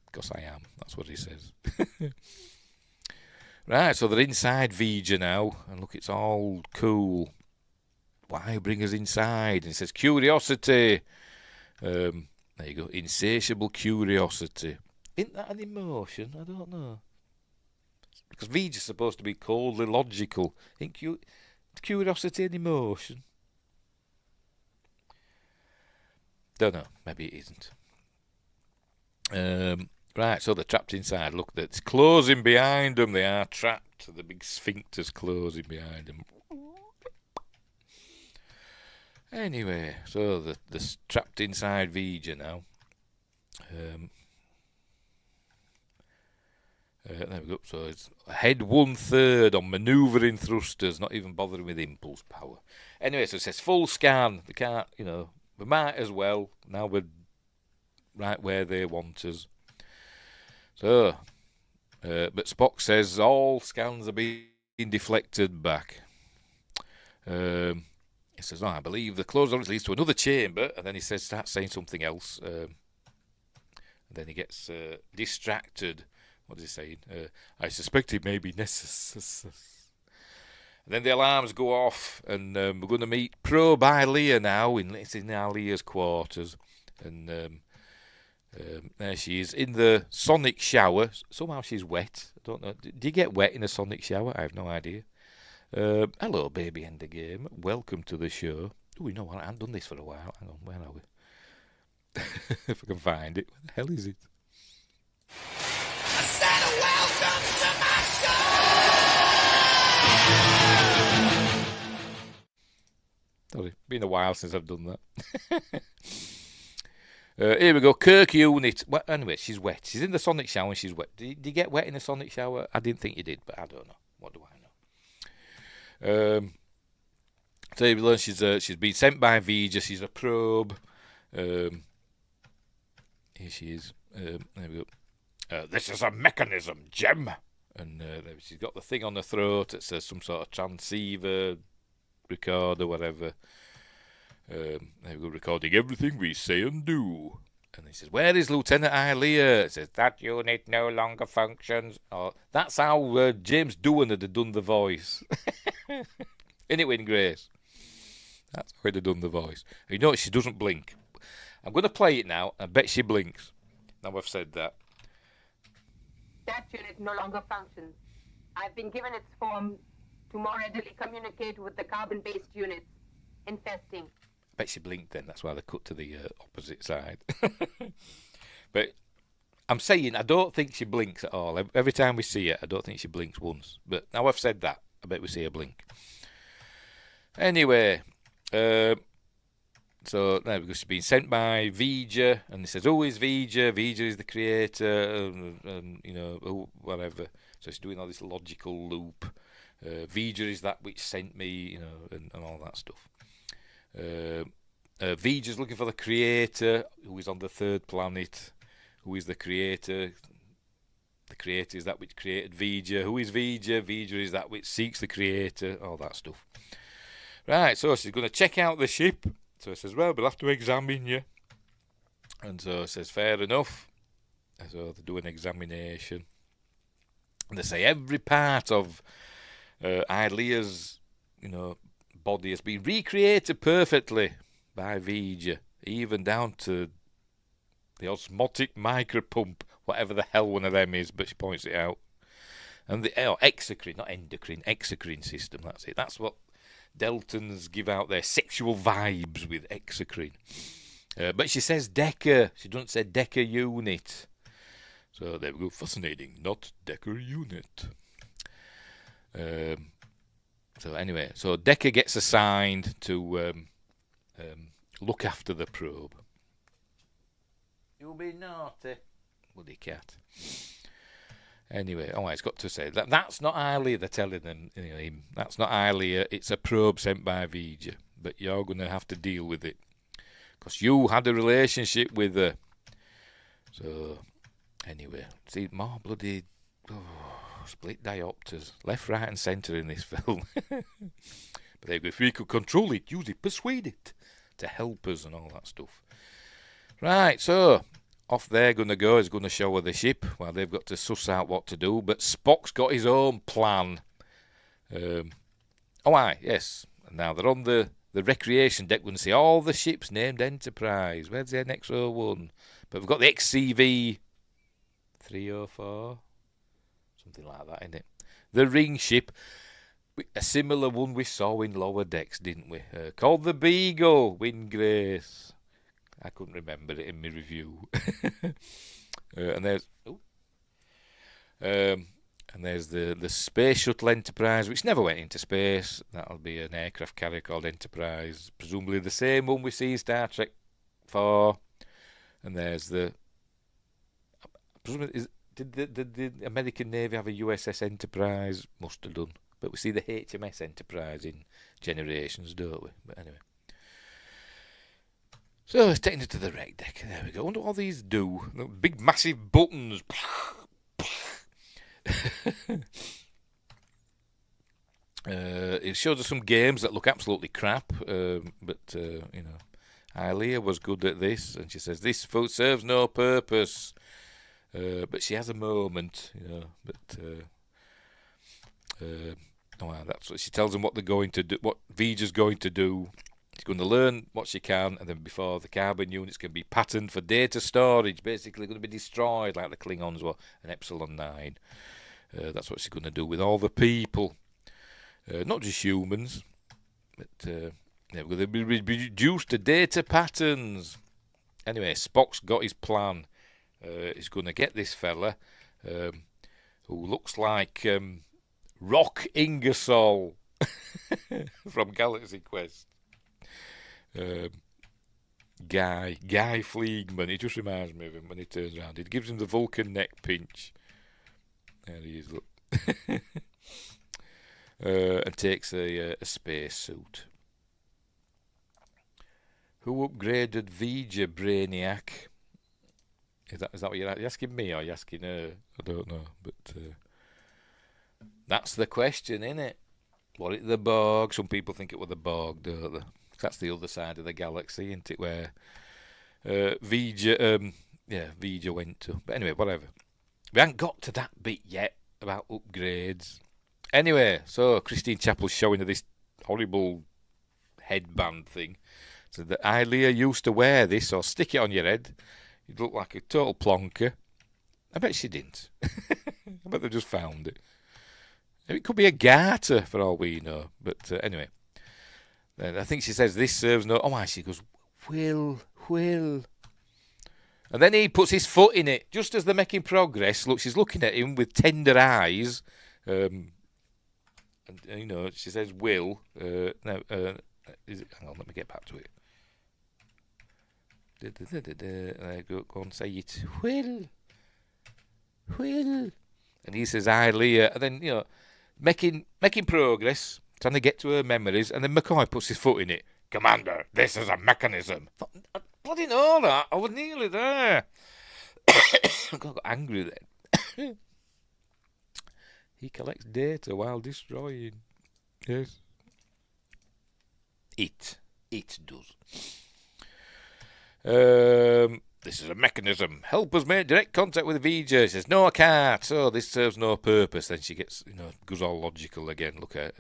because I am. That's what he says. Right, so they're inside V'ger now. And look, it's all cool. Why bring us inside? And it says curiosity. There you go. Insatiable curiosity. Isn't that an emotion? I don't know. Because V'ger's supposed to be coldly logical. Ain't curiosity an emotion? Don't know. Maybe it isn't. Right, so they're trapped inside. Look, it's closing behind them. They are trapped. The big sphincter's closing behind them. Anyway, so they're trapped inside V'ger now. There we go. So it's head 1/3 on manoeuvring thrusters, not even bothering with impulse power. Anyway, so it says full scan. They can't, we might as well. Now we're right where they want us. So, but Spock says all scans are being deflected back. he says, "No, I believe the closed door leads to another chamber," and then he starts saying something else. And then he gets distracted. What is he saying? I suspect it may be necessary. And then the alarms go off, and we're going to meet Probe Leah now. It's in Leah's quarters, and there she is in the sonic shower. Somehow she's wet. I don't know. Do you get wet in a sonic shower? I have no idea. Hello, baby Endgame. Welcome to the show. Oh, you know what? I haven't done this for a while. Hang on, where are we? If I can find it. Where the hell is it? I said welcome to my show. Sorry, been a while since I've done that. Here we go. Kirk unit. Well, anyway, she's wet. She's in the sonic shower and she's wet. Did you get wet in a sonic shower? I didn't think you did, but I don't know. What do I know? So we learn she's been sent by Vija. She's a probe. Here she is. There we go. This is a mechanism, Gem. And she's got the thing on her throat. It says some sort of transceiver, recorder, whatever. There we go, recording everything we say and do. And he says, "Where is Lieutenant Ilea?" It says, "That unit no longer functions." Oh, that's how James Doohan had done the voice. Innit, Win Grace? That's how he'd have done the voice. You notice she doesn't blink. I'm going to play it now. I bet she blinks. Now I've said that. That unit no longer functions. I've been given its form to more readily communicate with the carbon-based units. Infesting. I bet she blinked then. That's why they cut to the opposite side. But I'm saying I don't think she blinks at all. Every time we see her, I don't think she blinks once. But now I've said that, I bet we see her blink. Anyway, so there we go. She's been sent by Vija, and he says, "Who is Vija? Vija is the creator, and you know, whatever." So she's doing all this logical loop. Vija is that which sent me, you know, and all that stuff. Vija's looking for the creator, who is on the third planet. Who is the creator? The creator is that which created Vija. Who is Vija? Vija is that which seeks the creator. All that stuff. Right, so she's going to check out the ship. So it says, "Well, we'll have to examine you." And so it says, "Fair enough." And so they do an examination. And they say every part of Ilea's, you know, body has been recreated perfectly by Vija, even down to the osmotic micropump, whatever the hell one of them is, but she points it out. And the exocrine, not endocrine, exocrine system, that's it. That's what Deltans give out their sexual vibes with, exocrine. But she says Decker. She doesn't say Decker unit. So there we go. Fascinating. Not Decker unit. So anyway, so Decker gets assigned to look after the probe. "You'll be naughty, bloody cat." Anyway, it's got to say that's not Ilea. They're telling him that's not Ilea. It's a probe sent by Vija, but you're going to have to deal with it because you had a relationship with her. So anyway, see more bloody split diopters, left, right, and centre in this film. But there you go. If we could control it, use it, persuade it to help us and all that stuff. Right, so off they're going to go. He's going to show her the ship while they've got to suss out what to do. But Spock's got his own plan. Yes. And now they're on the recreation deck. We're going to see all the ships named Enterprise. Where's the NX-01? But we've got the XCV 304. Something like that, isn't it? The ring ship. A similar one we saw in Lower Decks, didn't we? Called the Beagle, Win Grace. I couldn't remember it in my review. And there's the Space Shuttle Enterprise, which never went into space. That'll be an aircraft carrier called Enterprise, presumably the same one we see in Star Trek 4. And there's the... Did the American Navy have a USS Enterprise? Must have done. But we see the HMS Enterprise in Generations, don't we? But anyway. So it's taken it to the wreck deck. There we go. I wonder what all these do. Big massive buttons. It showed us some games that look absolutely crap, but Ilea was good at this, and she says this food serves no purpose, but she has a moment, that's what she tells them what they're going to do, what Vija's going to do. She's going to learn what she can, and then before the carbon units can be patterned for data storage, basically going to be destroyed like the Klingons were in Epsilon 9. That's what she's going to do with all the people. Not just humans, but they're going to be reduced to data patterns. Anyway, Spock's got his plan. He's going to get this fella, who looks like Rock Ingersoll from Galaxy Quest. Guy Fleegman. He just reminds me of him when he turns around. He gives him the Vulcan neck pinch. There he is, look. And takes a space suit. Who upgraded Vija, Brainiac? Is that what you're asking me, or are you asking her? I don't know, but that's the question, innit? Was it the Borg? Some people think it was the Borg, don't they? That's the other side of the galaxy, isn't it? Where Vija went to. But anyway, whatever. We haven't got to that bit yet about upgrades. Anyway, so Christine Chappell's showing her this horrible headband thing. So that Ilea used to wear this, or stick it on your head. You'd look like a total plonker. I bet she didn't. I bet they just found it. It could be a garter for all we know. But anyway. I think she says this serves no... Oh, she goes, Will. And then he puts his foot in it. Just as they're making progress, look, she's looking at him with tender eyes. And she says, Will. Hang on, let me get back to it. Go on, say it. Will. And he says, Ilea. And then, making progress, trying to get to her memories. And then McCoy puts his foot in it. Commander, this is a mechanism. I bloody know that. I was nearly there. I got angry then. He collects data while destroying. Yes. It does. This is a mechanism. Help us make direct contact with Vija. She says, no, I can't. So this serves no purpose. Then she gets, goes all logical again. Look at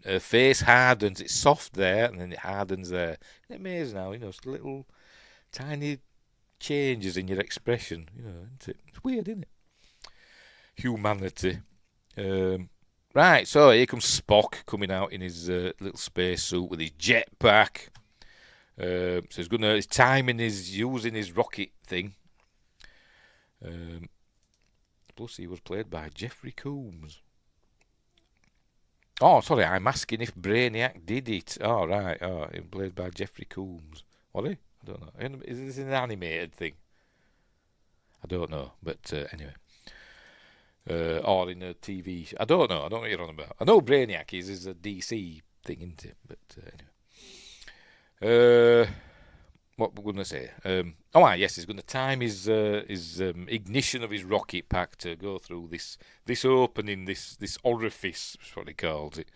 her face hardens. It's soft there, and then it hardens there. Isn't it amazing now? Little tiny changes in your expression. Isn't it? It's weird, isn't it? Humanity. Right, so here comes Spock coming out in his little space suit with his jetpack. So he's timing his using his rocket thing. Plus, he was played by Jeffrey Combs. Oh, sorry, I'm asking if Brainiac did it. Oh, right. Oh, he was played by Jeffrey Combs. Was he? I don't know. Is this an animated thing? I don't know. But anyway. Or in a TV show. I don't know. I don't know what you're on about. I know Brainiac is a DC thing, isn't it? But anyway. What we're going to say? Yes, he's going to time his ignition of his rocket pack to go through this opening, this orifice, is what he calls it.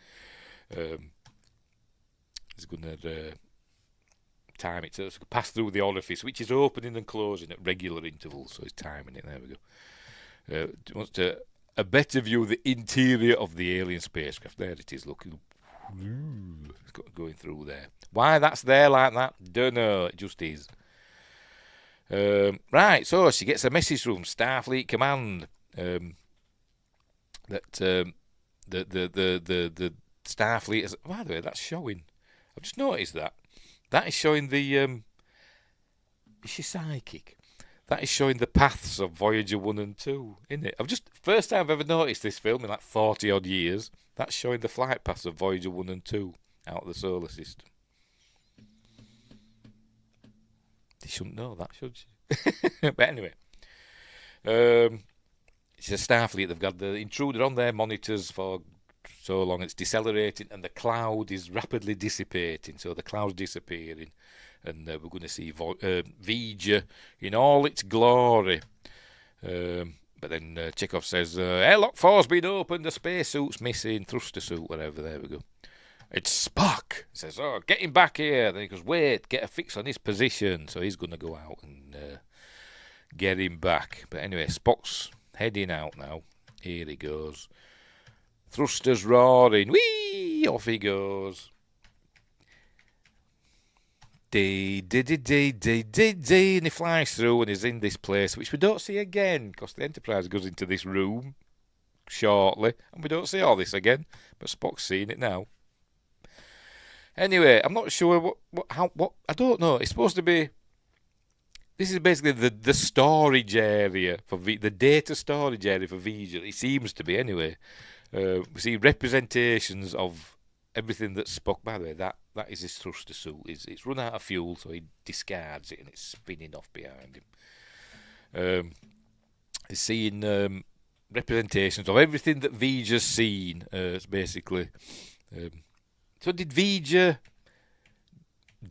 He's going to time it to pass through the orifice, which is opening and closing at regular intervals. So he's timing it. There we go. Wants to a better view of the interior of the alien spacecraft. There it is, looking. It's going through there. Why that's there like that? Don't know. It just is. Right. So she gets a message from Starfleet Command that the Starfleet is. By the way, that's showing. I've just noticed that. That is showing the. Is she psychic? That is showing the paths of Voyager 1 and 2, isn't it? First time I've ever noticed this film in like 40 odd years. That's showing the flight paths of Voyager 1 and 2 out of the solar system. She shouldn't know that, should she? But anyway. It's a Starfleet. They've got the intruder on their monitors for so long. It's decelerating and the cloud is rapidly dissipating. So the cloud's disappearing. And we're going to see Vija in all its glory. By But then Chekhov says, airlock 4's been opened, the spacesuit's missing, thruster suit, whatever. There we go. It's Spock. He says, oh, get him back here. Then he goes, wait, get a fix on his position. So he's going to go out and get him back. But anyway, Spock's heading out now. Here he goes. Thrusters roaring. Whee! Off he goes. And he flies through and he's in this place, which we don't see again, because the Enterprise goes into this room shortly, and we don't see all this again, but Spock's seeing it now. Anyway, I'm not sure what I don't know. It's supposed to be. This is basically the storage area for the data storage area for V'Ger. It seems to be anyway. We see representations of everything that Spock. By the way, that is his thruster suit. It's run out of fuel, so he discards it and it's spinning off behind him. He's seeing representations of everything that V'Ger's seen. It's basically. So did V'Ger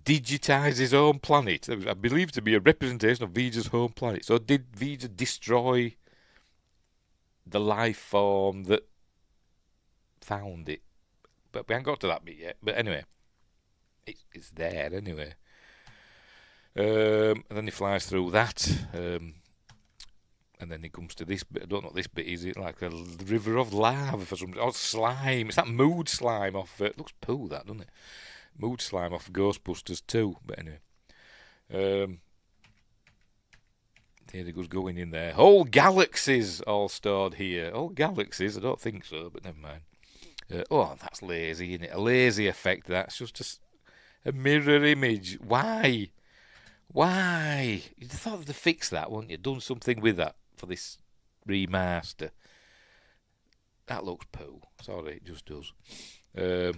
digitize his own planet? That was, I believe, to be a representation of V'Ger's home planet. So did V'Ger destroy the life form that found it? But we haven't got to that bit yet. But anyway, it's there anyway. And then he flies through that. And then he comes to this bit. I don't know what this bit is. It like a river of lava for some, or slime. It's that mood slime off. It looks poo, that, doesn't it? Mood slime off Ghostbusters 2. But anyway, here he goes going in there. Whole galaxies all stored here. Whole galaxies? I don't think so, but never mind. Oh, that's lazy, isn't it? A lazy effect. That's just a mirror image. Why? You'd have thought to fix that, wouldn't you? Done something with that for this remaster. That looks poo. Sorry, it just does. You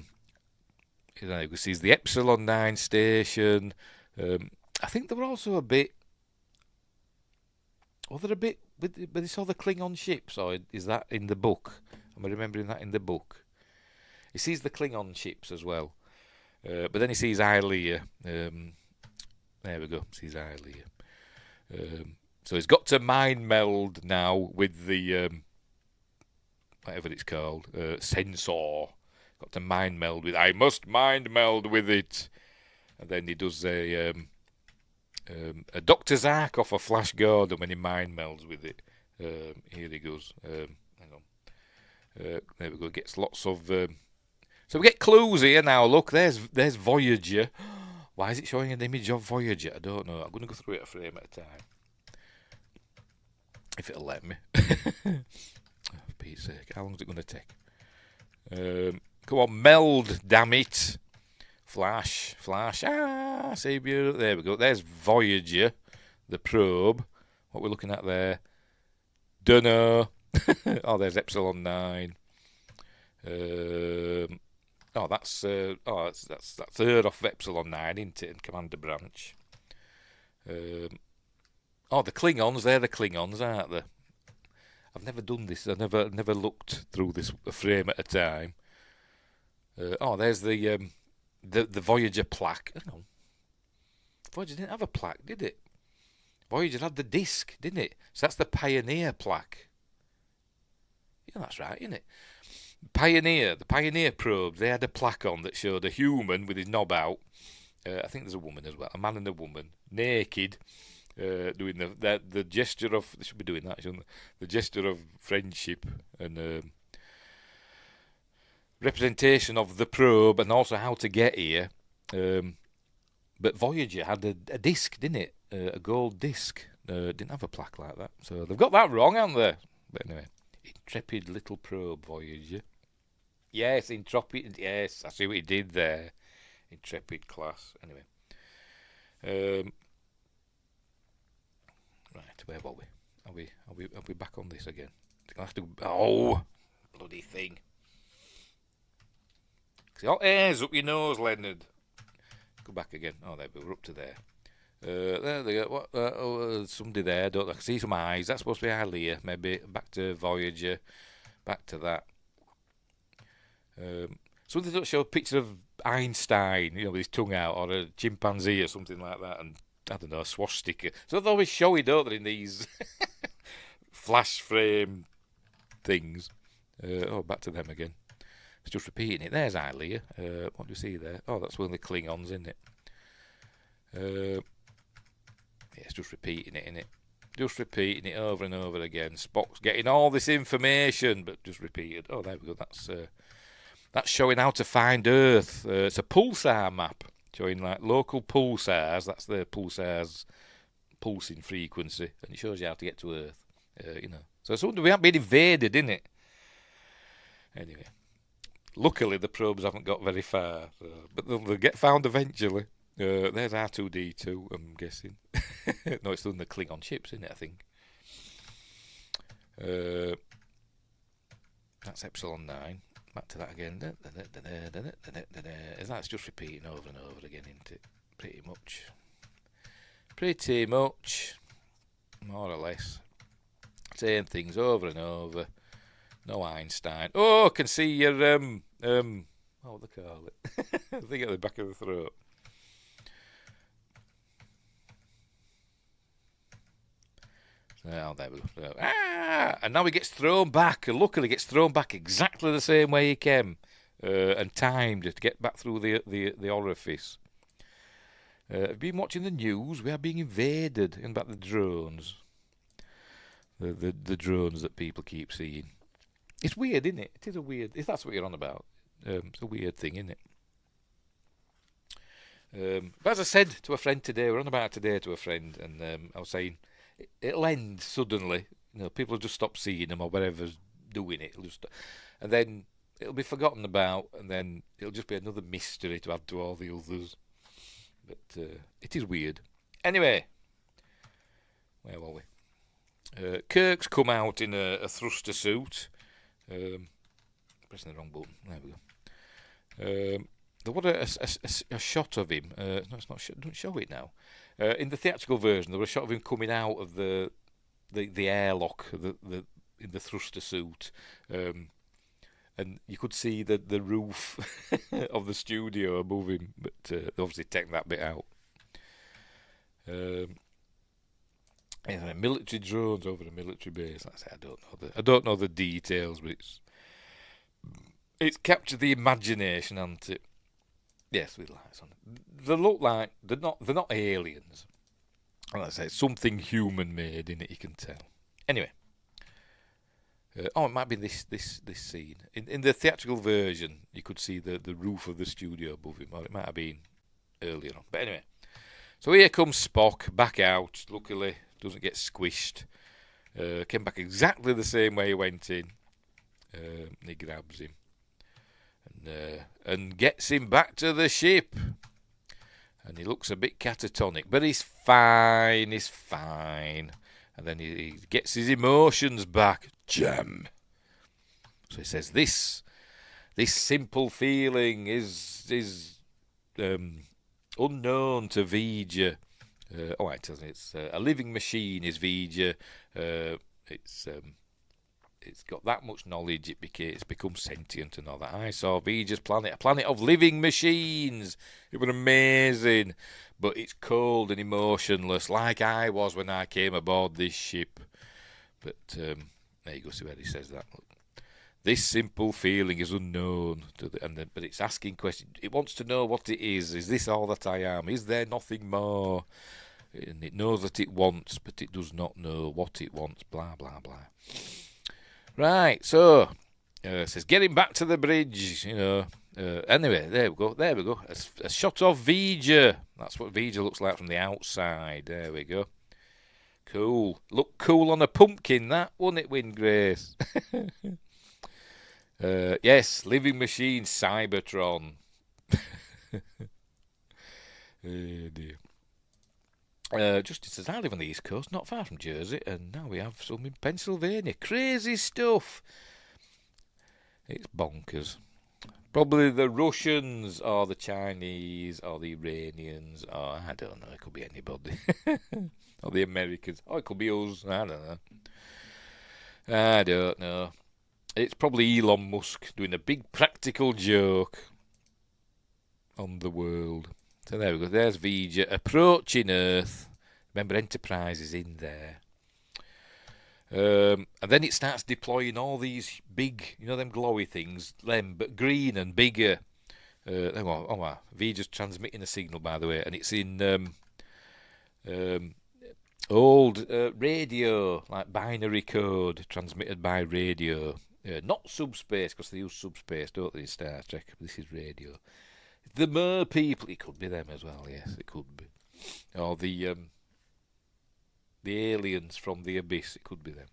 know, we see the Epsilon 9 station. I think there were also a bit. Was there a bit with this other Klingon ships, or is that in the book? Am I remembering that in the book? He sees the Klingon ships as well, but then he sees Ilia. There we go. Sees Ilia. So he's got to mind meld now with the whatever it's called, sensor. Got to mind meld with. I must mind meld with it, and then he does a Dr. Zark off a Flash Gordon when he mind melds with it. Here he goes. Hang on. There we go. Gets lots of. So we get clues here now. Look, there's Voyager. Why is it showing an image of Voyager? I don't know. I'm going to go through it a frame at a time. If it'll let me. Oh, for Pete's sake. How long is it going to take? Come on, meld, damn it. Flash. Save you. There we go. There's Voyager, the probe. What we're looking at there. Dunno. Oh, there's Epsilon 9. That's her off Epsilon 9, isn't it? And Commander Branch. The Klingons. They're the Klingons, aren't they? I've never done this. I've never looked through this a frame at a time. There's the Voyager plaque. Hang on. Voyager didn't have a plaque, did it? Voyager had the disc, didn't it? So that's the Pioneer plaque. Yeah, that's right, isn't it? The Pioneer probe, they had a plaque on that showed a human with his knob out. I think there's a woman as well, a man and a woman, naked, doing the gesture of. They should be doing that, shouldn't they? The gesture of friendship and representation of the probe, and also how to get here. But Voyager had a disc, didn't it? A gold disc. Didn't have a plaque like that, so they've got that wrong, haven't they? But anyway, intrepid little probe, Voyager. Yes, intrepid. Yes, I see what he did there. Intrepid class. Anyway, right, where were we? Are we back on this again? I have to. Oh, bloody thing! Got hairs up your nose, Leonard. Go back again. Oh, there we're up to there. There they go. What? Somebody there. Don't I can see some eyes? That's supposed to be Ilia. Maybe back to Voyager. Back to that. Somebody don't show a picture of Einstein, with his tongue out, or a chimpanzee or something like that, and I don't know, a swastika. So they always show it, don't they, in these flash frame things. Back to them again. It's just repeating it. There's Ilea. What do you see there? Oh, that's one of the Klingons, isn't it? It's just repeating it, innit? Just repeating it over and over again. Spock's getting all this information, but just repeated. Oh, there we go. That's showing how to find Earth. It's a pulsar map showing like local pulsars. That's the pulsars pulsing frequency, and it shows you how to get to Earth. So it's wonder we haven't been invaded, innit? Anyway, luckily the probes haven't got very far, but they'll get found eventually. There's R2D2, I'm guessing. No, it's on the Klingon ships, isn't it, I think? That's Epsilon 9. Back to that again. That's just repeating over and over again, isn't it? Pretty much. More or less. Same things over and over. No Einstein. Oh, I can see your, what do they call it? I think at the back of the throat. Oh, there we go. And now he gets thrown back. Luckily, gets thrown back exactly the same way he came, and timed to get back through the orifice. I've been watching the news. We are being invaded. And about the drones, the drones that people keep seeing. It's weird, isn't it? It is a weird. If that's what you're on about, it's a weird thing, isn't it? But as I said to a friend today, we're on about today to a friend, and I was saying. It'll end suddenly. People will just stop seeing them or whatever's doing it. And then it'll be forgotten about, and then it'll just be another mystery to add to all the others. But it is weird. Anyway, where were we? Kirk's come out in a thruster suit. Pressing the wrong button. There we go. There was a shot of him. No, it's not. Don't show it now. In the theatrical version, there was a shot of him coming out of the airlock, in the thruster suit, and you could see the roof of the studio above him. But they obviously taken that bit out. Military drones over a military base. Like I say, I don't know the details, but it's captured the imagination, hasn't it? Yes, with lights on. They look like they're not aliens. Like I say, something human made in it. You can tell. Anyway, it might be this scene in the theatrical version. You could see the roof of the studio above him, or it might have been earlier on. But anyway, so here comes Spock back out. Luckily, doesn't get squished. Came back exactly the same way he went in. He grabs him. And gets him back to the ship. And he looks a bit catatonic, but he's fine. And then he gets his emotions back. Jam. So he says, this simple feeling is unknown to V'ger. It tells me it's a living machine is V'ger. It's got that much knowledge, it's become sentient and all that. I saw V'ger's planet, a planet of living machines. It was amazing, but it's cold and emotionless, like I was when I came aboard this ship. But there you go, see where he says that. Look. This simple feeling is unknown, but it's asking questions. It wants to know what it is. Is this all that I am? Is there nothing more? And it knows that it wants, but it does not know what it wants. Blah, blah, blah. Right, so it says getting back to the bridge, Anyway, there we go. A shot of V'ger. That's what V'ger looks like from the outside. There we go. Cool. Look cool on a pumpkin, that, wouldn't it, Windgrace? Yes, living machine Cybertron. Oh dear. Just says, I live on the East Coast, not far from Jersey, and now we have some in Pennsylvania. Crazy stuff. It's bonkers. Probably the Russians, or the Chinese, or the Iranians, or I don't know, it could be anybody. Or the Americans, or it could be us, I don't know. It's probably Elon Musk doing a big practical joke on the world. So there we go. There's V'ger approaching Earth. Remember, Enterprise is in there. And then it starts deploying all these big, them glowy things, but green and bigger. Hang on, V just transmitting a signal, by the way, and it's in old radio, like binary code transmitted by radio. Not subspace, because they use subspace, don't they, in Star Trek? This is radio. The Mer people, it could be them as well, yes, it could be. Or the aliens from the abyss, it could be them.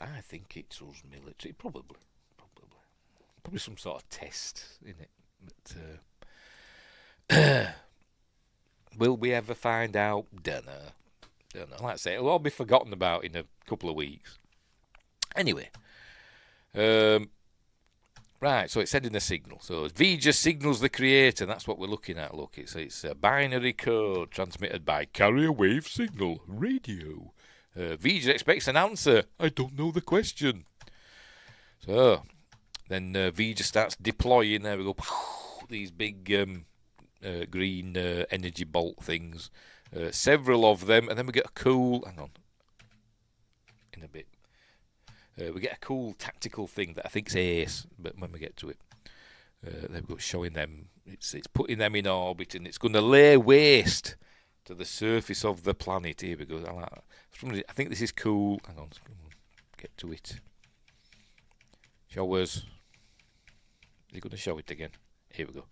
I think it's us military, probably some sort of test, in it. But will we ever find out? Don't know. Like I say, it'll all be forgotten about in a couple of weeks. Anyway, right, so it's sending a signal. So V just signals the creator. That's what we're looking at. Look, it's a binary code transmitted by carrier wave signal radio. V just expects an answer. I don't know the question. So then V just starts deploying. There we go. These big green energy bolt things. Several of them, and then we get a cool. Hang on. In a bit. We get a cool tactical thing that I think's ace, but when we get to it, there we go, showing them. It's putting them in orbit, and it's going to lay waste to the surface of the planet. Here we go. I think this is cool. Hang on, get to it. Show us. Is he going to show it again? Here we go.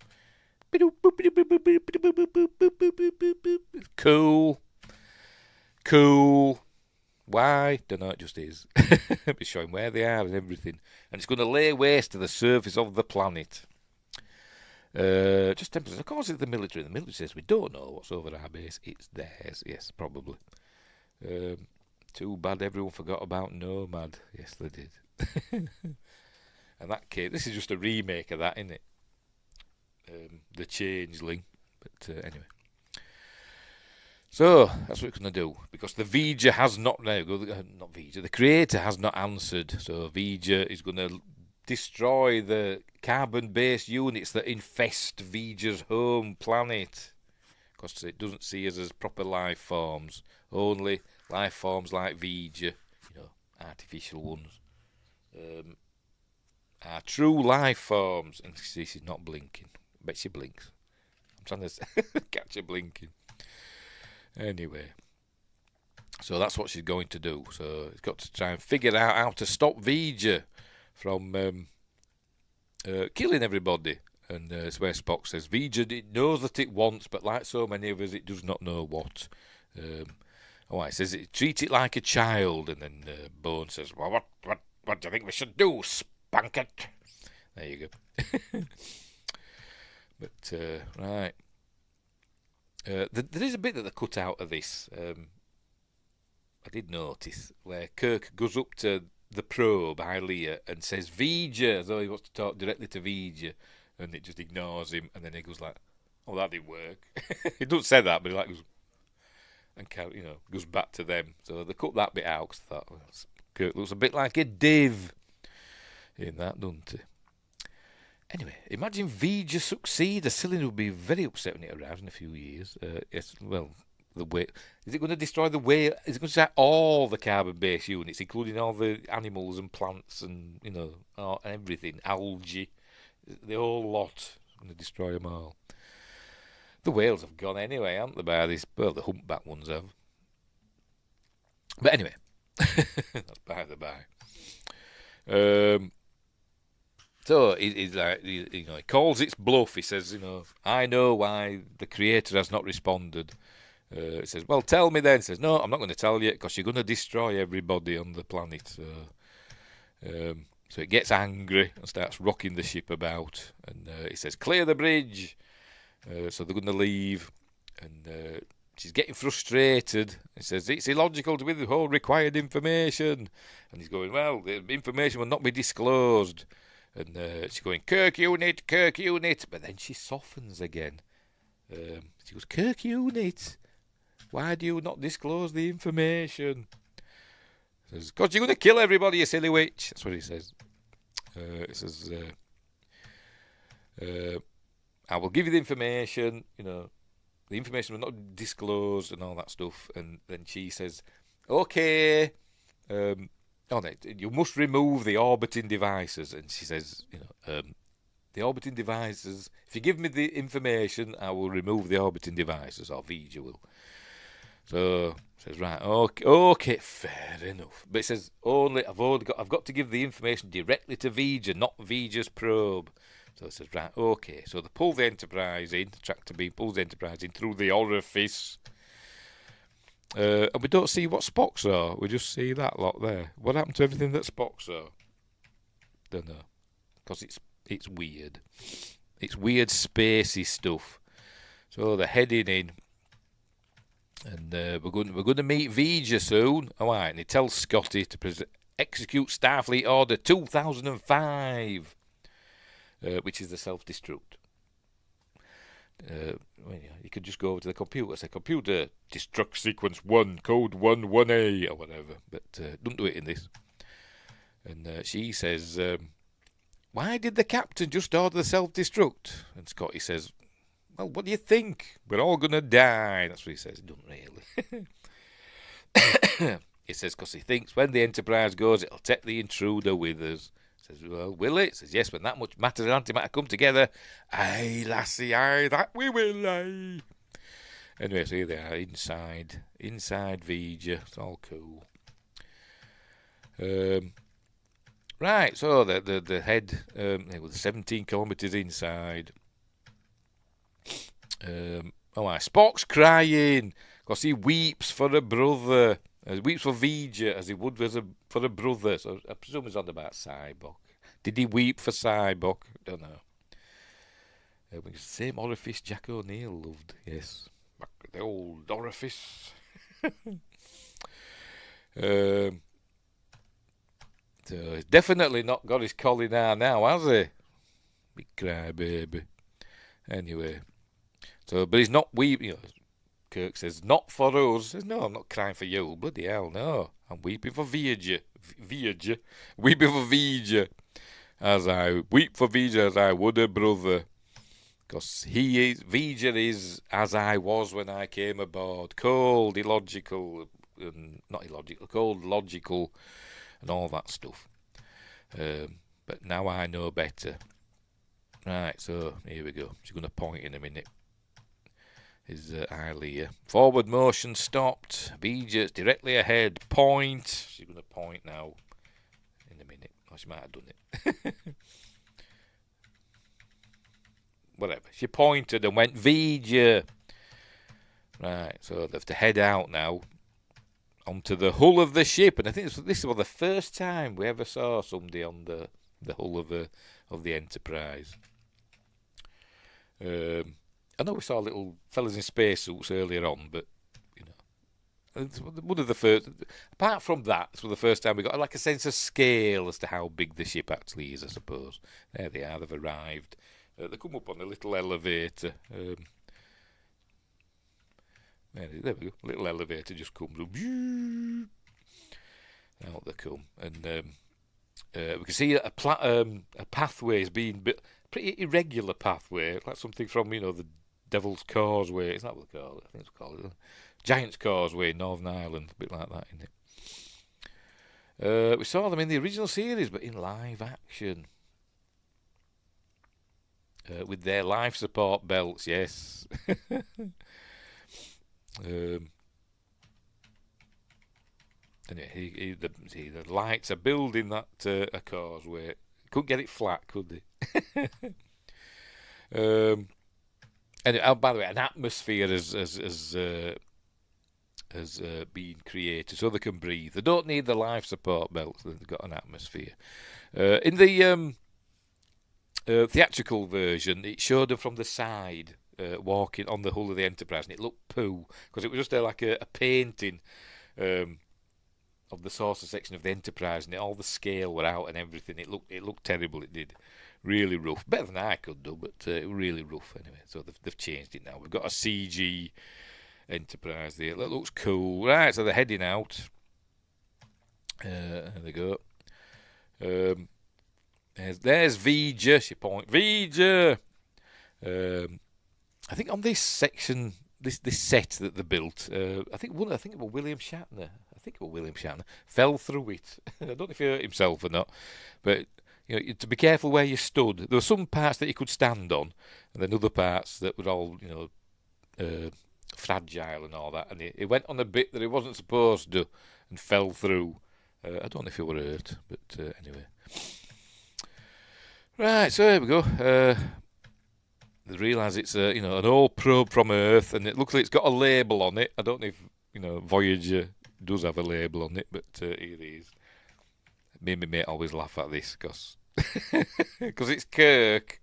Cool. Why? Don't know, it just is. It's showing where they are and everything. And it's going to lay waste to the surface of the planet. Just temperature. Of course, it's the military. The military says we don't know what's over our base. It's theirs. Yes, probably. Too bad everyone forgot about Nomad. Yes, they did. And that case, this is just a remake of that, isn't it? The Changeling. But anyway. So, that's what we're going to do. Because the Vija has not the creator has not answered. So, Vija is going to destroy the carbon-based units that infest Vija's home planet. Because it doesn't see us as proper life forms. Only life forms like Vija, artificial ones, are true life forms. And this is not blinking. I bet she blinks. I'm trying to catch her blinking. Anyway, so that's what she's going to do. So it's got to try and figure out how to stop Vija from killing everybody. And it's where Spock says, Vija, it knows that it wants, but like so many of us, it does not know what. It says, treat it like a child. And then Bone says, well, what do you think we should do, spank it? There you go. But, right. There is a bit that they cut out of this. I did notice where Kirk goes up to the probe, Ilea, and says Vija, as though he wants to talk directly to Vija, and it just ignores him, and then he goes like, "Oh, that didn't work." He doesn't say that, but he like goes and goes back to them. So they cut that bit out because I thought Kirk looks a bit like a div in that, doesn't he? Anyway, imagine Vija succeed. The cylinder would be very upset when it arrives in a few years. Yes, well, the way is it going to destroy the way? Is it going to destroy all the carbon-based units, including all the animals and plants and everything, algae, the whole lot? It's going to destroy them all. The whales have gone anyway, haven't they? By this, well, the humpback ones have. But anyway, that's by the by. So he's like, he calls its bluff. He says, I know why the creator has not responded. He says, well, tell me then. He says, no, I'm not going to tell you because you're going to destroy everybody on the planet. So it gets angry and starts rocking the ship about. And he says, clear the bridge. So they're going to leave. And she's getting frustrated. He says, it's illogical to withhold required information. And he's going, well, the information will not be disclosed. And she's going, Kirk unit. But then she softens again. She goes, Kirk unit, why do you not disclose the information? He says, because you're going to kill everybody, you silly witch. That's what he says. He says, I will give you the information, the information will not disclosed and all that stuff. And then she says, okay. On it, you must remove the orbiting devices. And she says, the orbiting devices, if you give me the information, I will remove the orbiting devices, or Vija will. So says, right, okay, fair enough. But it says I've got to give the information directly to Vija, not Vija's probe. So it says, right, okay. So they pull the Enterprise in, the tractor beam pulls the Enterprise in through the orifice. And we don't see what Spock saw. We just see that lot there. What happened to everything that Spock saw? Don't know. Because it's weird. It's weird spacey stuff. So they're heading in. And we're going to meet Vija soon. All right, and he tells Scotty to execute Starfleet Order 2005, which is the self-destruct. You could just go over to the computer, say, computer, destruct sequence 1, code 1A, or whatever. But don't do it in this. And she says, why did the captain just order the self-destruct? And Scotty says, well, what do you think? We're all going to die. That's what he says. He doesn't really. He says, because he thinks when the Enterprise goes, it'll take the intruder with us. Says, well, will it? Says, yes, when that much matter and antimatter come together. Aye, lassie, aye, that we will, aye. Anyway, so here they are, inside Vija. It's all cool. Right, so the head, they were 17 kilometres inside. Spock's crying because he weeps for a brother. He weeps for Vija as he would for a brother. So I presume he's on about Cyborg. Did he weep for Cyborg? Don't know. It's the same orifice Jack O'Neill loved. Yes, back at the old orifice. So he's definitely not got his Collinar now, has he? Big crybaby. Anyway, but he's not weeping. Kirk says, not for us. He says, no, I'm not crying for you. Bloody hell, no. I'm weeping for Vija. Weeping for Vija. As I weep for Vija as I would a brother. Because Vija is as I was when I came aboard. Cold, illogical, not illogical, cold, logical, and all that stuff. But now I know better. Right, so here we go. She's going to point in a minute. Is Ilea. Forward motion stopped. Vija's directly ahead. Point. She's going to point now. In a minute. Or she might have done it. Whatever. She pointed and went, Vija. Right, so they have to head out now onto the hull of the ship. And I think this was the first time we ever saw somebody on the hull of the Enterprise. I know we saw little fellas in spacesuits earlier on, but it's one of the first. Apart from that, it's the first time we got like a sense of scale as to how big the ship actually is. I suppose. There they are. They've arrived. They come up on a little elevator. There we go. A little elevator just comes up. Out they come, and we can see a pathway is being built. Pretty irregular pathway, like something from the Devil's Causeway. Is that what they call it? I think it's called Giant's Causeway, Northern Ireland, a bit like that, isn't it? We saw them in the original series, but in live action. With their life support belts, yes. And the lights are building that a causeway. Couldn't get it flat, could they? And by the way, an atmosphere has been created so they can breathe. They don't need the life support belts. They've got an atmosphere. In the theatrical version, it showed them from the side walking on the hull of the Enterprise, and it looked poo because it was just like a painting of the saucer section of the Enterprise, and all the scale were out and everything. It looked terrible. It did. Really rough. Better than I could do, but really rough anyway. So they've changed it now. We've got a CG Enterprise there. That looks cool. Right, so they're heading out. There they go. There's Vija. She points. Vija! I think on this section, this set that they built, I think it was William Shatner. think it was William Shatner, fell through it. I don't know if he hurt himself or not, but to be careful where you stood. There were some parts that you could stand on, and then other parts that were all fragile and all that. And he went on a bit that he wasn't supposed to, and fell through. I don't know if he were hurt, but anyway. Right, so here we go. They realise it's an old probe from Earth, and it looks like it's got a label on it. I don't know if Voyager does have a label on it, but here it is. Me and my mate always laugh at this because it's Kirk,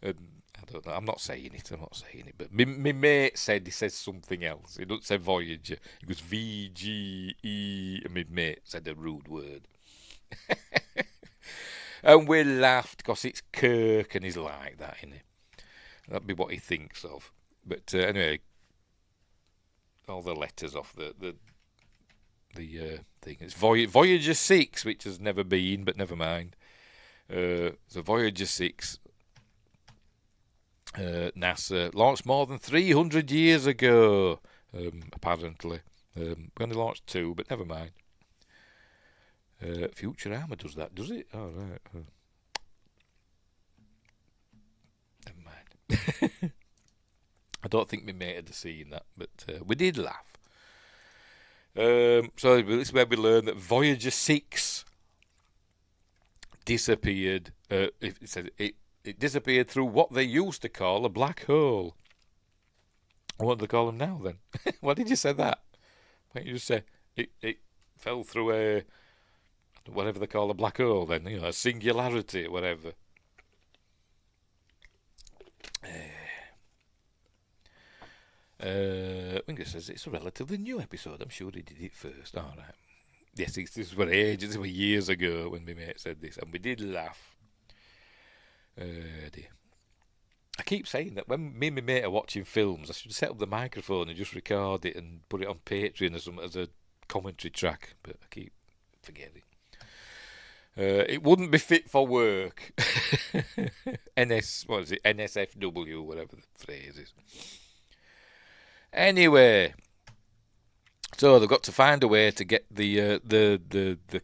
and I don't know. I'm not saying it, but my mate said he says something else. He doesn't say Voyager. He goes VGE, and my mate said a rude word. And we laughed because it's Kirk and he's like that, isn't he? That'd be what he thinks of. But anyway, all the letters off the thing. It's Voyager 6, which has never been, but never mind. So Voyager 6, NASA launched more than 300 years ago, apparently. We only launched 2, but never mind. Futurama does that, does it? Oh, right. Never mind. I don't think my mate had seen that, but we did laugh. So this is where we learn that Voyager 6 disappeared. It says it disappeared through what they used to call a black hole. What do they call them now, then? Why did you say that? Why don't you just say it fell through a whatever they call a black hole, then, a singularity, whatever. I think it says it's a relatively new episode. I'm sure he did it first. All right. Yes, this was ages, this was years ago when my mate said this, and we did laugh. Dear. I keep saying that when me and my mate are watching films, I should set up the microphone and just record it and put it on Patreon or something as a commentary track, but I keep forgetting. It wouldn't be fit for work. NSFW, whatever the phrase is. Anyway, so they've got to find a way to get the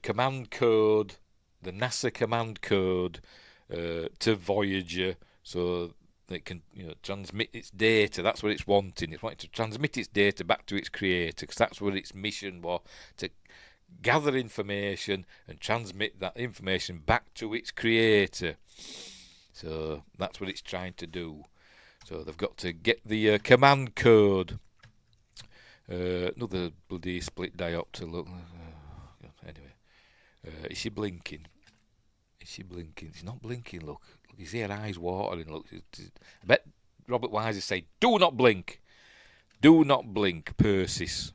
command code, the NASA command code, to Voyager, so that it can transmit its data. That's what it's wanting. It's wanting to transmit its data back to its creator, because that's what its mission was, to gather information and transmit that information back to its creator. So that's what it's trying to do. So they've got to get the command code. Another bloody split diopter. Look. Anyway, is she blinking? She's not blinking. Look, you see her eyes watering. Look, I bet Robert Wise is saying, "Do not blink, do not blink, Persis."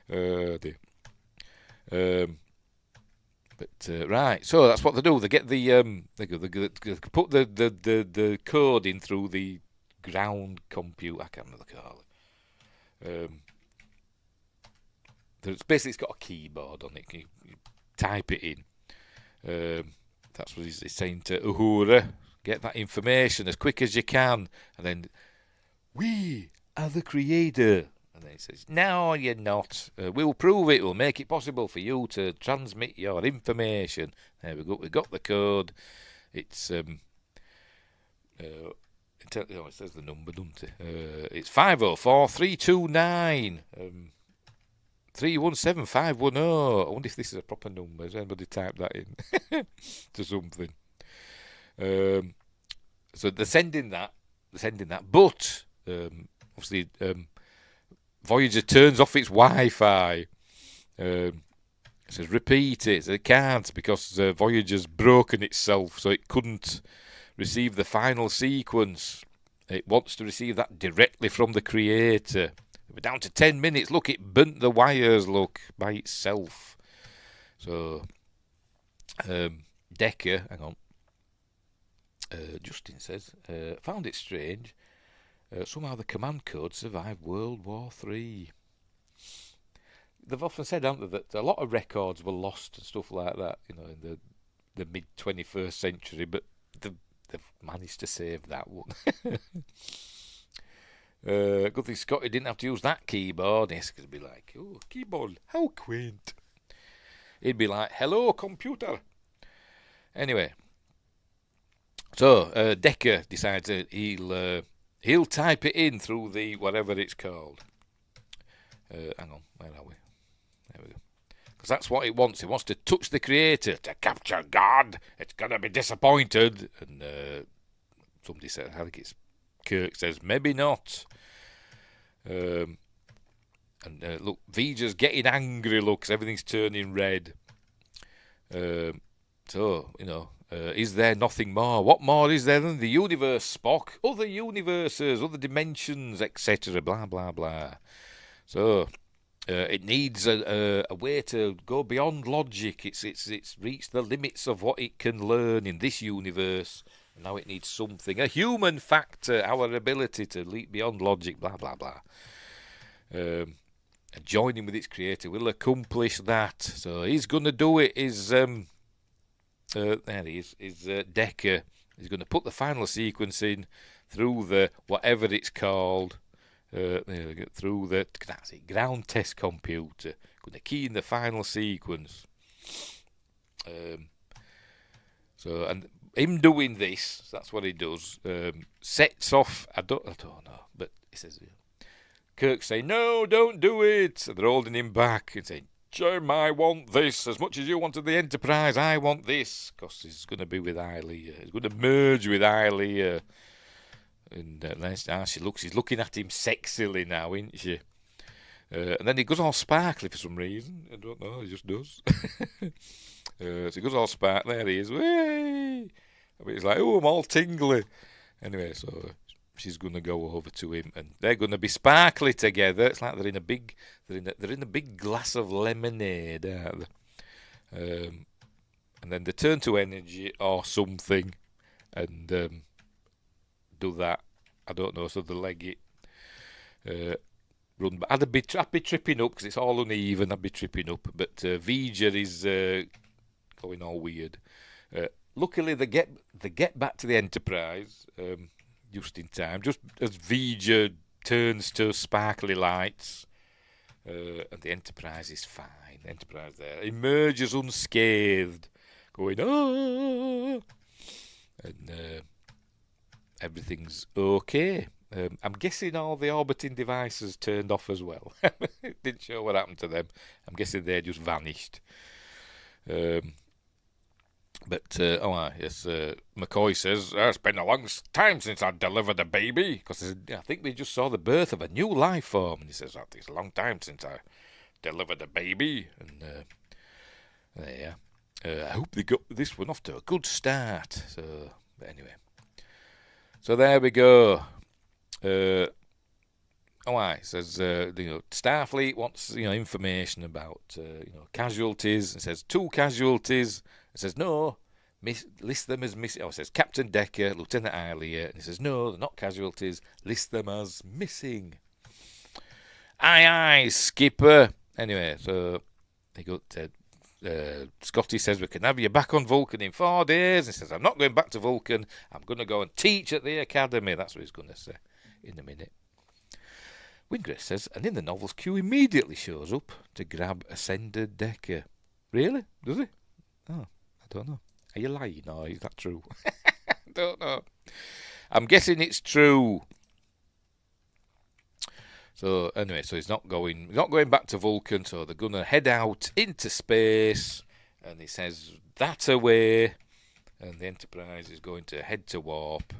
Dear. Right, so that's what they do. They get the they put the code in through the ground computer. I can't remember what they call it. It's got a keyboard on it. You type it in. That's what he's saying to Uhura. Get that information as quick as you can, and then we are the creator. And then he says, "No, you're not. We'll prove it. We'll make it possible for you to transmit your information." There we go. We got the code. It's it says the number, doesn't it? It's 504-329 317510. I wonder if this is a proper number. Has anybody typed that in to something? So they're sending that. But obviously. Voyager turns off its Wi-Fi. It says repeat it. It can't, because Voyager's broken itself, so it couldn't receive the final sequence. It wants to receive that directly from the creator. We're down to 10 minutes. Look, it burnt the wires, look, by itself. So, Decker, hang on. Justin says, found it strange. Somehow the command code survived World War III. They've often said, haven't they, that a lot of records were lost and stuff like that, in the mid-21st century, but they've managed to save that one. Good thing Scotty didn't have to use that keyboard. Yes, because he'd be like, oh, keyboard, how quaint. He'd be like, hello, computer. Anyway, so Decker decides that he'll type it in through the whatever it's called. Hang on, where are we? There we go. Because that's what it wants. It wants to touch the creator to capture God. It's gonna be disappointed. And somebody said, I think it's Kirk says, maybe not. And look, V'ger's getting angry. Look, 'cause everything's turning red. So, you know, is there nothing more? What more is there than the universe, Spock? Other universes, other dimensions, etc. Blah, blah, blah. So, it needs a way to go beyond logic. It's reached the limits of what it can learn in this universe. And now it needs something, a human factor, our ability to leap beyond logic, blah, blah, blah. And joining with its creator will accomplish that. So he's going to do it. There he is Decker. He's going to put the final sequence in through the whatever it's called. Through the ground test computer. Going to key in the final sequence. So and him doing this, that's what he does. Sets off. I don't know, but he says. Kirk saying, no, don't do it. So they're holding him back and saying, Jim, I want this. As much as you wanted the Enterprise, I want this. Because he's going to be with Ilea. He's going to merge with Ilea. And she looks, he's looking at him sexily now, isn't she? And then he goes all sparkly for some reason. I don't know, he just does. So he goes all sparkly. There he is. Way! I mean, he's like, oh, I'm all tingly. Anyway, so she's going to go over to him, and they're going to be sparkly together. It's like they're in a big glass of lemonade, aren't they? And then they turn to energy or something, and do that. I don't know. So they leg it, run. But I'd be tripping up because it's all uneven. I'd be tripping up. But V'ger is going all weird. Luckily, they get back to the Enterprise. Just in time, just as V'ger turns to sparkly lights, and the Enterprise is fine. The Enterprise there emerges unscathed, going ah, and everything's okay. I'm guessing all the orbiting devices turned off as well. It didn't show what happened to them. I'm guessing they just vanished. But, yes, McCoy says, it's been a long time since I delivered a baby. Because I think we just saw the birth of a new life form. And he says, it's a long time since I delivered a baby. And, I hope they got this one off to a good start. So, but anyway. So there we go. It says, Starfleet wants, information about, casualties. It says 2 casualties. It says, no, list them as missing. Oh, it says Captain Decker, Lieutenant Ilea. And it says, no, they're not casualties. List them as missing. Aye, aye, Skipper. Anyway, so they got Scotty says, we can have you back on Vulcan in 4 days. He says, I'm not going back to Vulcan. I'm going to go and teach at the academy. That's what he's going to say in a minute. Wingret says, and in the novels, Q immediately shows up to grab Ascended Decker. Really? Does he? Oh, I don't know. Are you lying or is that true? I don't know. I'm guessing it's true. So anyway, so he's not going back to Vulcan, so they're gonna head out into space, and he says that away, and the Enterprise is going to head to warp.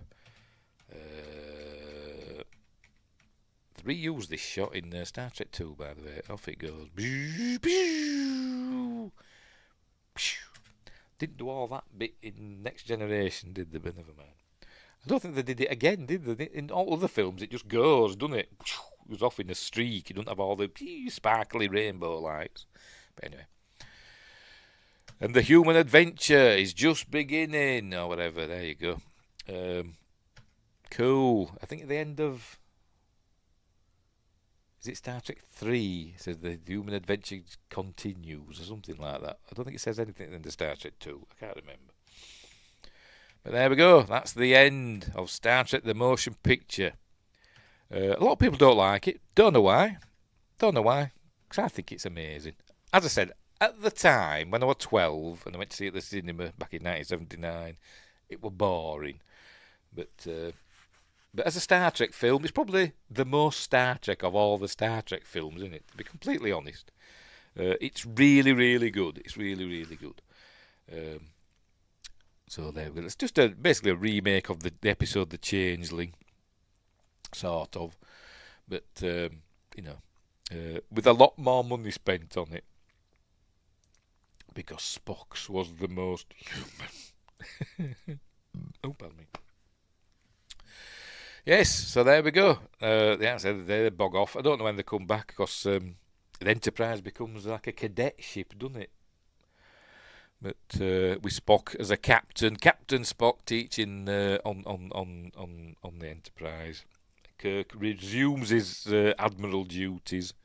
Reuse this shot in Star Trek 2, by the way. Off it goes. Didn't do all that bit in Next Generation, did they? But never mind. I don't think they did it again, did they? In all other films, it just goes, doesn't it? It goes off in a streak. You don't have all the sparkly rainbow lights. But anyway. And the human adventure is just beginning, or whatever. There you go. Cool. I think at the end of... Is it Star Trek 3? It says the human adventure continues, or something like that. I don't think it says anything in the Star Trek 2. I can't remember. But there we go. That's the end of Star Trek the Motion Picture. A lot of people don't like it. Don't know why. Don't know why. Because I think it's amazing. As I said, at the time, when I was 12, and I went to see it at the cinema back in 1979, it was boring. But as a Star Trek film, it's probably the most Star Trek of all the Star Trek films, isn't it? To be completely honest. It's really, really good. It's really, really good. So there we go. It's just basically a remake of the episode The Changeling, sort of. But, with a lot more money spent on it. Because Spock's was the most human. Oh, pardon me. Yes, so there we go. The answer, they bog off. I don't know when they come back, because the Enterprise becomes like a cadet ship, doesn't it? But with Spock as a captain, Captain Spock teaching on the Enterprise. Kirk resumes his admiral duties.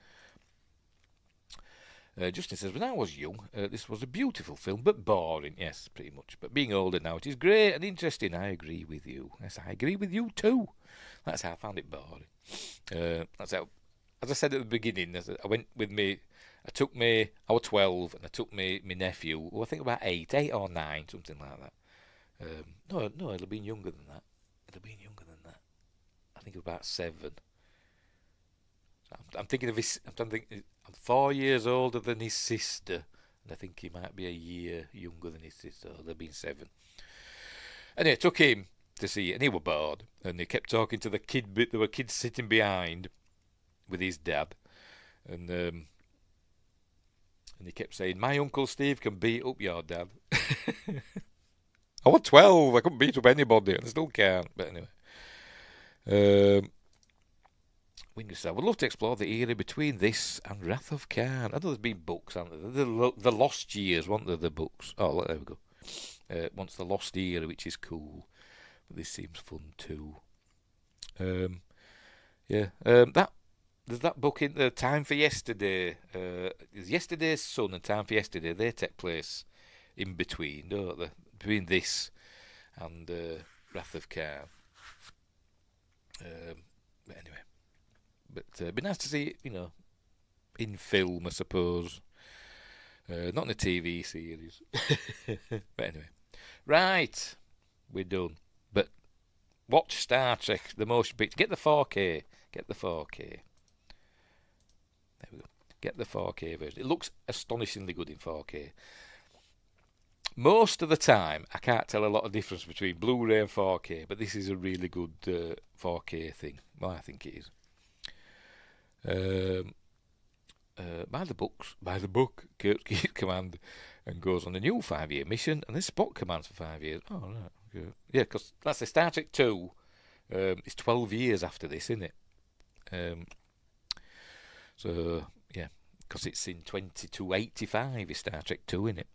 Justin says, when I was young, this was a beautiful film, but boring. Yes, pretty much. But being older now, it is great and interesting. I agree with you. Yes, I agree with you too. That's how I found it boring. That's how, as I said at the beginning, I went with me. I was 12, and I took my nephew, who I think about 8 or 9, something like that. No, it'll have been younger than that. I think about 7. I'm thinking of his. I'm 4 years older than his sister, and I think he might be a year younger than his sister. They've been 7. Anyway, I took him to see it, and he was bored, and he kept talking to the kid. There were kids sitting behind with his dad, and he kept saying, "My Uncle Steve can beat up your dad." I was 12. I couldn't beat up anybody, and I still can't. But anyway. Winger said, I would love to explore the era between this and Wrath of Khan. I know there's been books, haven't there? The Lost Years, weren't there, the books? Oh, there we go. Once the Lost Era, which is cool. But this seems fun too. There's that book in the Time for Yesterday. There's Yesterday's Sun and Time for Yesterday. They take place in between, don't they? Between this and Wrath of Khan. But anyway. But it'd be nice to see it, in film, I suppose. Not in a TV series. But anyway. Right. We're done. But watch Star Trek, the motion picture. Get the 4K. Get the 4K. There we go. Get the 4K version. It looks astonishingly good in 4K. Most of the time, I can't tell a lot of difference between Blu-ray and 4K, but this is a really good 4K thing. Well, I think it is. By the book, Kirk keeps command and goes on a new 5-year mission, and this Spock commands for 5 years. Oh, right. Okay. Yeah, because that's the Star Trek 2. It's 12 years after this, isn't it? So, yeah, because it's in 2285 is Star Trek 2, isn't it?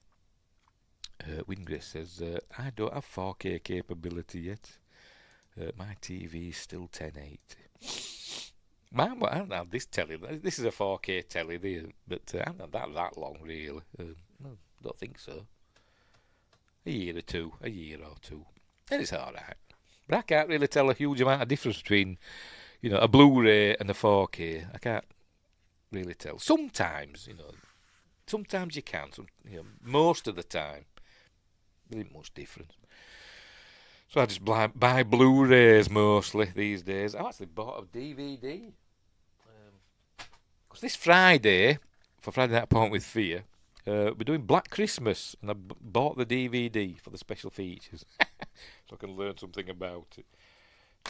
Wingris says, I don't have 4K capability yet. My TV is still 1080. I haven't had this telly. This is a 4K telly, but I haven't had that long, really. I don't think so. A year or two. And it's alright. But I can't really tell a huge amount of difference between, a Blu-ray and a 4K. I can't really tell. Sometimes, sometimes you can. Most of the time, there isn't much difference. So I just buy Blu-rays mostly these days. I've actually bought a DVD. Because this Friday, for Friday Night Point with Fear, we're doing Black Christmas, and I bought the DVD for the special features, so I can learn something about it.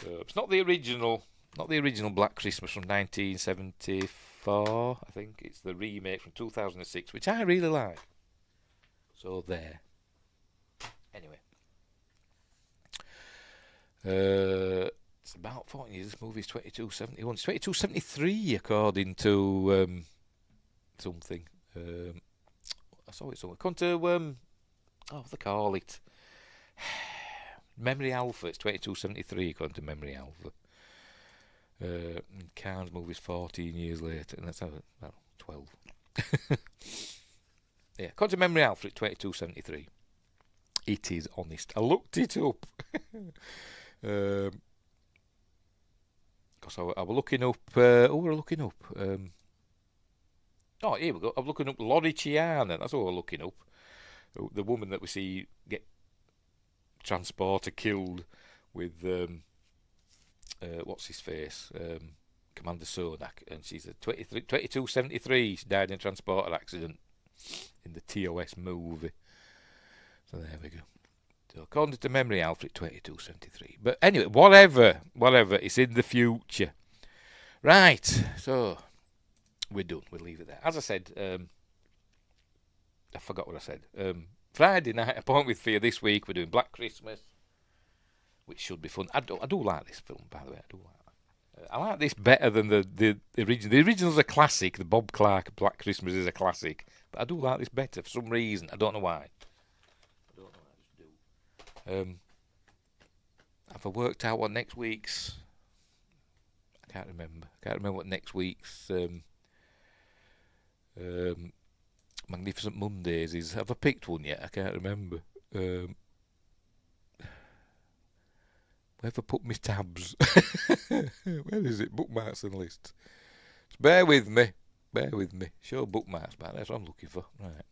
It's not the original Black Christmas from 1974. I think it's the remake from 2006, which I really like. So there. Anyway. It's about 14 years. This movie is 2271. It's 2273 according to something. I saw it somewhere. Come to what do they call it? Memory Alpha. It's 2273 according to Memory Alpha. Khan's movie is 14 years later, and that's 12. Yeah, according to Memory Alpha, it's 2273. It is honest. I looked it up. Because Because I was looking up. Who were looking up? Oh, here we go. I'm looking up Lori Chiana. That's what we're looking up. The woman that we see get transporter killed with what's his face, Commander Sonak, and she's a 2273. She died in a transporter accident in the TOS movie. So there we go. So according to memory, Alfred 2273. But anyway, whatever, it's in the future. Right, so we're done. We'll leave it there. As I said, I forgot what I said. Friday night, A Point with Fear. This week we're doing Black Christmas, which should be fun. I do like this film, by the way. I do like that. I like this better than the original. The original's a classic. The Bob Clark Black Christmas is a classic, but I do like this better for some reason. I don't know why. Have I worked out what next week's? I can't remember. What next week's Magnificent Mondays is. Have I picked one yet? I can't remember. Where have I put my tabs? Where is it? Bookmarks and lists. Just bear with me. Show bookmarks back. That's what I'm looking for. Right.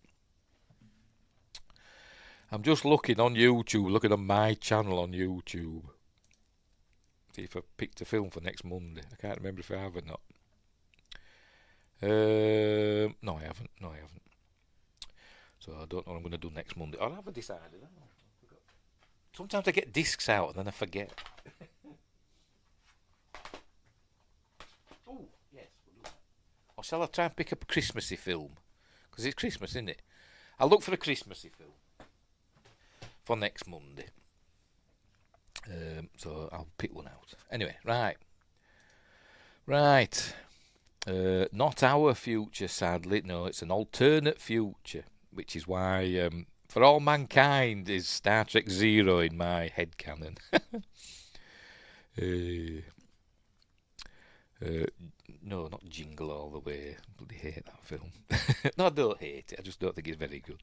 I'm just looking on YouTube, looking on my channel on YouTube. See if I picked a film for next Monday. I can't remember if I have or not. No, I haven't. So I don't know what I'm going to do next Monday. Or have I decided? I don't know. Sometimes I get discs out and then I forget. Oh, yes, we'll do that. Or shall I try and pick up a Christmassy film? Because it's Christmas, isn't it? I'll look for a Christmassy film for next Monday. So I'll pick one out. Anyway, right. Not our future, sadly. No, it's an alternate future, which is why For All Mankind is Star Trek Zero in my headcanon. No, not Jingle All the Way. I bloody hate that film. No, I don't hate it. I just don't think it's very good.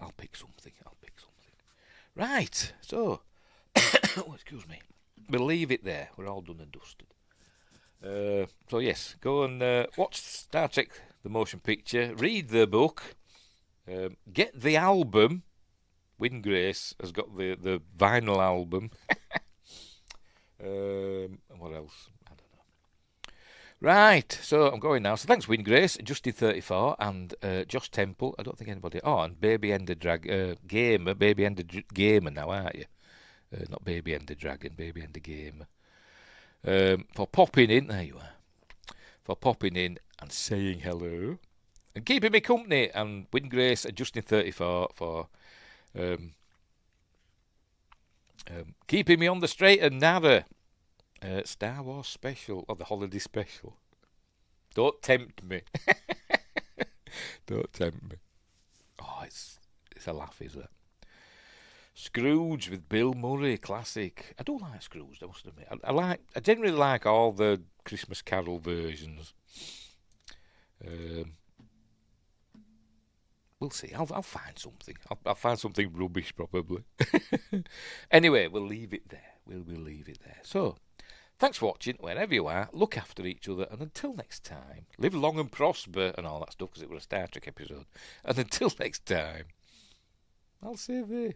I'll pick something. Right, so, oh, excuse me. We'll leave it there. We're all done and dusted. So, yes, go and watch Star Trek The Motion Picture. Read the book. Get the album. Win Grace has got the vinyl album. And what else? I don't know. Right, so I'm going now. So thanks, Win Grace, Justin34, and Josh Temple. I don't think anybody. Oh, and Baby Ender Gamer. Baby Ender Gamer now, aren't you? Not Baby Ender Dragon, Baby Ender Gamer. For popping in, there you are. For popping in and saying hello. And keeping me company. And Win Grace and Justin34 for keeping me on the straight and narrow. Star Wars special, or the holiday special. Don't tempt me. Don't tempt me. Oh, it's a laugh, isn't it? Scrooge with Bill Murray, classic. I do like Scrooge, I must admit. I generally like all the Christmas Carol versions. We'll see. I'll find something. I'll find something rubbish, probably. Anyway, we'll leave it there. We'll leave it there. So, thanks for watching, wherever you are. Look after each other, and until next time, live long and prosper, and all that stuff, because it was a Star Trek episode. And until next time, I'll say there.